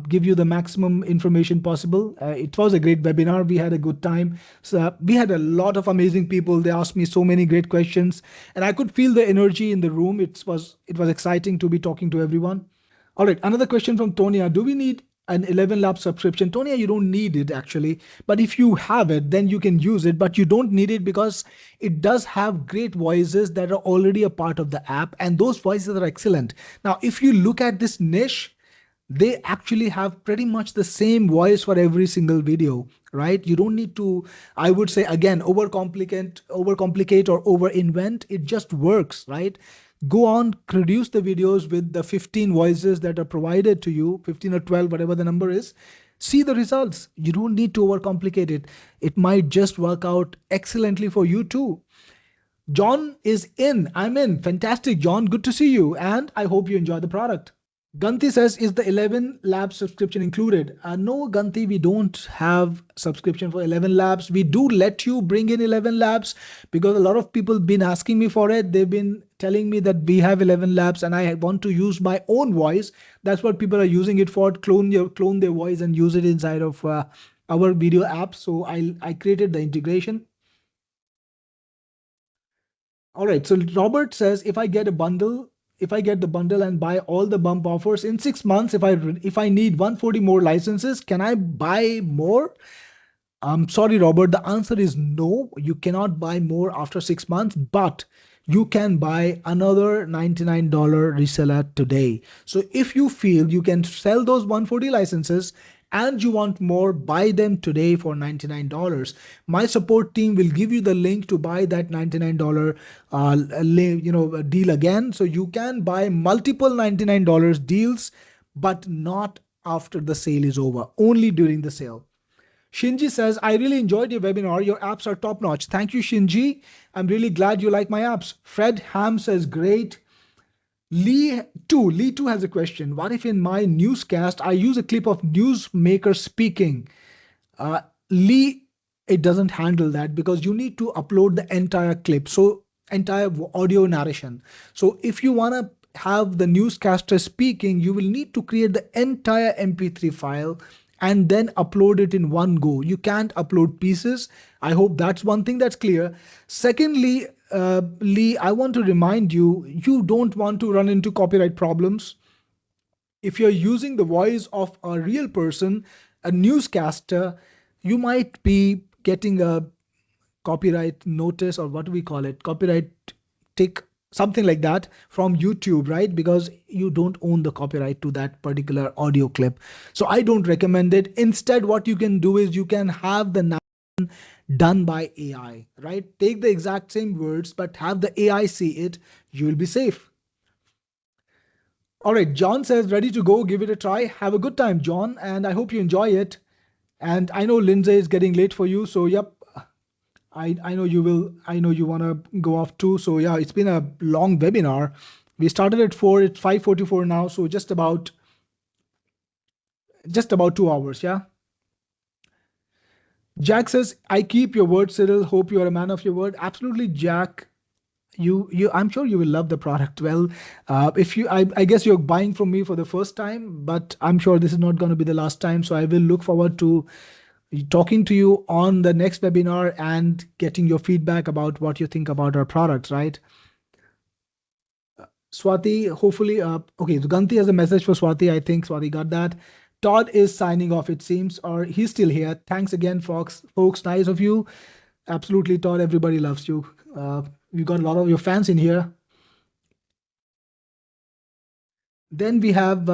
give you the maximum information possible. It was a great webinar. We had a good time. So we had a lot of amazing people. They asked me so many great questions, and I could feel the energy in the room. It was exciting to be talking to everyone. All right, another question from Tonia. Do we need an 11 Lab subscription? Tonia, you don't need it actually, but if you have it, then you can use it, but you don't need it because it does have great voices that are already a part of the app, and those voices are excellent. Now, if you look at this niche, they actually have pretty much the same voice for every single video, right? You don't need to, I would say again, overcomplicate or over invent. It just works, right? Go on, produce the videos with the 15 voices that are provided to you, 15 or 12, whatever the number is. See the results. You don't need to overcomplicate it. It might just work out excellently for you too. John is in. I'm in. Fantastic, John. Good to see you. And I hope you enjoy the product. Ganti says, is the 11 Labs subscription included? No, Ganti, we don't have subscription for 11 Labs. We do let you bring in 11 Labs because a lot of people been asking me for it. They've been telling me that we have 11 Labs and I want to use my own voice. That's what people are using it for. Clone their voice and use it inside of our video app. So I created the integration. All right. So Robert says, if I get the bundle and buy all the bump offers in 6 months, if I need 140 more licenses, can I buy more? I'm sorry, Robert. The answer is no. You cannot buy more after 6 months, but you can buy another $99 reseller today. So if you feel you can sell those 140 licenses and you want more, buy them today for $99. My support team will give you the link to buy that $99 deal again. So you can buy multiple $99 deals, but not after the sale is over, only during the sale. Shinji says, I really enjoyed your webinar. Your apps are top notch. Thank you, Shinji. I'm really glad you like my apps. Fred Ham says, great. Lee too has a question. What if in my newscast I use a clip of newsmaker speaking? Lee, it doesn't handle that because you need to upload the entire clip, so entire audio narration. So if you want to have the newscaster speaking, you will need to create the entire MP3 file and then upload it in one go. You can't upload pieces. I hope that's one thing that's clear. Secondly, Lee, I want to remind you, you don't want to run into copyright problems. If you're using the voice of a real person, a newscaster, you might be getting a copyright notice, or what do we call it? Copyright tick, something like that from YouTube, right? Because you don't own the copyright to that particular audio clip. So I don't recommend it. Instead, what you can do is you can have the narration done by AI, right? Take the exact same words, but have the AI see it. You will be safe. All right, John says, ready to go. Give it a try. Have a good time, John, and I hope you enjoy it. And I know Lindsay is getting late for you, so yep. I know you will. I know you want to go off too. So yeah, it's been a long webinar. We started at 4. It's 5:44 now. So just about 2 hours. Yeah. Jack says, I keep your word, Cyril. Hope you are a man of your word. Absolutely, Jack. I'm sure you will love the product. Well, I guess you're buying from me for the first time, but I'm sure this is not going to be the last time. So I will look forward to talking to you on the next webinar and getting your feedback about what you think about our products, right? Swati, hopefully, okay, so Ganti has a message for Swati. I think Swati got that. Todd is signing off, it seems, or he's still here. Thanks again, folks. Nice of you. Absolutely, Todd. Everybody loves you. We've got a lot of your fans in here. Then we have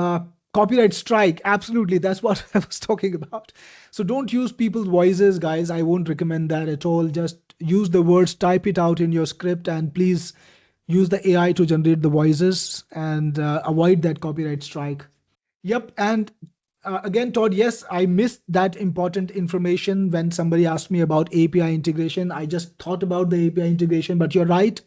copyright strike. Absolutely. That's what I was talking about. So don't use people's voices, guys. I won't recommend that at all. Just use the words, type it out in your script, and please use the AI to generate the voices and avoid that copyright strike. Yep. And again, Todd, yes, I missed that important information when somebody asked me about API integration. I just thought about the API integration, but you're right.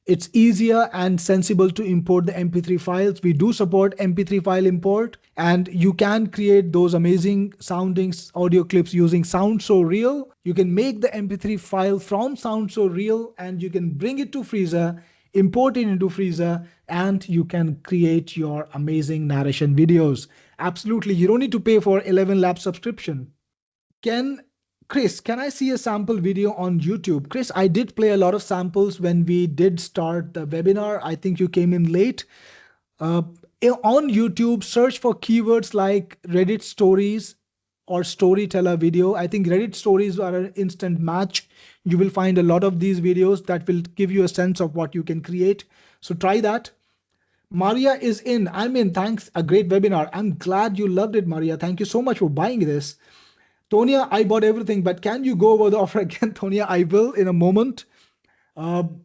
It's easier and sensible to import the MP3 files. We do support MP3 file import, and you can create those amazing sounding audio clips using Sound So Real. You can make the MP3 file from Sound So Real, and you can bring it to Freezur, import it into Freezur, and you can create your amazing narration videos. Absolutely, you don't need to pay for 11 lab subscription. Can Chris, can I see a sample video on YouTube? Chris, I did play a lot of samples when we did start the webinar. I think you came in late. Uh, on YouTube, search for keywords like Reddit stories or storyteller video. I think Reddit stories are an instant match. You will find a lot of these videos that will give you a sense of what you can create. So try that. Maria is in. I'm in. Thanks. A great webinar. I'm glad you loved it, Maria. Thank you so much for buying this. Tonya, I bought everything, but can you go over the offer again? Tonya, I will in a moment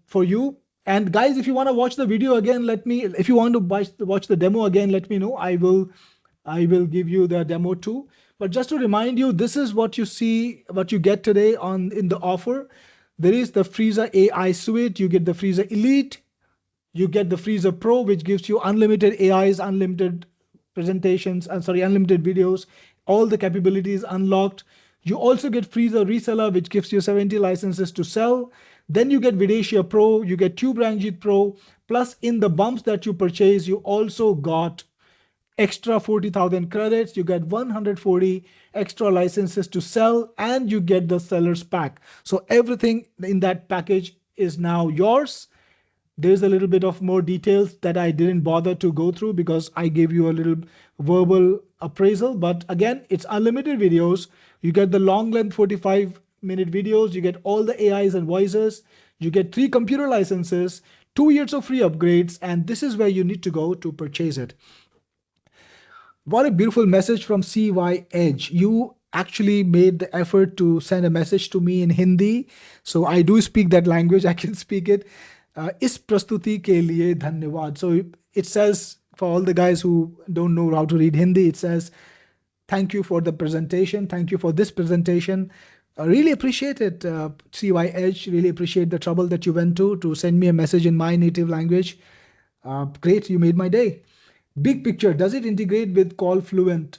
for you. And guys, if you want to watch the video again, if you want to watch the demo again, let me know. I will give you the demo too. But just to remind you, this is what you see, what you get today in the offer. There is the Freezur AI suite. You get the Freezur Elite. You get the Freezur Pro, which gives you unlimited AIs, unlimited presentations, unlimited videos, all the capabilities unlocked. You also get Freezur Reseller, which gives you 70 licenses to sell. Then you get Videcia Pro, you get TubeRanjit Pro, plus in the bumps that you purchase, you also got extra 40,000 credits, you get 140 extra licenses to sell, and you get the seller's pack. So everything in that package is now yours. There's a little bit of more details that I didn't bother to go through because I gave you a little verbal appraisal. But again, it's unlimited videos. You get the long length 45-minute videos. You get all the AIs and voices. You get 3 computer licenses, 2 years of free upgrades. And this is where you need to go to purchase it. What a beautiful message from CY Edge. You actually made the effort to send a message to me in Hindi. So I do speak that language. I can speak it. इस प्रस्तुति के लिए धन्यवाद. So it says, for all the guys who don't know how to read Hindi, it says, thank you for the presentation. Thank you for this presentation. I really appreciate it, CY Edge. Really appreciate the trouble that you went to send me a message in my native language. Great, you made my day. Big picture, does it integrate with Call Fluent?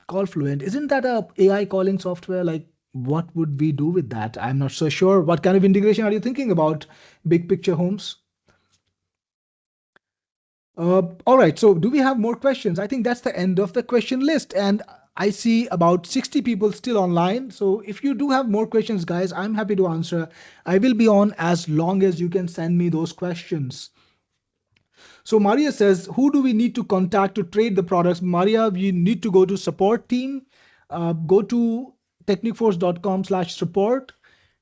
Call Fluent, isn't that a AI calling software? Like, what would we do with that? I'm not so sure. What kind of integration are you thinking about, Big Picture Homes? All right, so do we have more questions? I think that's the end of the question list. And I see about 60 people still online. So if you do have more questions, guys, I'm happy to answer. I will be on as long as you can send me those questions. So Maria says, who do we need to contact to trade the products? Maria, we need to go to support team, go to technicforce.com/support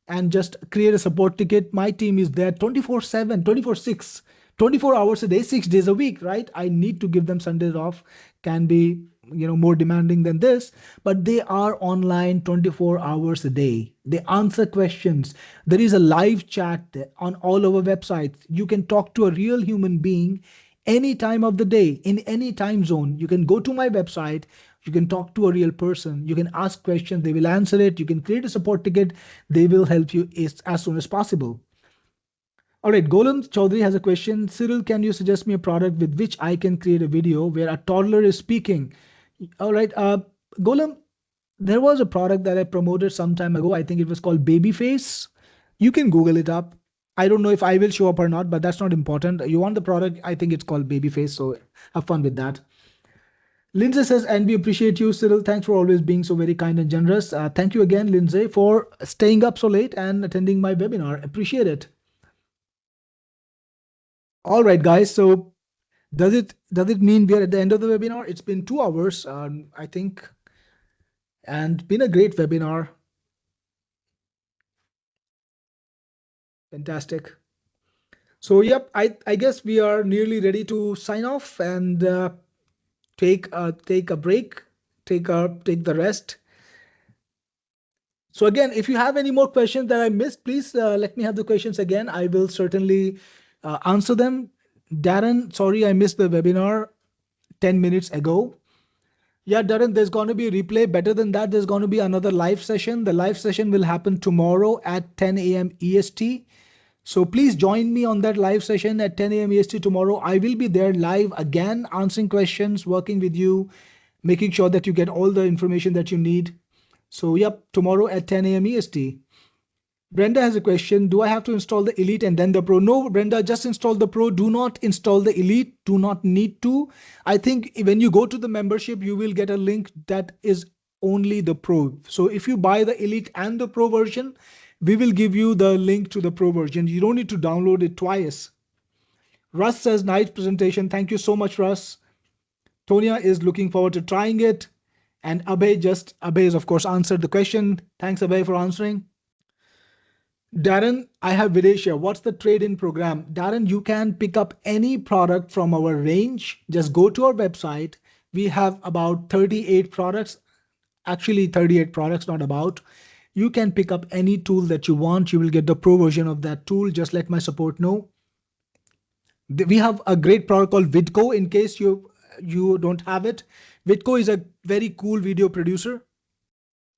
and just create a support ticket. My team is there 24/7, 24/6, 24 hours a day, 6 days a week, right? I need to give them Sundays off. Can be, more demanding than this, but they are online 24 hours a day. They answer questions. There is a live chat on all our websites. You can talk to a real human being any time of the day, in any time zone. You can go to my website. You can talk to a real person. You can ask questions. They will answer it. You can create a support ticket. They will help you as soon as possible. All right, Golam Chaudhary has a question. Cyril, can you suggest me a product with which I can create a video where a toddler is speaking? All right, Golam, there was a product that I promoted some time ago. I think it was called Babyface. You can Google it up. I don't know if I will show up or not, but that's not important. You want the product, I think it's called Babyface, so have fun with that. Lindsay says, and we appreciate you, Cyril. Thanks for always being so very kind and generous. Thank you again, Lindsay, for staying up so late and attending my webinar. Appreciate it. All right, guys. So does it mean we are at the end of the webinar? It's been 2 hours, I think, and been a great webinar. Fantastic. So, yep, I guess we are nearly ready to sign off and take a break, take the rest. So again, if you have any more questions that I missed, please let me have the questions again. I will certainly answer them. Darren, sorry I missed the webinar 10 minutes ago. Yeah, Darren, there's going to be a replay. Better than that, there's going to be another live session. The live session will happen tomorrow at 10 a.m. EST. So please join me on that live session at 10 a.m. EST tomorrow. I will be there live again, answering questions, working with you, making sure that you get all the information that you need. So, yep, tomorrow at 10 a.m. EST. Brenda has a question. Do I have to install the Elite and then the Pro? No, Brenda, just install the Pro. Do not install the Elite. Do not need to. I think when you go to the membership, you will get a link that is only the Pro. So if you buy the Elite and the Pro version, we will give you the link to the Pro version. You don't need to download it twice. Russ says, nice presentation. Thank you so much, Russ. Tonya is looking forward to trying it. And Abhay has of course answered the question. Thanks, Abhay, for answering. Darren, I have Videsha. What's the trade-in program? Darren, you can pick up any product from our range. Just go to our website. We have about 38 products, actually 38 products, not about. You can pick up any tool that you want. You will get the pro version of that tool. Just let my support know. We have a great product called Vidco in case you don't have it. Vidco is a very cool video producer.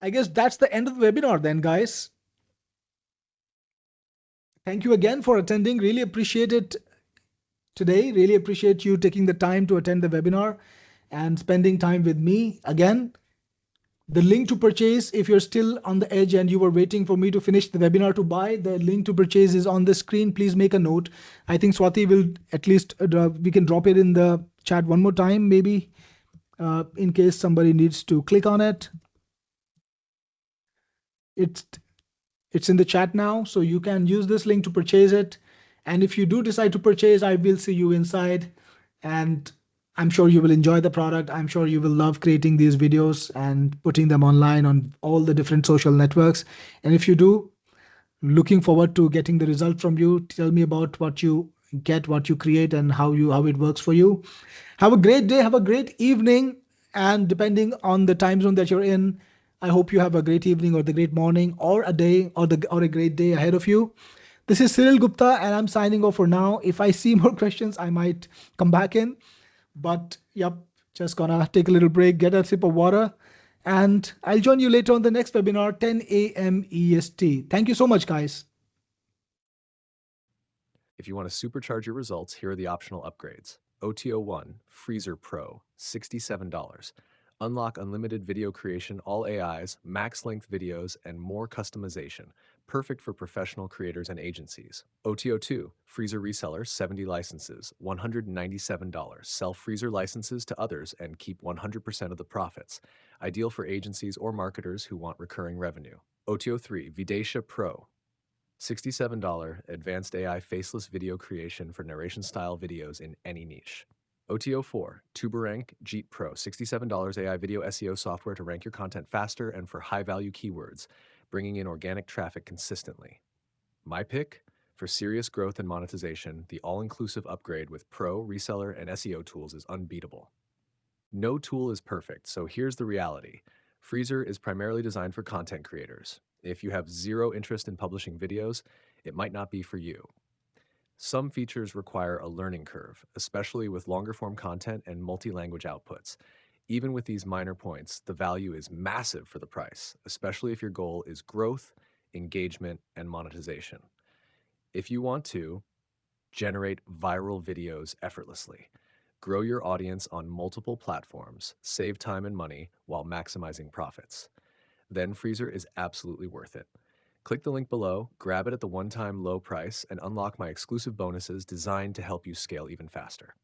I guess that's the end of the webinar then, guys. Thank you again for attending. Really appreciate it today. Really appreciate you taking the time to attend the webinar and spending time with me. Again, the link to purchase, if you're still on the edge and you were waiting for me to finish the webinar to buy, the link to purchase is on the screen. Please make a note. I think Swati will at least, we can drop it in the chat one more time, maybe in case somebody needs to click on it. It's in the chat now, so you can use this link to purchase it. And if you do decide to purchase, I will see you inside. And I'm sure you will enjoy the product. I'm sure you will love creating these videos and putting them online on all the different social networks. And if you do, looking forward to getting the result from you. Tell me about what you get, what you create, and how it works for you. Have a great day. Have a great evening. And depending on the time zone that you're in, I hope you have a great evening or the great morning or a day or a great day ahead of you. This is Cyril Gupta and I'm signing off for now. If I see more questions, I might come back in. But yep, just gonna take a little break, get a sip of water, and I'll join you later on the next webinar, 10 a.m. EST. Thank you so much, guys. If you want to supercharge your results, here are the optional upgrades. OTO1 Freezur Pro, $67. Unlock unlimited video creation, all AIs, max length videos, and more customization. Perfect for professional creators and agencies. OTO2 Freezur Reseller, 70 licenses, $197. Sell Freezur licenses to others and keep 100% of the profits. Ideal for agencies or marketers who want recurring revenue. OTO3 Videsha Pro, $67 advanced AI faceless video creation for narration-style videos in any niche. OTO4 TuberRank Jeet Pro, $67 AI video SEO software to rank your content faster and for high-value keywords, bringing in organic traffic consistently. My pick? For serious growth and monetization, the all-inclusive upgrade with Pro, Reseller, and SEO tools is unbeatable. No tool is perfect, so here's the reality. Freezur is primarily designed for content creators. If you have zero interest in publishing videos, it might not be for you. Some features require a learning curve, especially with longer form content and multi-language outputs. Even with these minor points, the value is massive for the price, especially if your goal is growth, engagement, and monetization. If you want to generate viral videos effortlessly, grow your audience on multiple platforms, save time and money while maximizing profits, then Freezur is absolutely worth it. Click the link below, grab it at the one-time low price, and unlock my exclusive bonuses designed to help you scale even faster.